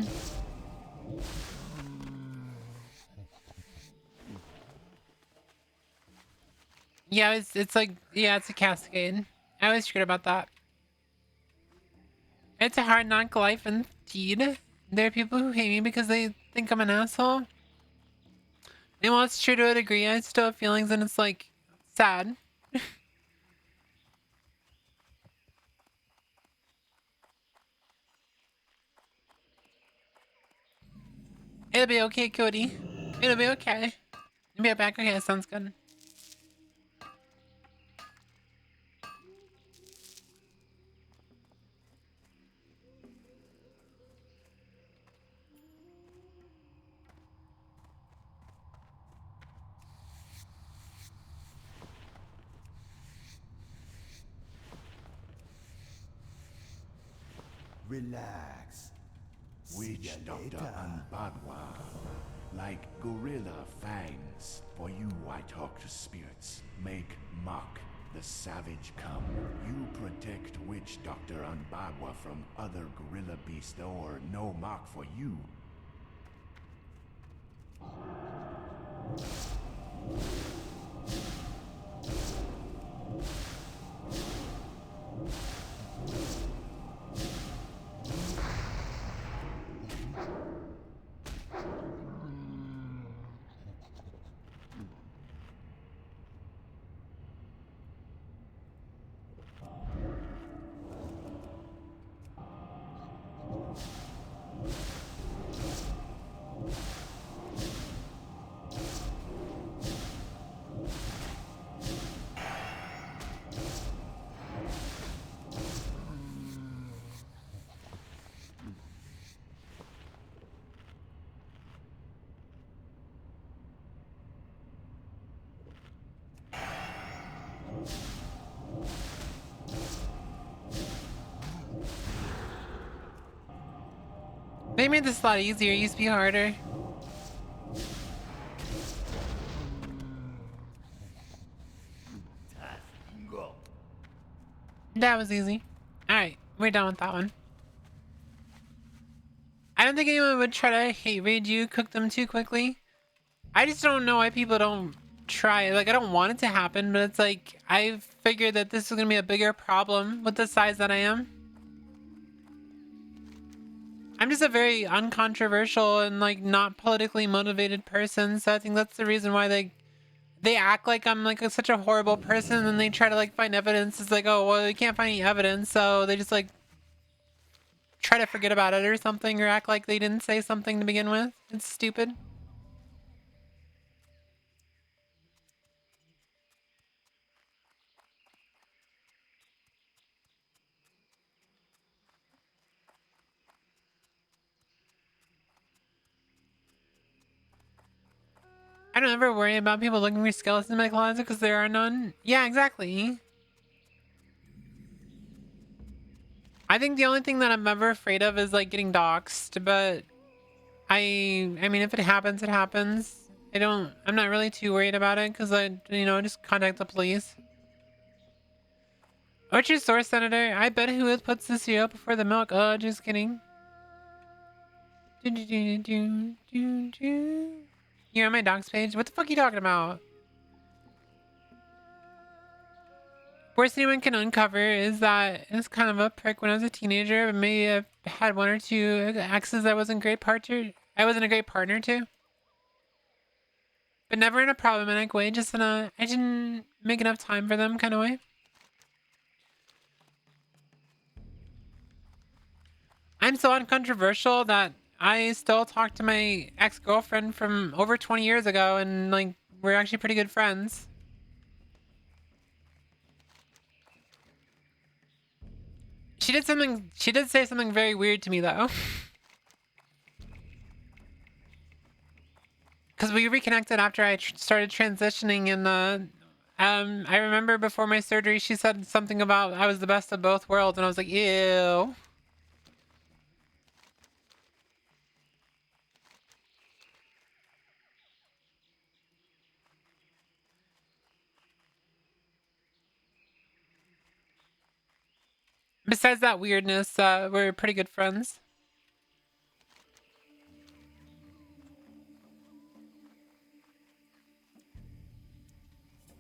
Yeah, it's like, yeah, it's a cascade. I always forget about that. It's a hard knock life indeed. There are people who hate me because they think I'm an asshole. And while it's true to a degree, I still have feelings and it's like sad. It'll be okay, Cody. It'll be okay. You'll be back. Okay, sounds good. Relax. Witch Doctor Anbadwa. Like gorilla fangs, for you I talk to spirits. Make mock the savage come. You protect Witch Doctor Anbadwa from other gorilla beasts or no mock for you. They made this a lot easier. It used to be harder. That was easy. Alright, we're done with that one. I don't think anyone would try to hate raid you, cook them too quickly. I just don't know why people don't try it. Like, I don't want it to happen, but it's like, I figured that this is going to be a bigger problem with the size that I am. I'm just a very uncontroversial and like not politically motivated person, so I think that's the reason why they act like I'm like such a horrible person, and then they try to like find evidence. It's like, oh well, we can't find any evidence, so they just like try to forget about it or something, or act like they didn't say something to begin with. It's stupid. I don't ever worry about people looking for skeletons in my closet because there are none. Yeah, exactly. I think the only thing that I'm ever afraid of is like getting doxxed, but I mean, if it happens, it happens. I'm not really too worried about it because just contact the police. What's your source, Senator? I bet Whooith puts the cereal before the milk. Oh, just kidding. You're on my docs page? What the fuck are you talking about? Worst anyone can uncover is that it's kind of a prick when I was a teenager, but maybe I've had one or two exes I wasn't a great partner to. But never in a problematic way, just in a I didn't make enough time for them kind of way. I'm so uncontroversial that I still talk to my ex-girlfriend from over 20 years ago, and like we're actually pretty good friends. She did say something very weird to me though. Because we reconnected after I started transitioning, and I remember before my surgery she said something about I was the best of both worlds, and I was like, ew. Besides that weirdness, we're pretty good friends.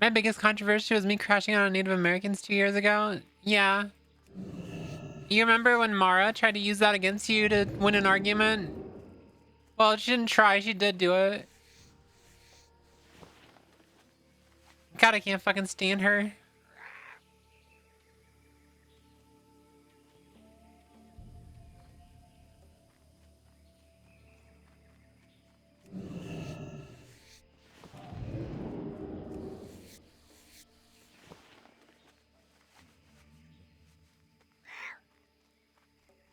My biggest controversy was me crashing out on Native Americans 2 years ago. Yeah. You remember when Mara tried to use that against you to win an argument? Well, she didn't try, she did do it. God, I can't fucking stand her.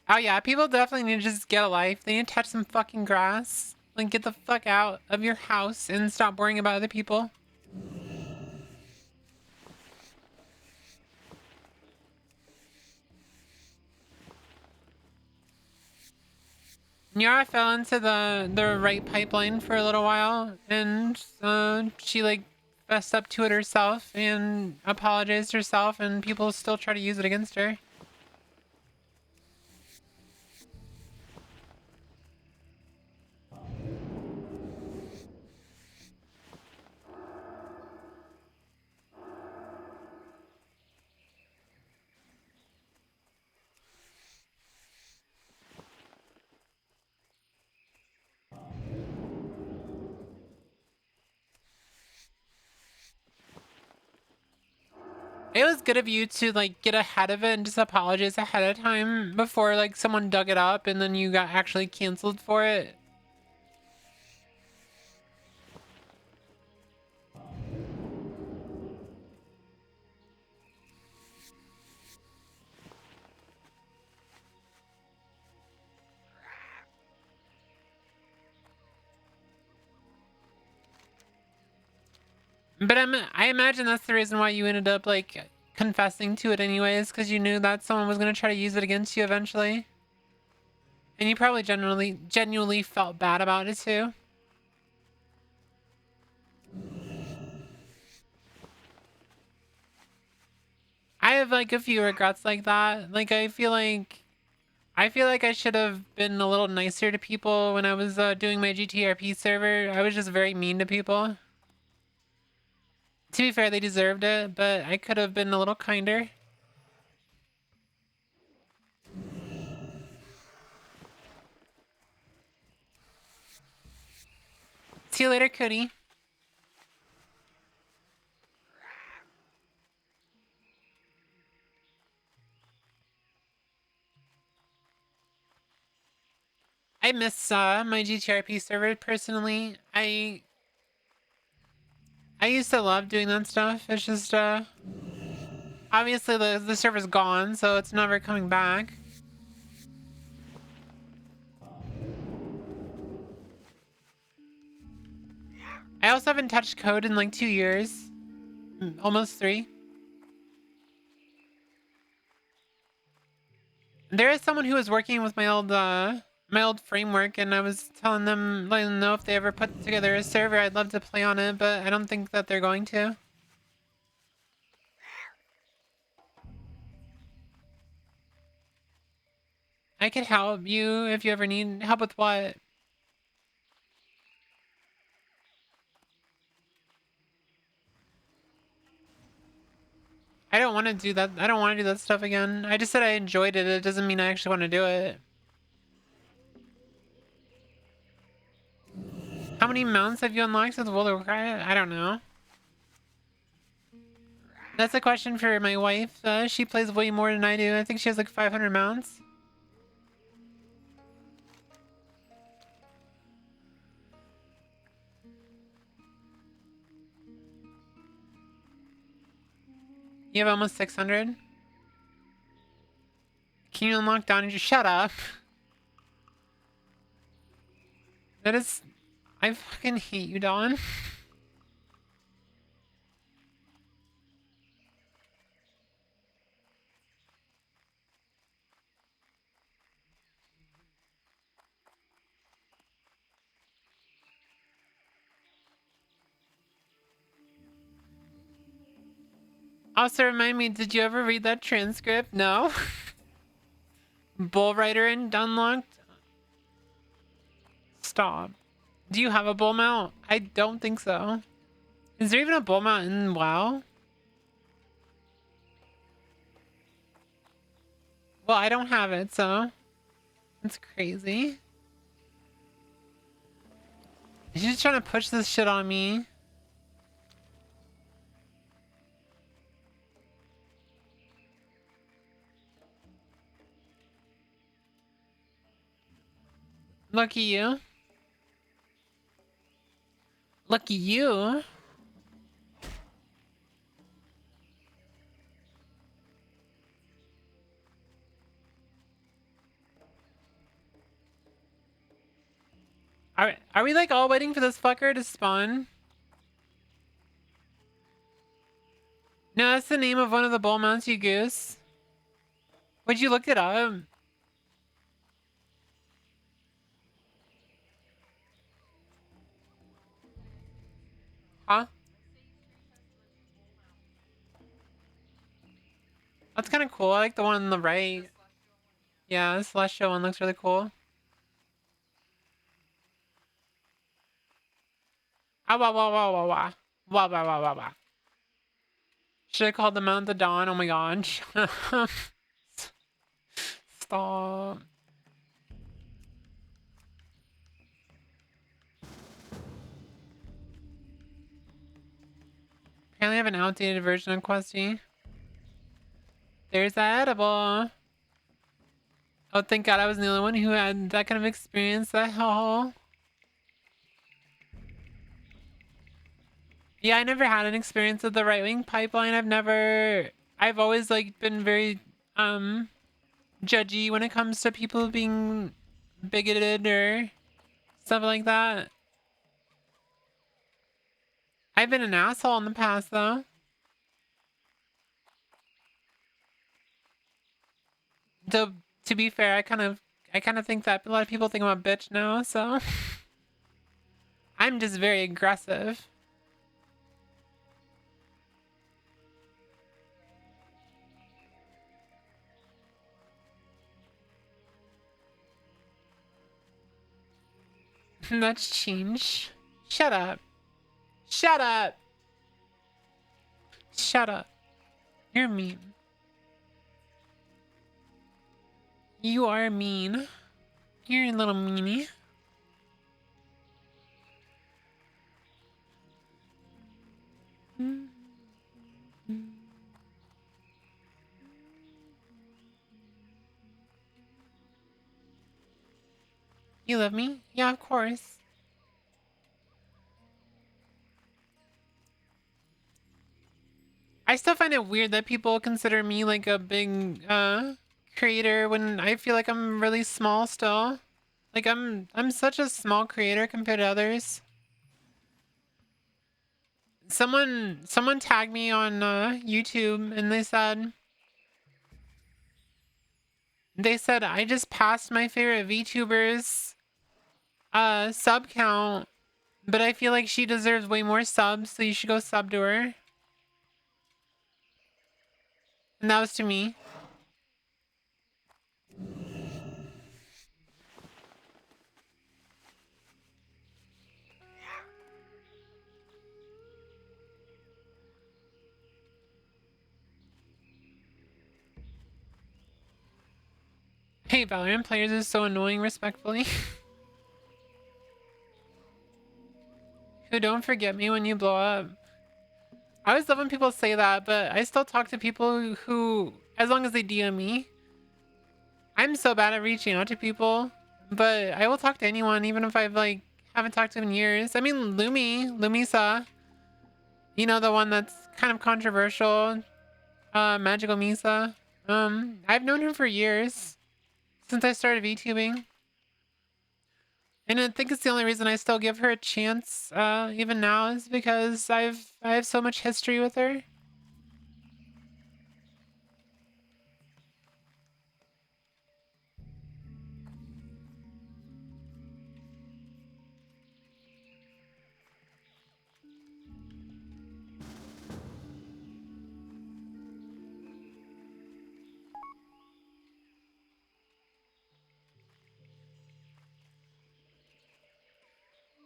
Oh yeah, people definitely need to just get a life. They need to touch some fucking grass. Like, get the fuck out of your house and stop worrying about other people. Nyara fell into the right pipeline for a little while, and she like fessed up to it herself and apologized herself, and people still try to use it against her. It was good of you to like get ahead of it and just apologize ahead of time before like someone dug it up and then you got actually canceled for it. But I imagine that's the reason why you ended up like confessing to it anyways, because you knew that someone was gonna try to use it against you eventually. And you probably genuinely felt bad about it too. I have like a few regrets like that. Like I feel like I should have been a little nicer to people when I was doing my GTRP server. I was just very mean to people. To be fair, they deserved it, but I could have been a little kinder. See you later, Cody. I miss my GTRP server personally. I used to love doing that stuff. It's just obviously the server's gone, so it's never coming back. I also haven't touched code in like 2 years. Almost 3. There is someone who was working with my old framework, and I was telling them, letting them know if they ever put together a server, I'd love to play on it, but I don't think that they're going to. I could help you if you ever need help with what? I don't want to do that. I don't want to do that stuff again. I just said I enjoyed it. It doesn't mean I actually want to do it. How many mounts have you unlocked with World of Warcraft? I don't know. That's a question for my wife. She plays way more than I do. I think she has like 500 mounts. You have almost 600? Can you unlock down and just shut up? That is... I fucking hate you, Dawn. Also, remind me, did you ever read that transcript? No? Bull Rider and unlocked? Stop. Do you have a bull mount? I don't think so. Is there even a bull mount in WoW? Well, I don't have it, so it's crazy. She's just trying to push this shit on me. Lucky you. Lucky you. Are we like all waiting for this fucker to spawn? No, that's the name of one of the bull mounts, you goose. Would you look it up? Huh? That's kind of cool. I like the one on the right. Yeah, the celestial one looks really cool. Ah, wah, wah, wah, wah, wah. Wah, wah, wah, wah, wah. Should I call the Mount the Dawn? Oh my god. Stop. Apparently I have an outdated version of Questy. There's that edible. Oh, thank god I wasn't the only one who had that kind of experience. The hell. Yeah, I never had an experience with the right-wing pipeline. I've always like been very judgy when it comes to people being bigoted or stuff like that. I've been an asshole in the past though. Though to be fair, I kind of think that a lot of people think I'm a bitch now, so I'm just very aggressive. That's change. Shut up. Shut up. Shut up. You're mean. You are mean. You're a little meanie. You love me? Yeah, of course. I still find it weird that people consider me like a big creator when I feel like I'm really small still. Like I'm such a small creator compared to others. Someone tagged me on YouTube and they said I just passed my favorite VTubers sub count, but I feel like she deserves way more subs, so you should go sub to her. And that was to me. Hey, Valorant players is so annoying, respectfully. Who don't forget me when you blow up. I always love when people say that, but I still talk to people who, as long as they DM me. I'm so bad at reaching out to people, but I will talk to anyone, even if I've like haven't talked to them in years. I mean, Lumisa, you know, the one that's kind of controversial, Magical Misa. I've known her for years, since I started VTubing. And I think it's the only reason I still give her a chance, even now, is because I have so much history with her.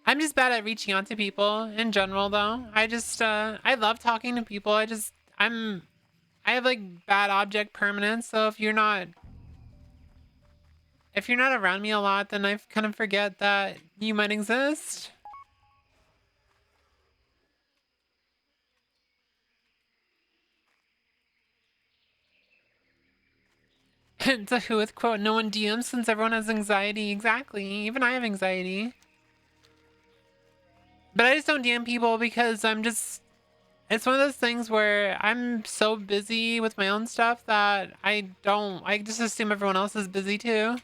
I'm just bad at reaching out to people in general, though. I love talking to people. I have like bad object permanence. So if you're not If you're not around me a lot, then I kind of forget that you might exist. It's a Whooith quote. No one DMs since everyone has anxiety. Exactly. Even I have anxiety. But I just don't DM people because I'm just... It's one of those things where I'm so busy with my own stuff that I just assume everyone else is busy too.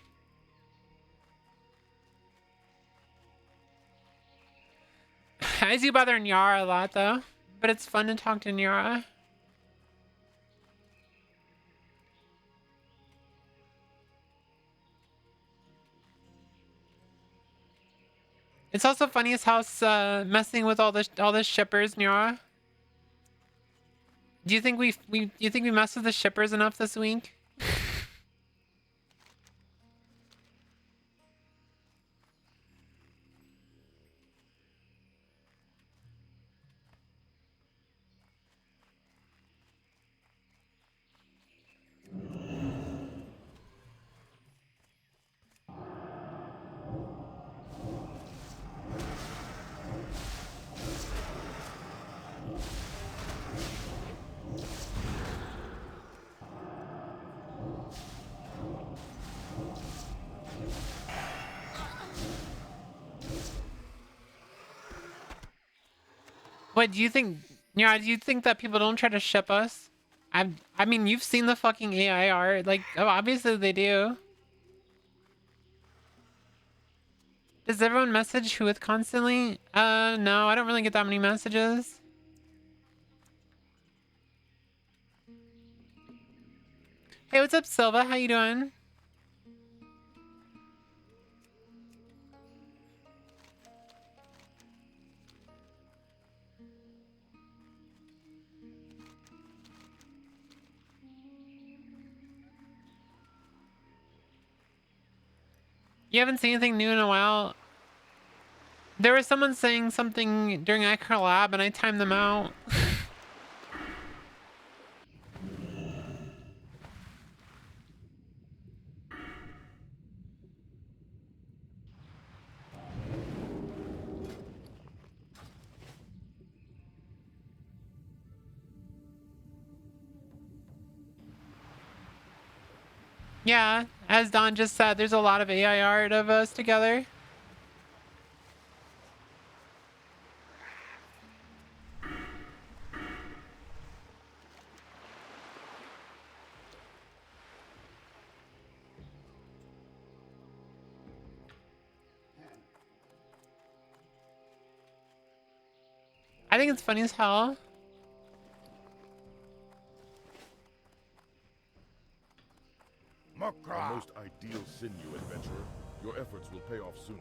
I do bother Nyara a lot though, but it's fun to talk to Nyara. It's also funny as how messing with all the shippers, Nyara. Do you think we messed with the shippers enough this week? What do you think? Yeah, do you think that people don't try to ship us? I mean, you've seen the fucking AI art. Like, oh, obviously they do. Does everyone message Whooith constantly? No, I don't really get that many messages. Hey, what's up, Silva? How you doing? You haven't seen anything new in a while? There was someone saying something during iCarlab and I timed them out. Yeah, as Don just said, there's a lot of AI art of us together. I think it's funny as hell. A most ideal sinew adventurer. Your efforts will pay off soon.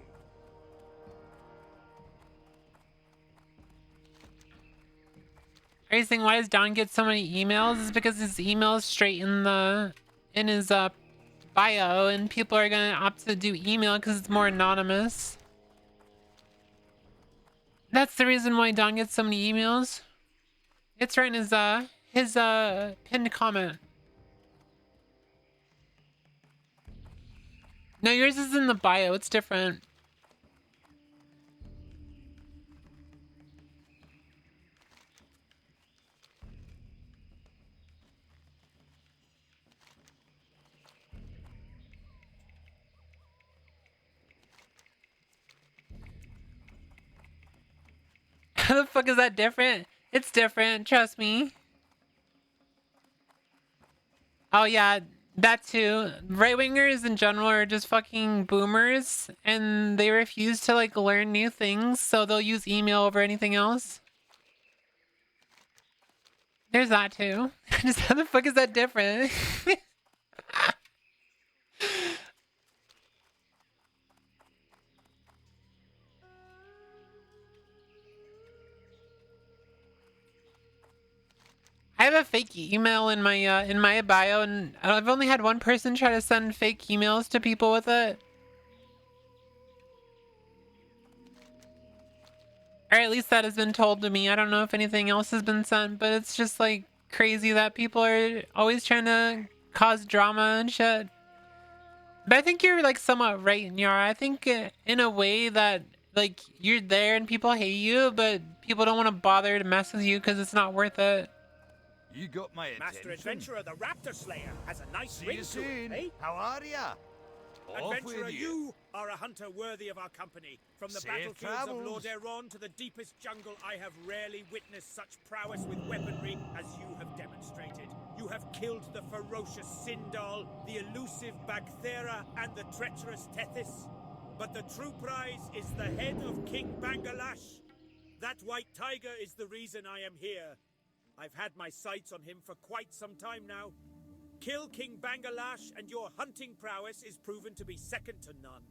Are you saying why does Don get so many emails? It's because his email is straight in his bio, and people are gonna opt to do email because it's more anonymous. That's the reason why Don gets so many emails. It's right in his pinned comment. No, yours is in the bio. It's different. How the fuck is that different? It's different, trust me. Oh yeah, that too. Right-wingers in general are just fucking boomers, and they refuse to like learn new things, so they'll use email over anything else. There's that too. Just how the fuck is that different? I have a fake email in my bio, and I've only had one person try to send fake emails to people with it. Or at least that has been told to me. I don't know if anything else has been sent, but it's just like crazy that people are always trying to cause drama and shit. But I think you're like somewhat right, Nyara. I think in a way that like you're there and people hate you, but people don't want to bother to mess with you because it's not worth it. You got my attention. Master Adventurer, the Raptor Slayer, has a nice See ring you to soon. it, eh? How are ya? Off Adventurer, with you are a hunter worthy of our company. From the Safe battlefields of travels. Lordaeron to the deepest jungle, I have rarely witnessed such prowess with weaponry as you have demonstrated. You have killed the ferocious Sindal, the elusive Bagthera, and the treacherous Tethys. But the true prize is the head of King Bangalash. That white tiger is the reason I am here. I've had my sights on him for quite some time now. Kill King Bangalash and your hunting prowess is proven to be second to none.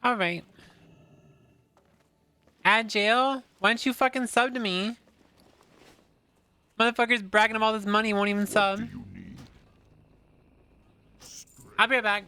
All right. Add jail? Why don't you fucking sub to me? Motherfucker's bragging about all this money, won't even sub. I'll be right back.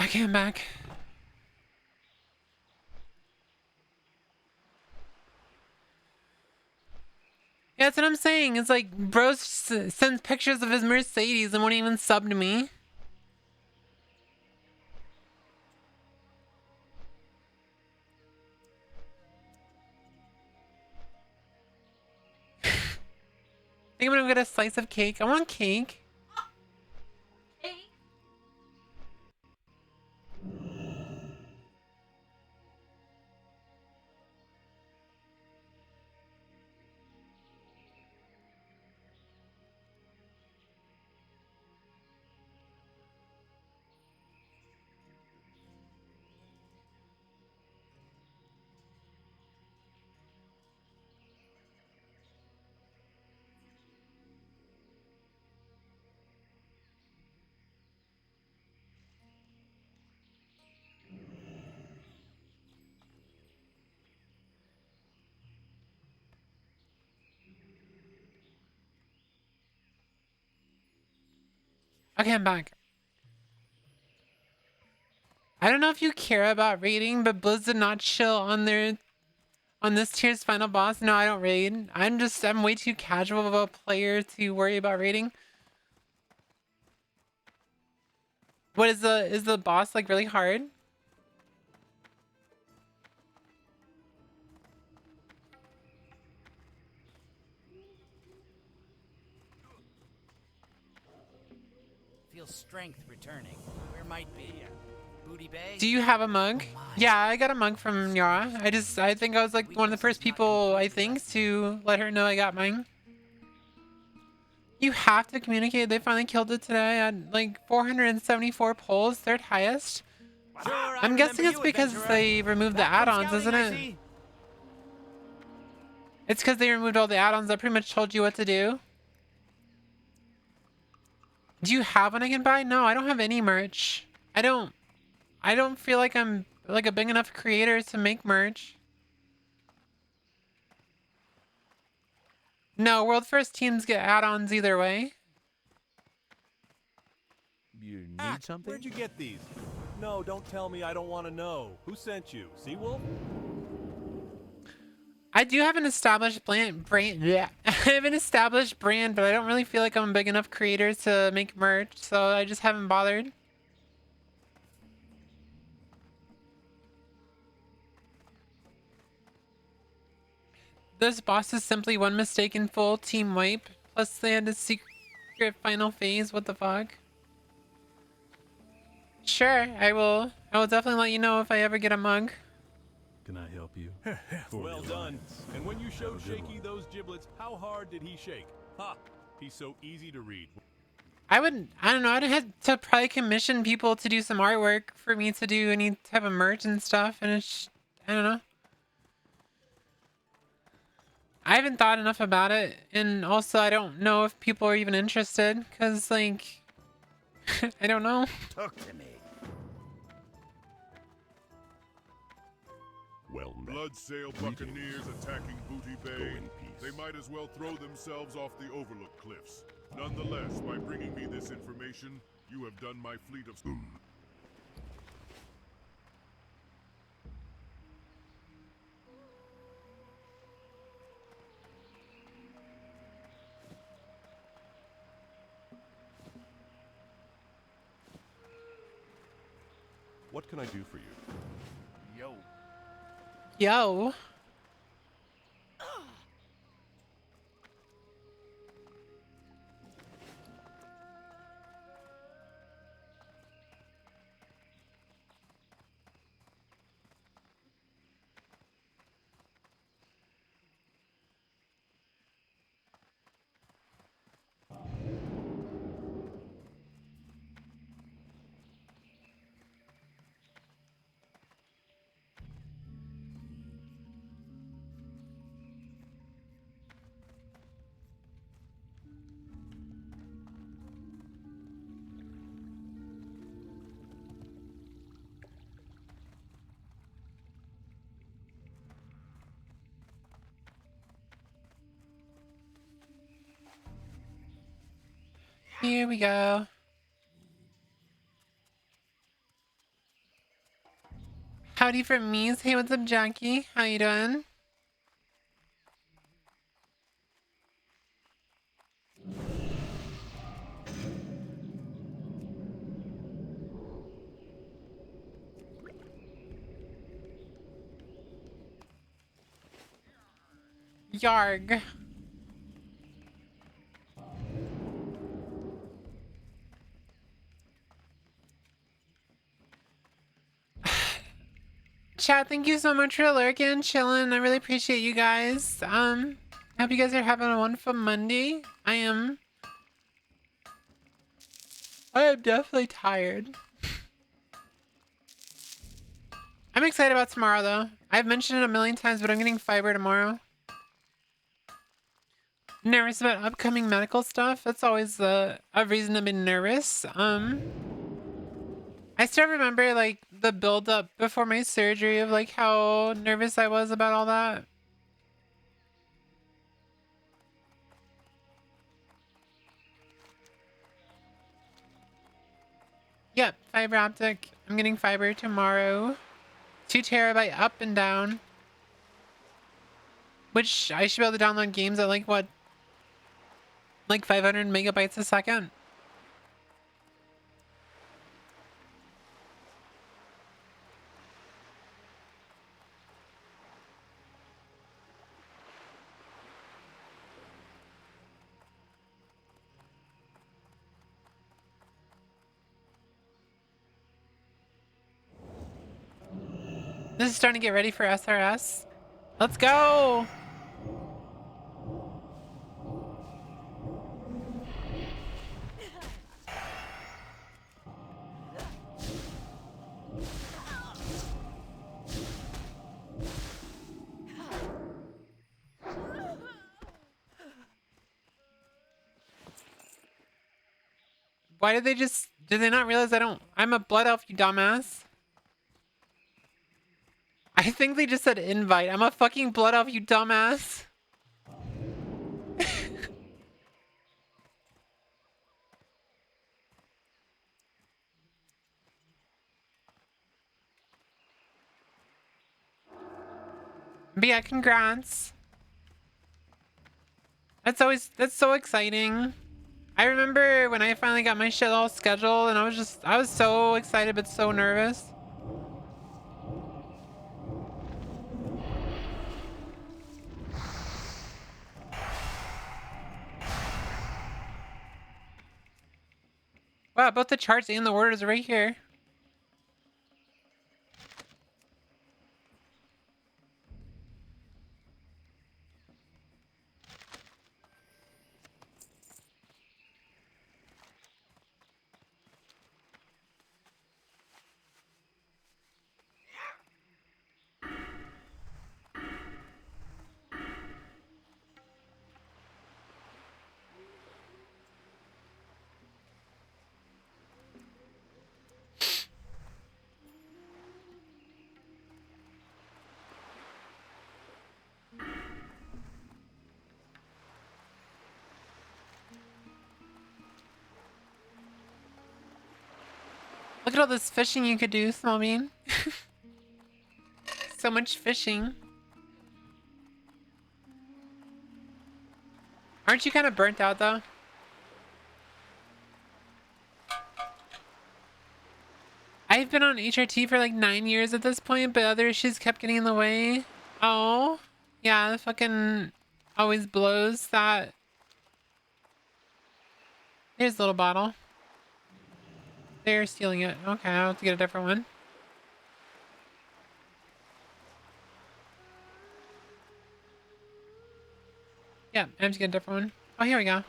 I came back. Yeah, that's what I'm saying. It's like bro sends pictures of his Mercedes and won't even sub to me. I think I'm gonna get a slice of cake. I want cake. Okay, I'm back. I don't know if you care about raiding, but Blizz did not chill on this tier's final boss. No, I don't raid. I'm way too casual of a player to worry about raiding. What is the boss like really hard? Feel strength returning. Where might be? Booty Bay? Do you have a mug? Yeah, I got a mug from Yara. I think I was like one of the first people, I think, to let her know I got mine. You have to communicate. They finally killed it today at like 474 polls, third highest. Sure, I'm guessing it's because they removed the add-ons, isn't it? It's because they removed all the add-ons that pretty much told you what to do. Do you have one I can buy? No, I don't have any merch. I don't feel like I'm like a big enough creator to make merch. No, World First teams get add-ons either way. You need something? Where'd you get these? No, don't tell me. I don't want to know. Who sent you? Seawolf? I do have an established brand. Yeah. I have an established brand, but I don't really feel like I'm a big enough creator to make merch, so I just haven't bothered. This boss is simply one mistaken full team wipe. Plus they had a secret final phase. What the fuck? Sure, I will definitely let you know if I ever get a mug. Can I help you? Well done. And when you showed Shaky those giblets, how hard did he shake? Ha! He's so easy to read. I don't know, I'd have to probably commission people to do some artwork for me to do any type of merch and stuff, and it's, I don't know. I haven't thought enough about it, and also I don't know if people are even interested, because, like, I don't know. Talk to me. Well met. Bloodsail Buccaneers attacking Booty Bay. They might as well throw themselves off the Overlook Cliffs. Nonetheless, by bringing me this information, you have done my fleet of... What can I do for you? Yo. Yo. Here we go. Howdy from me's. Hey, what's up, Jackie? How you doing? Yarg. Chat, thank you so much for lurking, chilling. I really appreciate you guys. Hope you guys are having a wonderful Monday. I am definitely tired. I'm excited about tomorrow though. I've mentioned it a million times, but I'm getting fiber tomorrow. Nervous about upcoming medical stuff. That's always a reason to be nervous. I still remember like the build up before my surgery of like how nervous I was about all that. Yep, fiber optic. I'm getting fiber tomorrow. 2 terabyte up and down. Which I should be able to download games at like what? Like 500 megabytes a second. This is starting to get ready for SRS. Let's go! Why did they not realize I'm a blood elf, you dumbass? I think they just said invite. I'm a fucking blood elf, you dumbass. But yeah, congrats. That's so exciting. I remember when I finally got my shit all scheduled and I was so excited but so nervous. Wow, both the charts and the orders are right here. Look at all this fishing you could do, Small Bean. So much fishing. Aren't you kind of burnt out though? I've been on HRT for like 9 years at this point, but other issues kept getting in the way. Oh, yeah, the fucking always blows that. Here's a little bottle. They're stealing it. Okay, I'll have to get a different one. Yeah, I have to get a different one. Oh, here we go.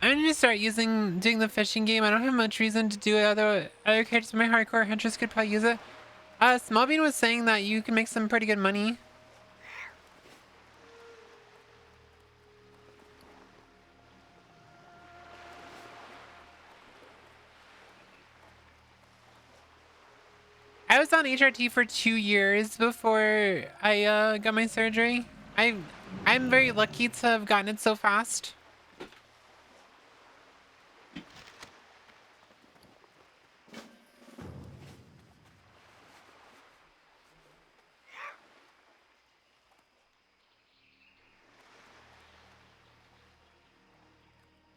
I'm gonna start doing the fishing game. I don't have much reason to do it. Other characters in my hardcore hunters could probably use it. Smallbean was saying that you can make some pretty good money. I was on HRT for 2 years before I got my surgery. I'm very lucky to have gotten it so fast.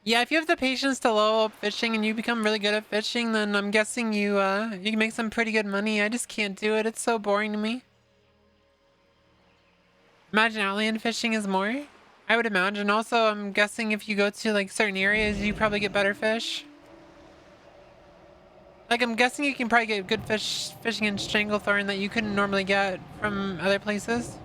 Yeah, if you have the patience to level up fishing and you become really good at fishing, then I'm guessing you you can make some pretty good money. I just can't do it. It's so boring to me. Imagine alien fishing is more. I would imagine. Also, I'm guessing if you go to like certain areas, you probably get better fish. Like, I'm guessing you can probably get good fish fishing in Stranglethorn that you couldn't normally get from other places.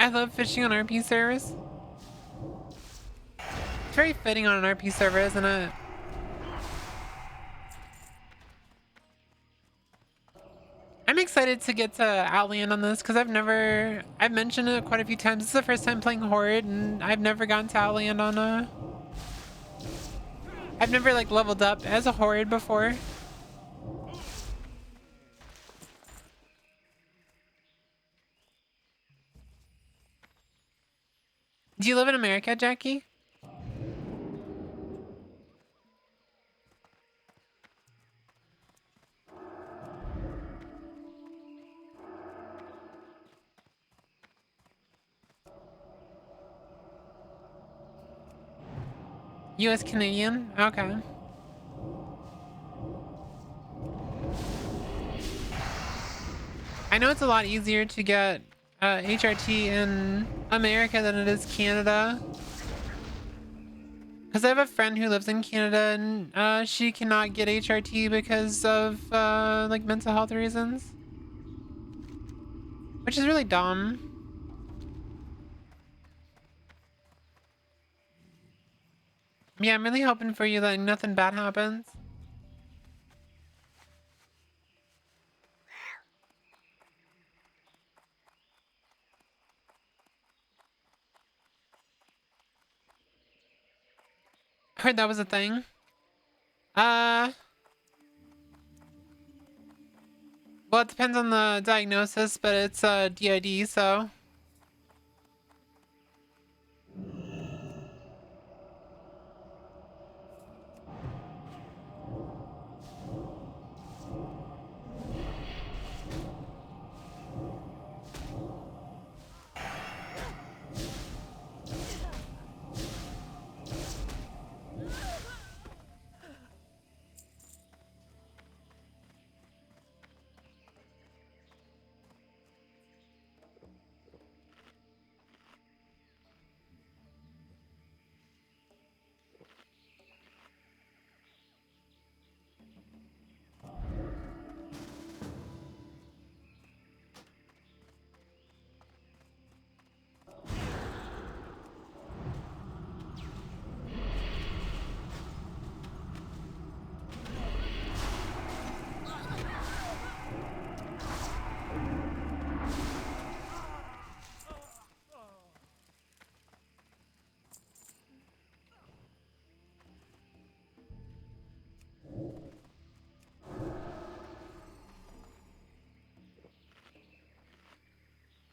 I love fishing on RP servers. It's very fitting on an RP server, isn't it? I'm excited to get to Outland on this because I've mentioned it quite a few times. This is the first time playing Horde and I've never gotten to Outland on I've never like leveled up as a Horde before. Do you live in America, Jackie? US Canadian? Okay. I know it's a lot easier to get HRT in America than it is Canada. Because I have a friend who lives in Canada and she cannot get HRT because of like mental health reasons. Which is really dumb. Yeah, I'm really hoping for you that nothing bad happens. Heard that was a thing. Well, it depends on the diagnosis, but it's DID, so.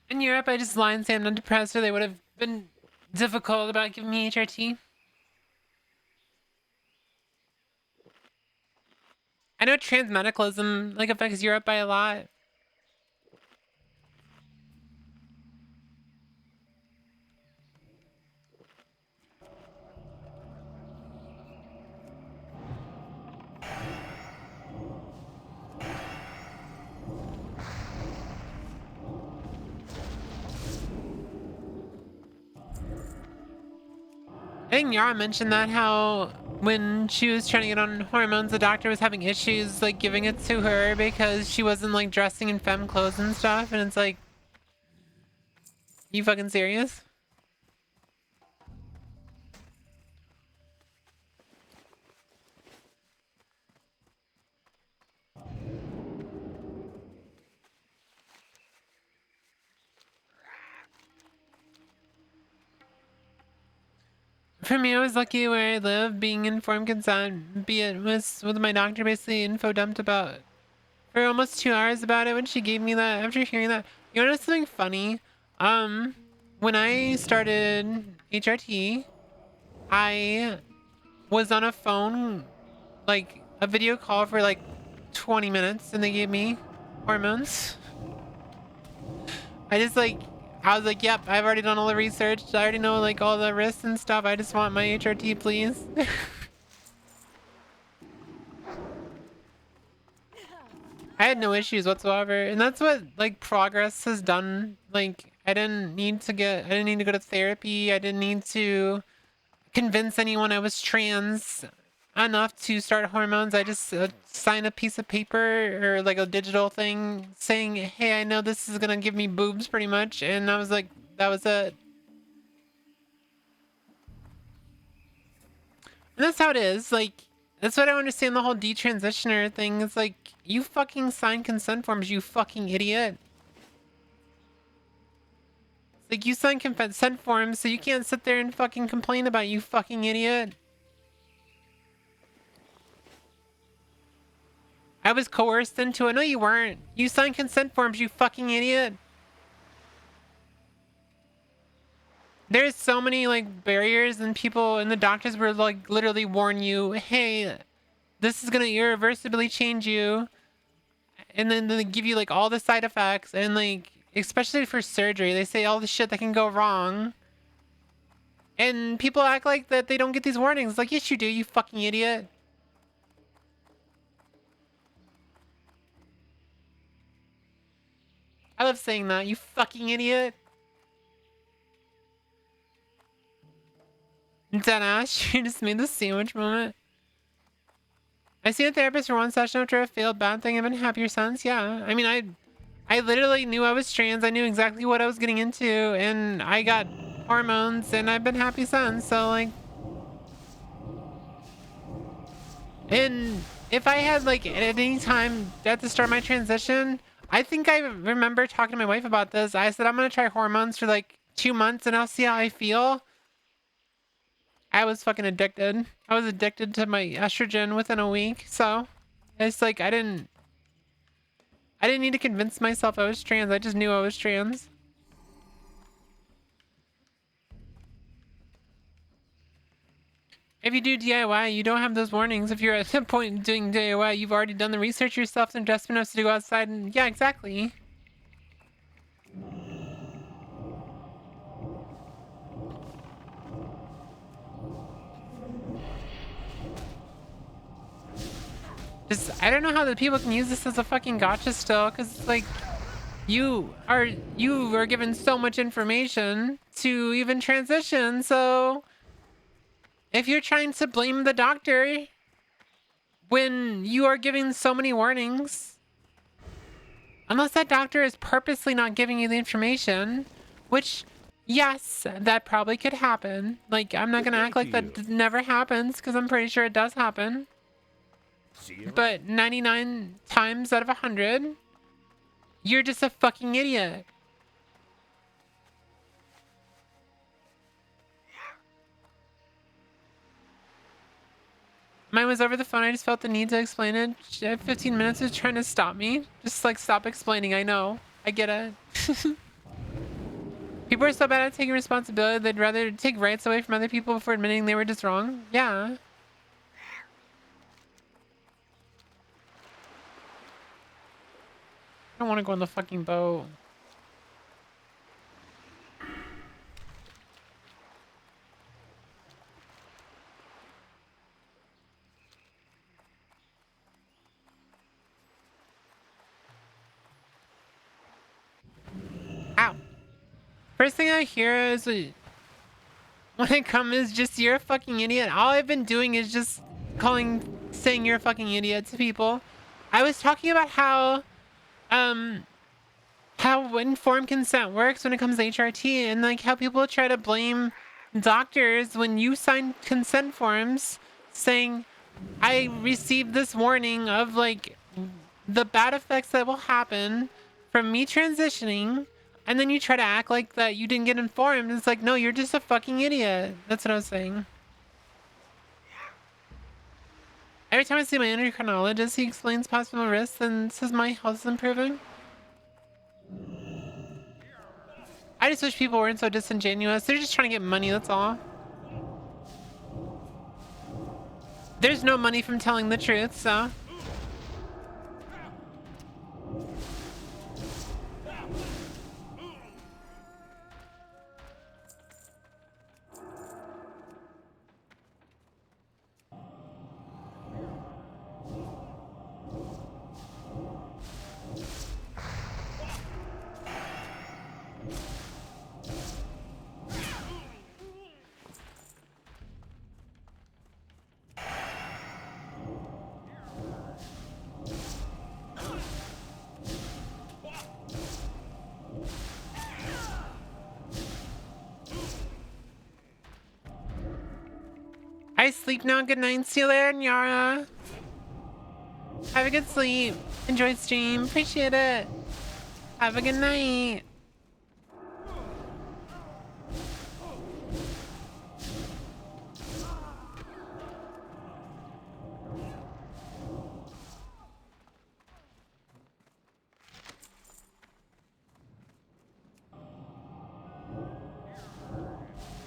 In Europe, I just lie and say I'm not depressed or they would have been difficult about giving me HRT. I know transmedicalism like affects Europe by a lot. I think Yara mentioned that how when she was trying to get on hormones, the doctor was having issues like giving it to her because she wasn't like dressing in femme clothes and stuff. And it's like, you fucking serious? For me, I was lucky where I live, being informed consent, be it was with my doctor basically info dumped about for almost 2 hours about it when she gave me that. After hearing that, you know something funny? When I started HRT, I was on a phone, like a video call for like 20 minutes and they gave me hormones. I was like, yep, I've already done all the research. I already know like all the risks and stuff. I just want my HRT, please. I had no issues whatsoever. And that's what like progress has done. Like I didn't need to go to therapy. I didn't need to convince anyone I was trans enough to start hormones. I just signed a piece of paper or like a digital thing saying, hey, I know this is gonna give me boobs pretty much. And I was like, that was it. And that's how it is. Like, that's what I don't understand the whole detransitioner thing. It's like, you fucking signed consent forms, you fucking idiot. It's like, you signed consent forms, so you can't sit there and fucking complain about it, you fucking idiot. I was coerced into it. No, you weren't. You signed consent forms, you fucking idiot. There's so many like barriers, and people and the doctors were like literally warn you, hey, this is gonna irreversibly change you. And then they give you like all the side effects, and like especially for surgery, they say all the shit that can go wrong. And people act like that they don't get these warnings. Like, yes you do, you fucking idiot. I love saying that, you fucking idiot. Deadass, you just made the sandwich moment. I seen a therapist for one session after a failed bad thing. I've been happier since. Yeah, I mean, I literally knew I was trans. I knew exactly what I was getting into, and I got hormones, and I've been happy since. So like, and if I had like at any time at the start of my transition, I think I remember talking to my wife about this. I said I'm gonna try hormones for like 2 months, and I'll see how I feel. I was fucking addicted. I was addicted to my estrogen within a week. So it's like I didn't need to convince myself I was trans. I just knew I was trans. If you do DIY, you don't have those warnings. If you're at the point in doing DIY, you've already done the research yourself and just enough to go outside and yeah, exactly. Just, I don't know how the people can use this as a fucking gotcha still, because it's like, you are given so much information to even transition, so if you're trying to blame the doctor when you are giving so many warnings, unless that doctor is purposely not giving you the information, which, yes, that probably could happen. Like, I'm not gonna act like that never happens, because I'm pretty sure it does happen. But 99 times out of 100, you're just a fucking idiot. Mine was over the phone. I just felt the need to explain it. 15 minutes was trying to stop me. Just like, stop explaining. I know. I get it. People are so bad at taking responsibility. They'd rather take rights away from other people before admitting they were just wrong. Yeah. I don't want to go on the fucking boat. Ow. First thing I hear is when it comes just you're a fucking idiot. All I've been doing is just saying you're a fucking idiot to people. I was talking about how informed consent works when it comes to HRT, and like how people try to blame doctors when you sign consent forms saying I received this warning of like the bad effects that will happen from me transitioning, and then you try to act like that you didn't get informed. It's like, no, you're just a fucking idiot. That's what I was saying. Every time I see my endocrinologist, he explains possible risks and says my health is improving. I just wish people weren't so disingenuous. They're just trying to get money, that's all. There's no money from telling the truth, so. I sleep now. Good night. See you later, Nyara. Have a good sleep. Enjoy stream. Appreciate it. Have a good night.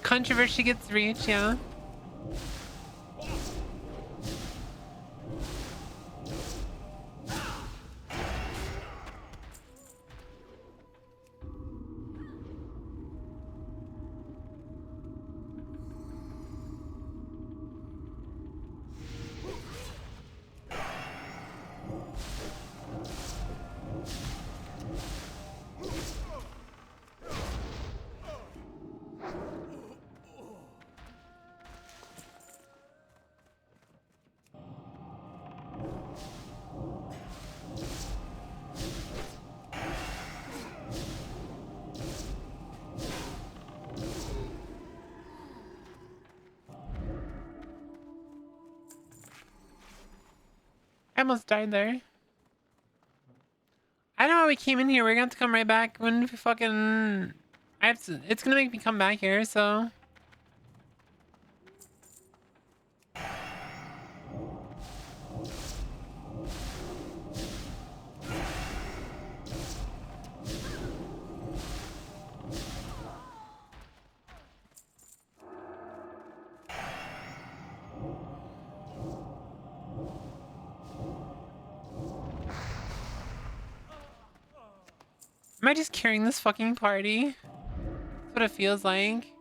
Controversy gets reached, yeah. I almost died there. I know how we came in here. We're gonna have to come right back when we fucking... I have to... It's gonna make me come back here, so... Am I just carrying this fucking party? That's what it feels like.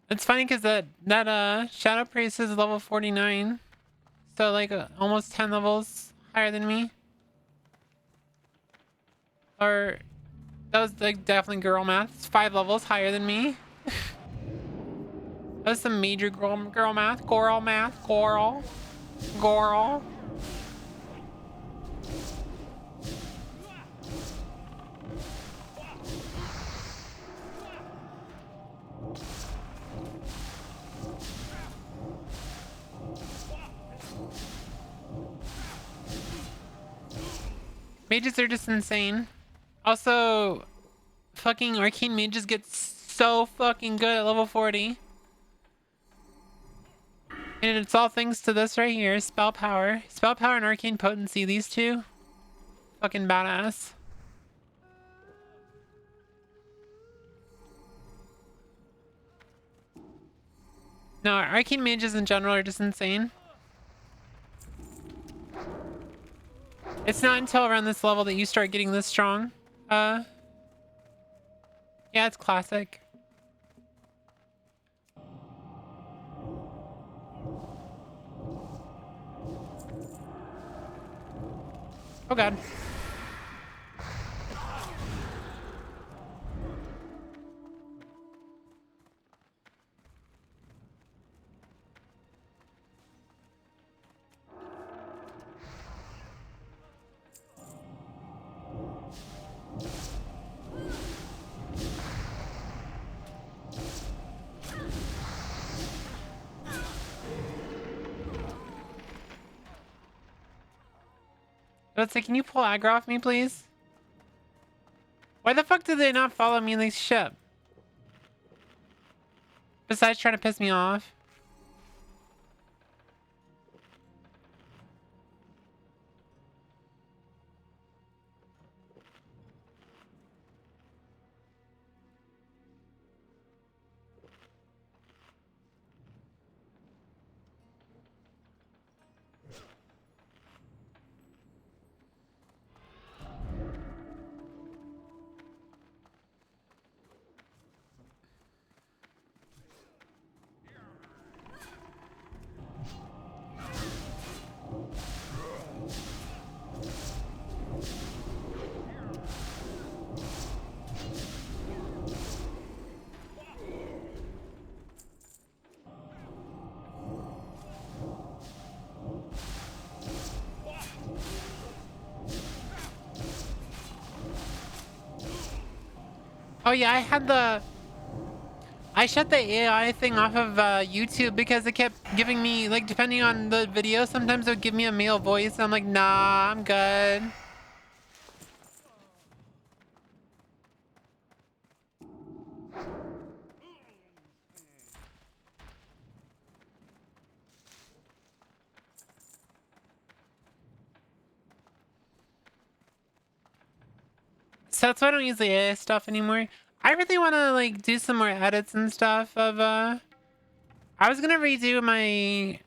It's funny because that Shadow Priest is level 49. So like almost 10 levels higher than me. Or that was like definitely girl math. It's 5 levels higher than me. That was some major girl math. Girl math. Girl. Girl. Mages are just insane. Also, fucking arcane mages get so fucking good at level 40. And it's all thanks to this right here, spell power. Spell power and arcane potency, these two. Fucking badass. No, arcane mages in general are just insane. It's not until around this level that you start getting this strong. Yeah, it's classic. Oh god. Let's say, can you pull aggro off me, please? Why the fuck did they not follow me in this ship? Besides trying to piss me off. Oh yeah, I shut the AI thing off of YouTube because it kept giving me, like, depending on the video, sometimes it would give me a male voice. I'm like, nah, I'm good. So that's why I don't use the AI stuff anymore. I really want to, like, do some more edits and stuff of, I was gonna redo my,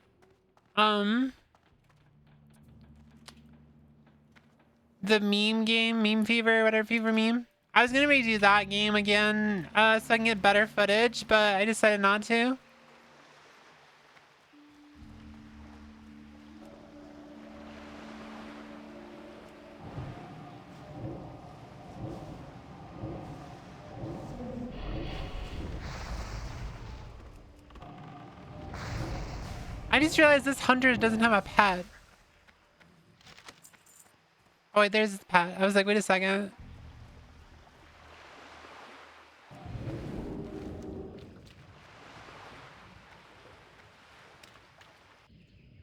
the meme game, Meme Fever, whatever Fever meme. I was gonna redo that game again, so I can get better footage, but I decided not to. I just realized this hunter doesn't have a pet. Oh wait, there's his pet. I was like, wait a second.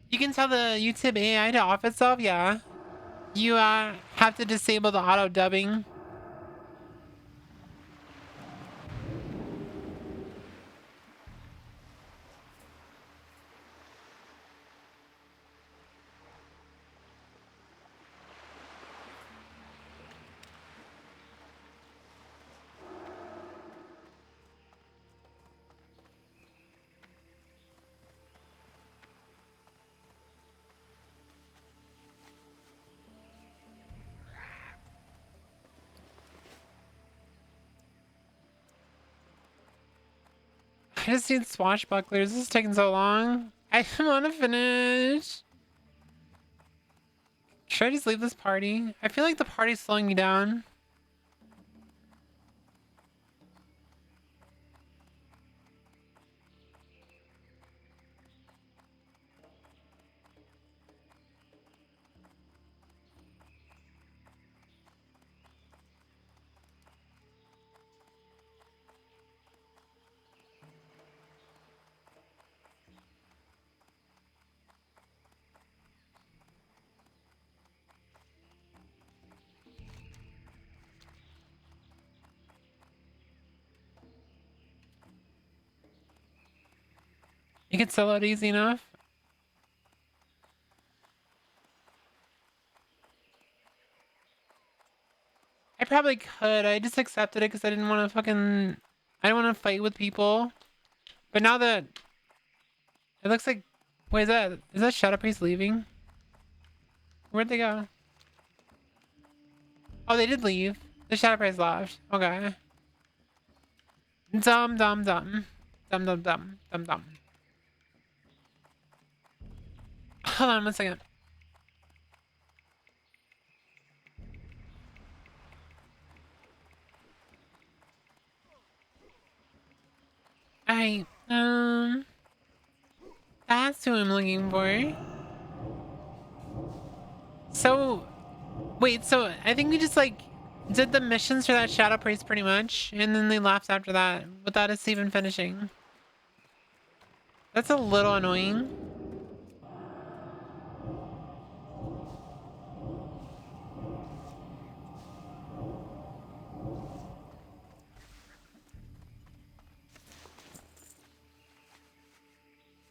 You can tell the YouTube AI to off itself, yeah. You have to disable the auto dubbing. I just need swashbucklers. This is taking so long. I don't want to finish. Should I just leave this party? I feel like the party's slowing me down. You can sell it easy enough. I probably could. I just accepted it because I didn't want to fucking... I don't want to fight with people. But now that... It looks like... Wait, is that Shadow Priest leaving? Where'd they go? Oh, they did leave. The Shadow Priest left. Okay. Dumb, dumb, dumb. Dumb, dumb, dumb. Dumb, dumb. Hold on 1 second. Alright, that's who I'm looking for. So, wait, so I think we just, like, did the missions for that Shadow Priest pretty much, and then they left after that, without us even finishing. That's a little annoying.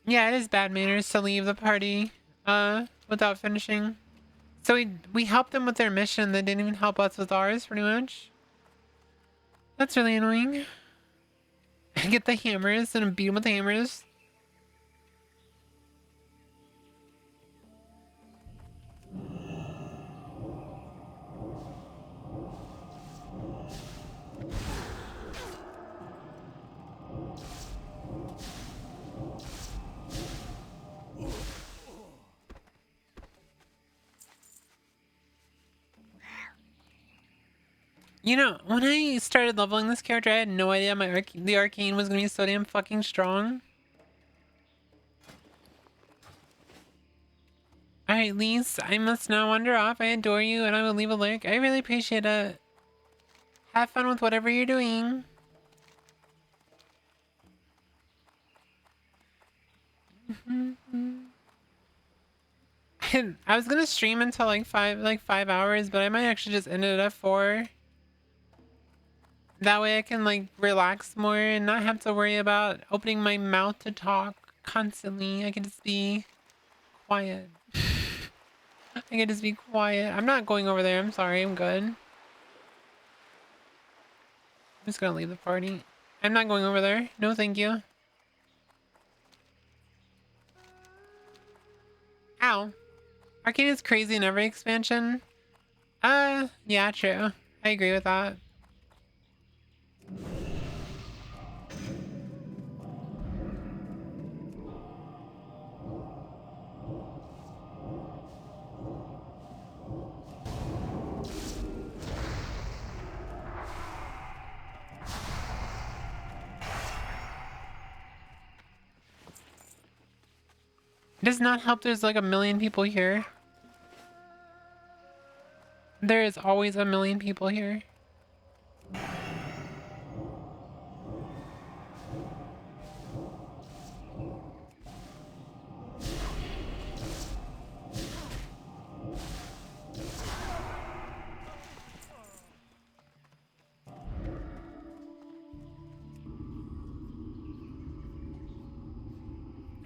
Yeah, it is bad manners to leave the party, without finishing. So we helped them with their mission, they didn't even help us with ours, pretty much. That's really annoying. I get the hammers and beat them with the hammers. You know, when I started leveling this character, I had no idea the arcane was going to be so damn fucking strong. Alright, Lise, I must now wander off. I adore you, and I will leave a lurk. I really appreciate it. Have fun with whatever you're doing. I was gonna stream until like 5 hours, but I might actually just end it at 4. That way I can like relax more and not have to worry about opening my mouth to talk constantly. I can just be quiet. I can just be quiet. I'm not going over there. I'm sorry. I'm good. I'm just gonna leave the party. I'm not going over there. No, thank you. Ow. Arcane is crazy in every expansion. Yeah, true. I agree with that. It does not help there's like a million people here. There is always a million people here.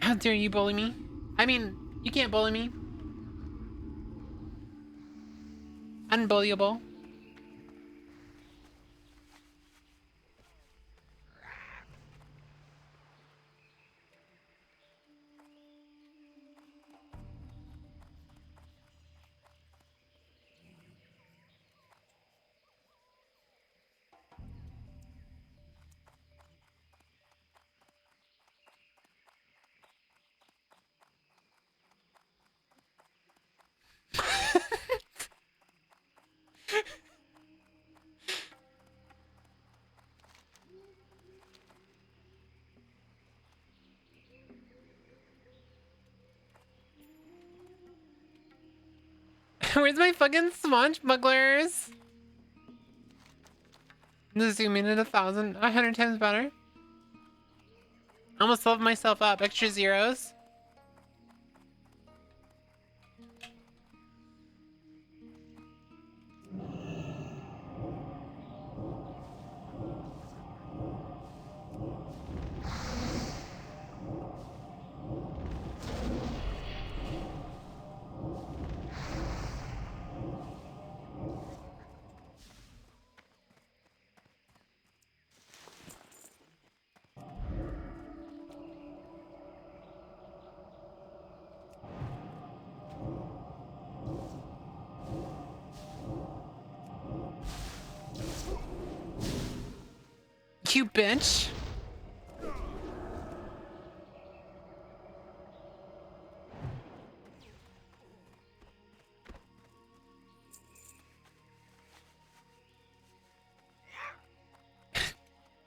How dare you bully me? I mean, you can't bully me. Unbullyable. Where's my fucking swashbucklers? Just zoom in at 100 times better. Almost leveled myself up. Extra zeros. You bitch.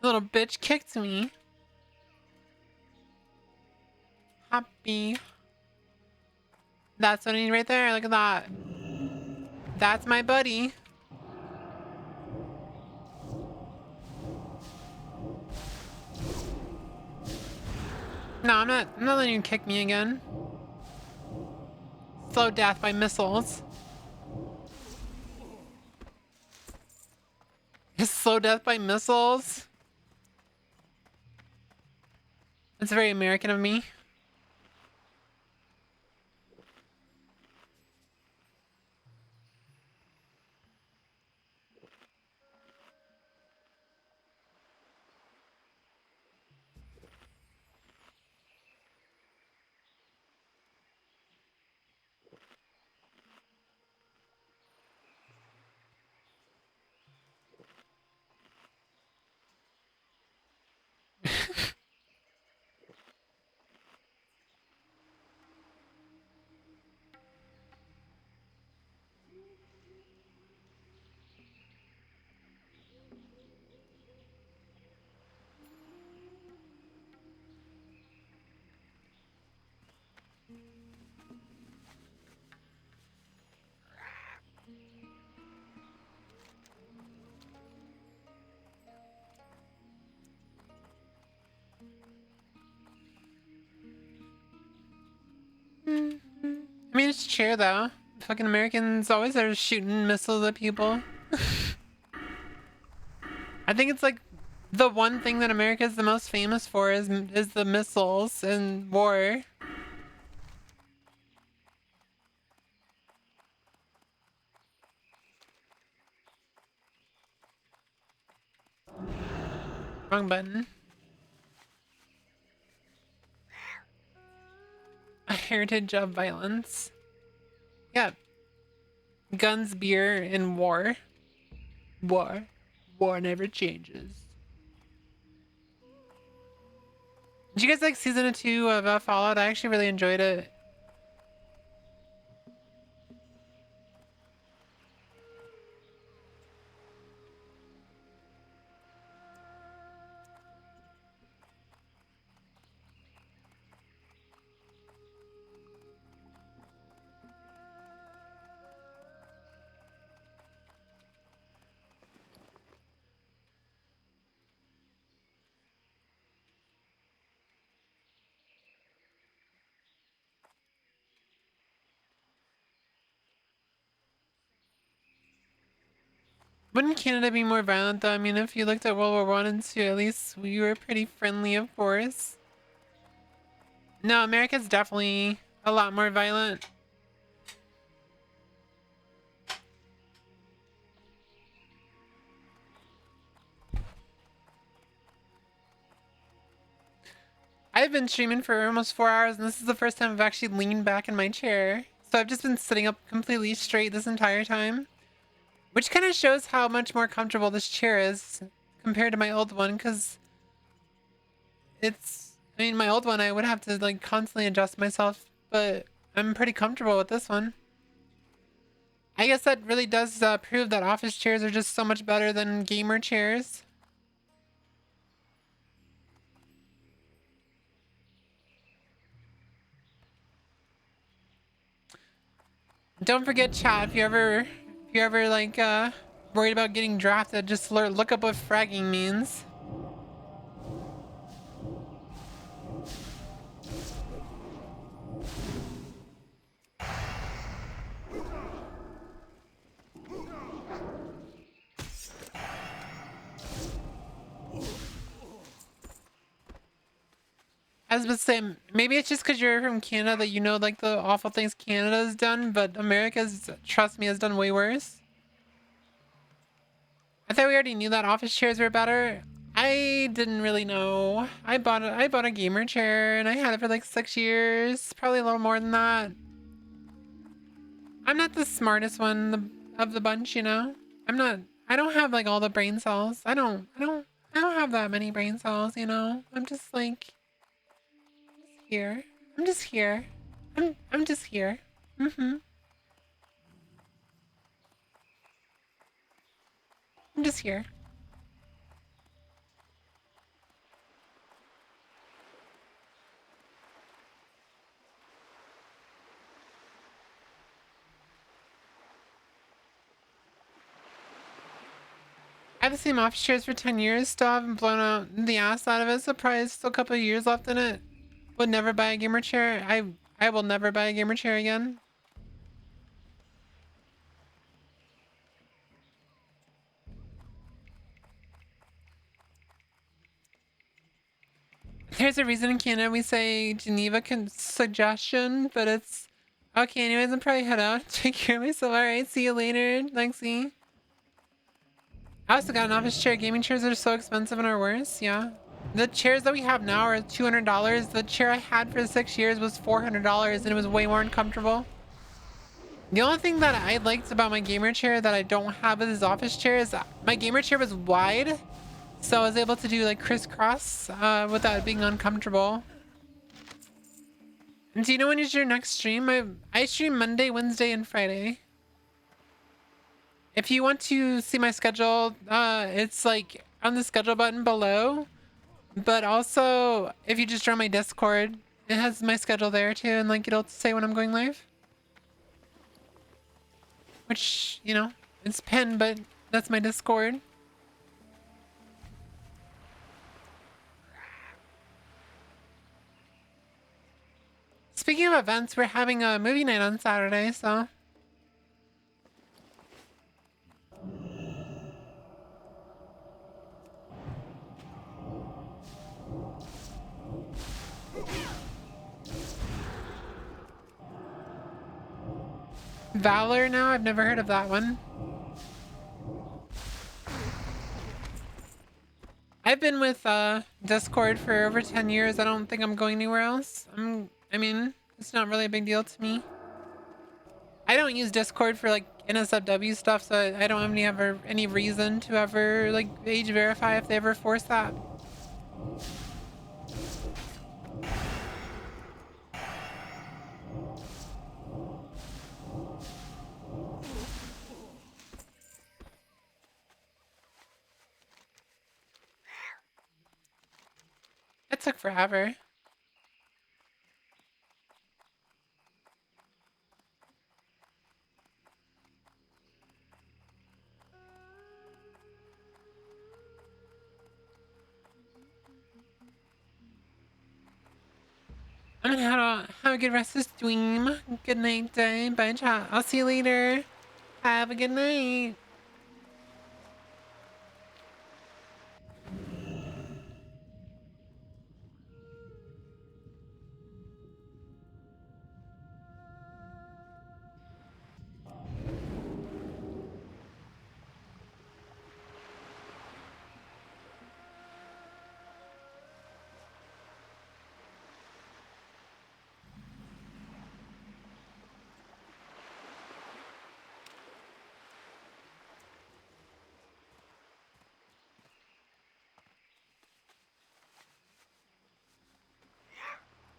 Little bitch kicked me. Happy. That's what I need right there. Look at that. That's my buddy. No, I'm not letting you kick me again. Slow death by missiles. Slow death by missiles? That's very American of me. I mean, it's true though. Fucking Americans always are shooting missiles at people. I think it's like the one thing that America is the most famous for is the missiles and war. Wrong button. A heritage of violence. Yeah. Guns, beer, and war. War. War never changes. Did you guys like season 2 of Fallout? I actually really enjoyed it. Wouldn't Canada be more violent though? I mean, if you looked at World War I and II, at least we were pretty friendly, of course. No, America's definitely a lot more violent. I've been streaming for almost 4 hours, and this is the first time I've actually leaned back in my chair. So I've just been sitting up completely straight this entire time. Which kind of shows how much more comfortable this chair is compared to my old one, because it's... I mean, my old one, I would have to, like, constantly adjust myself, but I'm pretty comfortable with this one. I guess that really does prove that office chairs are just so much better than gamer chairs. Don't forget, chat, if you ever like worried about getting drafted, just look up what fragging means. I was about to say, maybe it's just because you're from Canada that you know like the awful things Canada's done, but America's, trust me, has done way worse. I thought we already knew that office chairs were better. I didn't really know. I bought a gamer chair and I had it for like 6 years, probably a little more than that. I'm not the smartest one of the bunch, you know. I don't have like all the brain cells. I don't have that many brain cells, you know. I'm just like here. I'm just here. I'm just here. I'm just here. I have the same office chairs for 10 years, still haven't blown out the ass out of it, so probably still a couple of years left in it. Would never buy a gamer chair. I will never buy a gamer chair again. There's a reason in Canada we say Geneva suggestion, but it's... Okay, anyways, I'm probably head out. Take care of myself. Alright, see you later, Lexi. I also got an office chair. Gaming chairs are so expensive and are worse, yeah. The chairs that we have now are $200. The chair I had for 6 years was $400 and it was way more uncomfortable. The only thing that I liked about my gamer chair that I don't have with this office chair is my gamer chair was wide. So I was able to do like crisscross without it being uncomfortable. And do you know when is your next stream? I stream Monday, Wednesday, and Friday. If you want to see my schedule, it's like on the schedule button below. But also, if you just join my Discord, it has my schedule there too, and like it'll say when I'm going live. Which, you know, it's pinned, but that's my Discord. Speaking of events, we're having a movie night on Saturday, so. Valor now? I've never heard of that one. I've been with Discord for over 10 years. I don't think I'm going anywhere else. I mean, it's not really a big deal to me. I don't use Discord for like NSFW stuff, so I don't have any reason to ever like age verify if they ever force that. It took forever. I'm gonna have a good rest of the stream. Good night, day. Bye, chat. I'll see you later. Have a good night.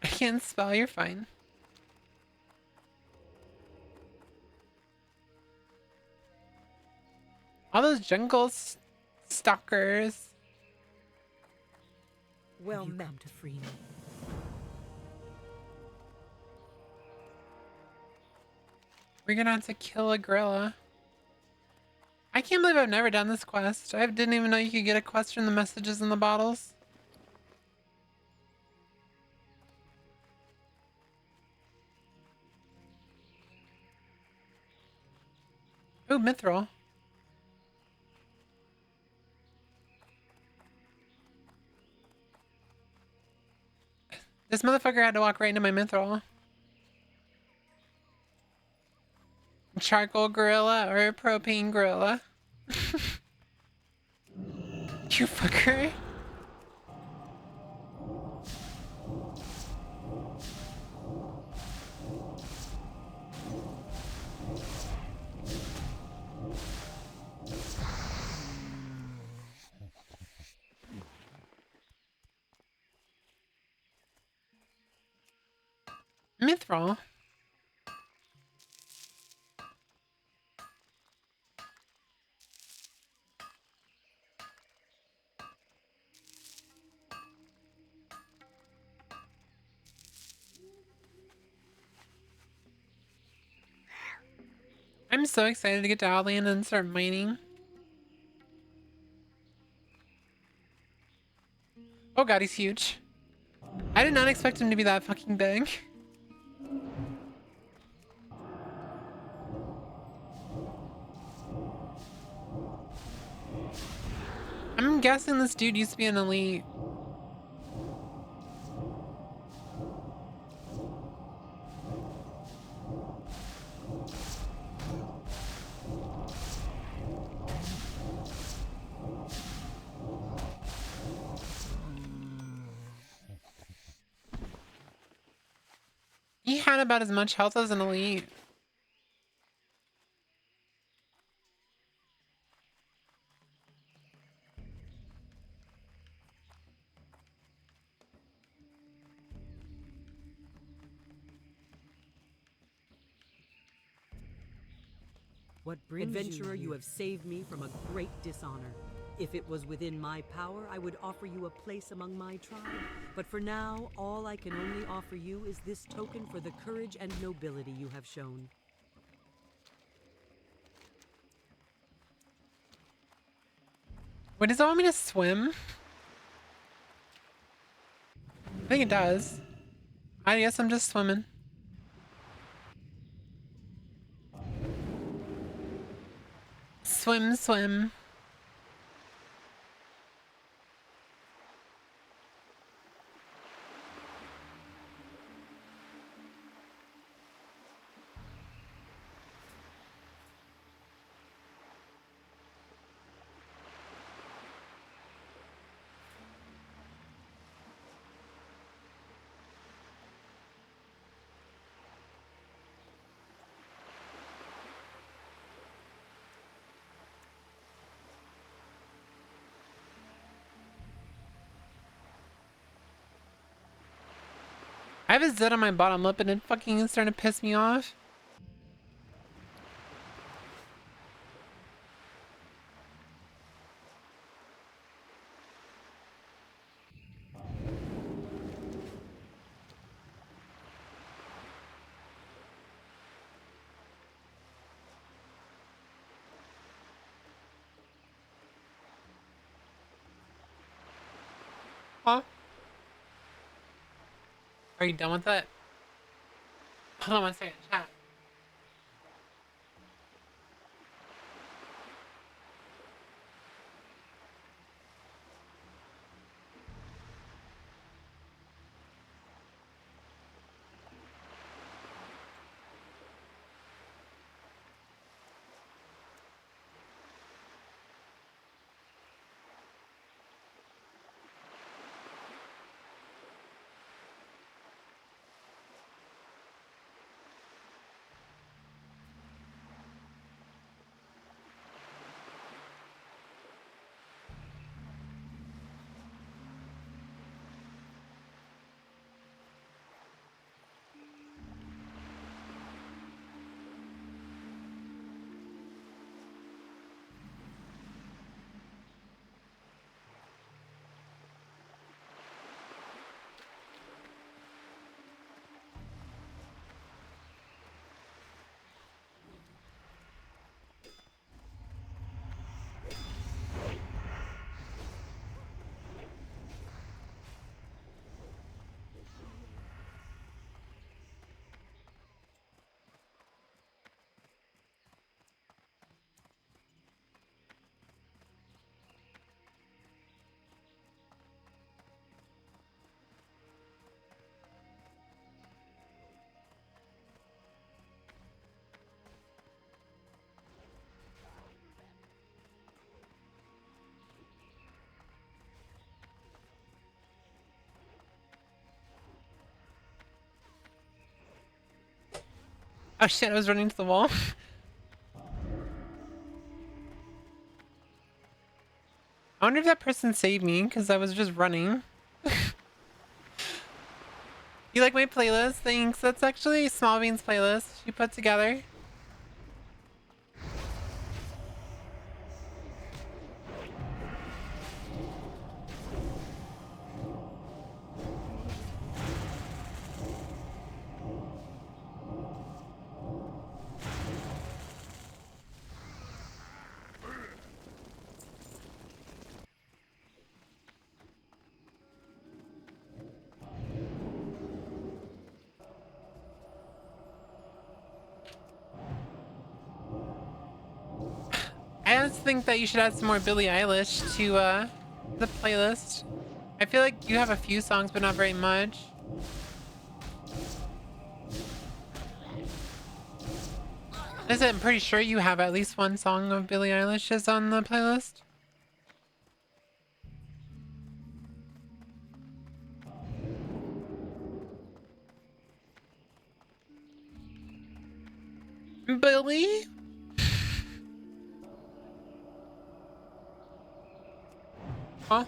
I can't spell, you're fine. All those jungle stalkers. Well met to free me. We're gonna have to kill a gorilla. I can't believe I've never done this quest. I didn't even know you could get a quest from the messages in the bottles. Ooh, mithril. This motherfucker had to walk right into my mithril. Charcoal gorilla or a propane gorilla? You fucker. Mithril. I'm so excited to get to Outland and start mining. Oh god, he's huge. I did not expect him to be that fucking big. I'm guessing this dude used to be an elite. He had about as much health as an elite. What brings Adventurer, you have saved me from a great dishonor. If it was within my power, I would offer you a place among my tribe. But for now, all I can only offer you is this token for the courage and nobility you have shown. What does it want me to swim? I think it does. I guess I'm just swimming. Swim, swim. I have a zit on my bottom lip and it fucking is starting to piss me off. Huh? Are you done with that? Hold on one second, chat. Oh shit, I was running to the wall. I wonder if that person saved me because I was just running. You like my playlist? Thanks. That's actually Small Bean's playlist she put together. I just think that you should add some more Billie Eilish to the playlist. I feel like you have a few songs, but not very much. I'm pretty sure you have at least one song of Billie Eilish's on the playlist. Billie? Huh?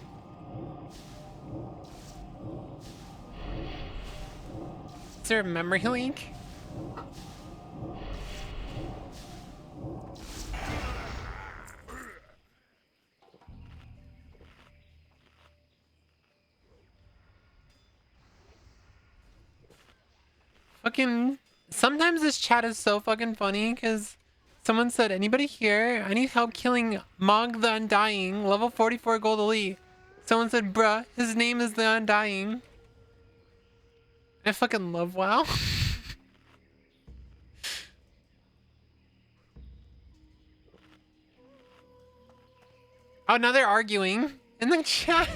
Is there a memory leak? Fucking... Sometimes this chat is so fucking funny because someone said, anybody here? I need help killing Mog the Undying, level 44 gold elite. Someone said, bruh, his name is the Undying. I fucking love WoW. Oh, now they're arguing in the chat.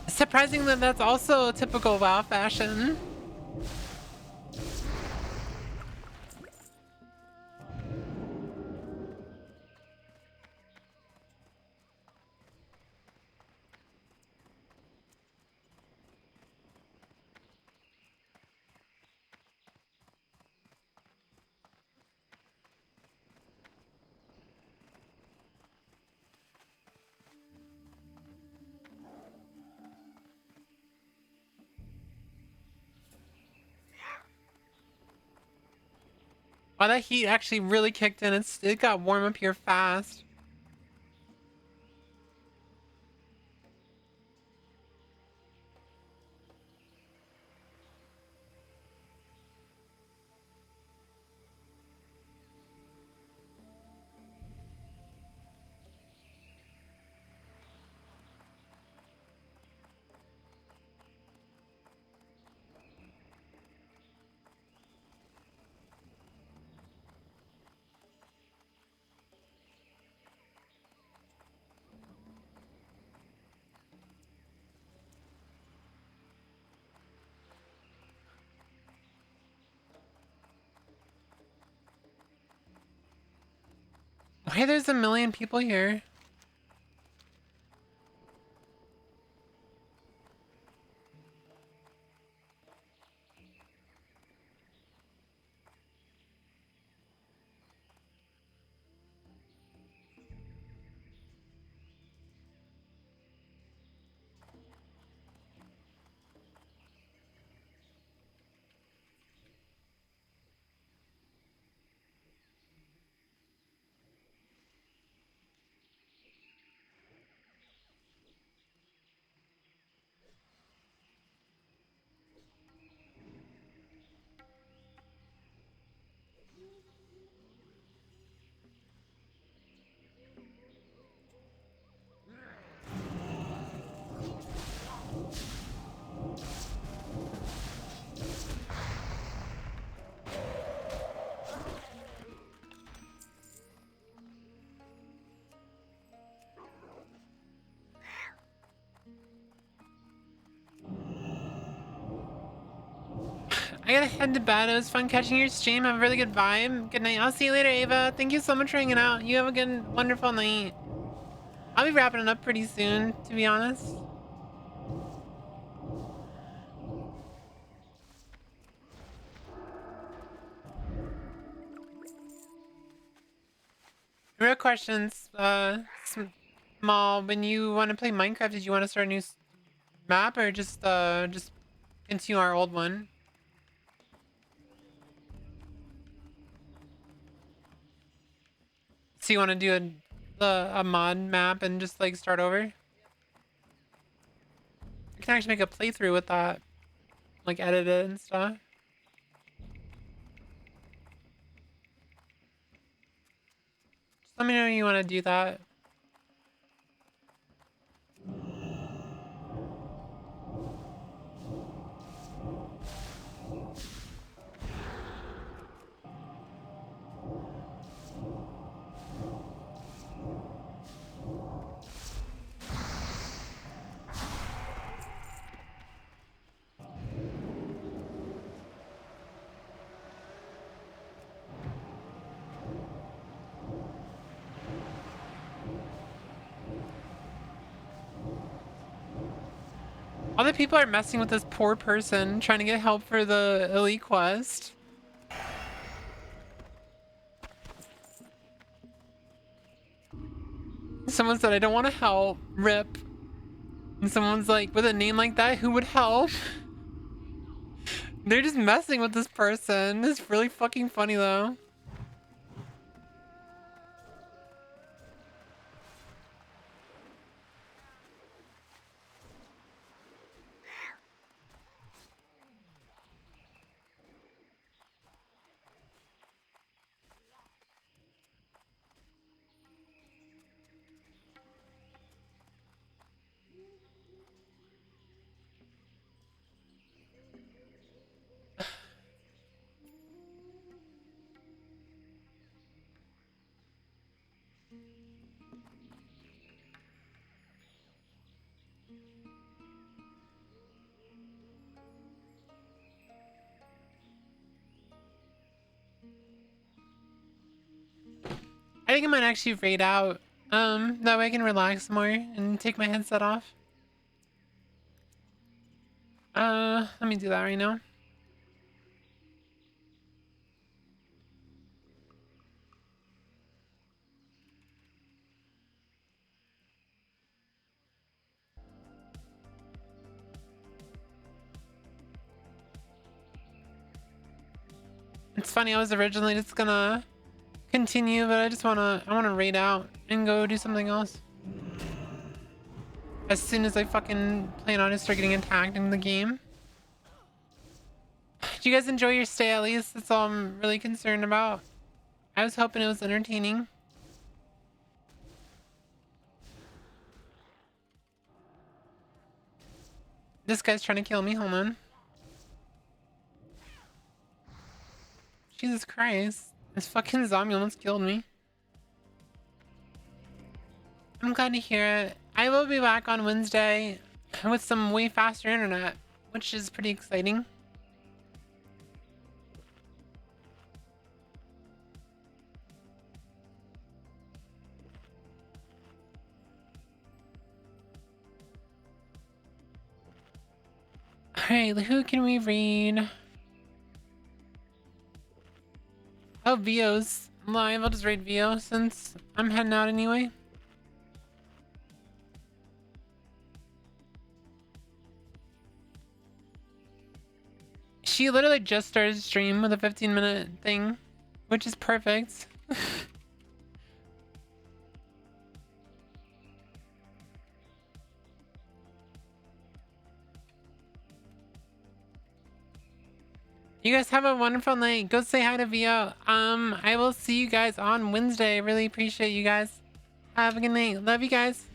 Surprising that that's also typical WoW fashion. Wow, that heat actually really kicked in. It got warm up here fast. Why there's a million people here? I gotta head to bed. It was fun catching your stream. Have a really good vibe. Good night. I'll see you later, Ava. Thank you so much for hanging out. You have a good, wonderful night. I'll be wrapping it up pretty soon, to be honest. Real questions. Small. When you want to play Minecraft, did you want to start a new map or just continue our old one? So you want to do a mod map and just like start over? You can actually make a playthrough with that, like edit it and stuff. Just let me know when you want to do that. Other people are messing with this poor person trying to get help for the elite quest. Someone said, I don't want to help. Rip. And someone's like, with a name like that, who would help? They're just messing with this person. It's really fucking funny though. I think I might actually raid out. That way I can relax more and take my headset off. Let me do that right now. It's funny, I was originally just gonna continue, but I wanna raid out and go do something else. As soon as I fucking plan on to start getting attacked in the game. Did you guys enjoy your stay at least? That's all I'm really concerned about. I was hoping it was entertaining. This guy's trying to kill me, hold on. Jesus Christ. This fucking zombie almost killed me. I'm glad to hear it. I will be back on Wednesday with some way faster internet, which is pretty exciting. Alright, who can we read? Oh, Vio's live. I'll just read Vio since I'm heading out anyway. She literally just started stream with a 15-minute thing, which is perfect. You guys have a wonderful night. Go say hi to Vio. I will see you guys on Wednesday. I really appreciate you guys. Have a good night. Love you guys.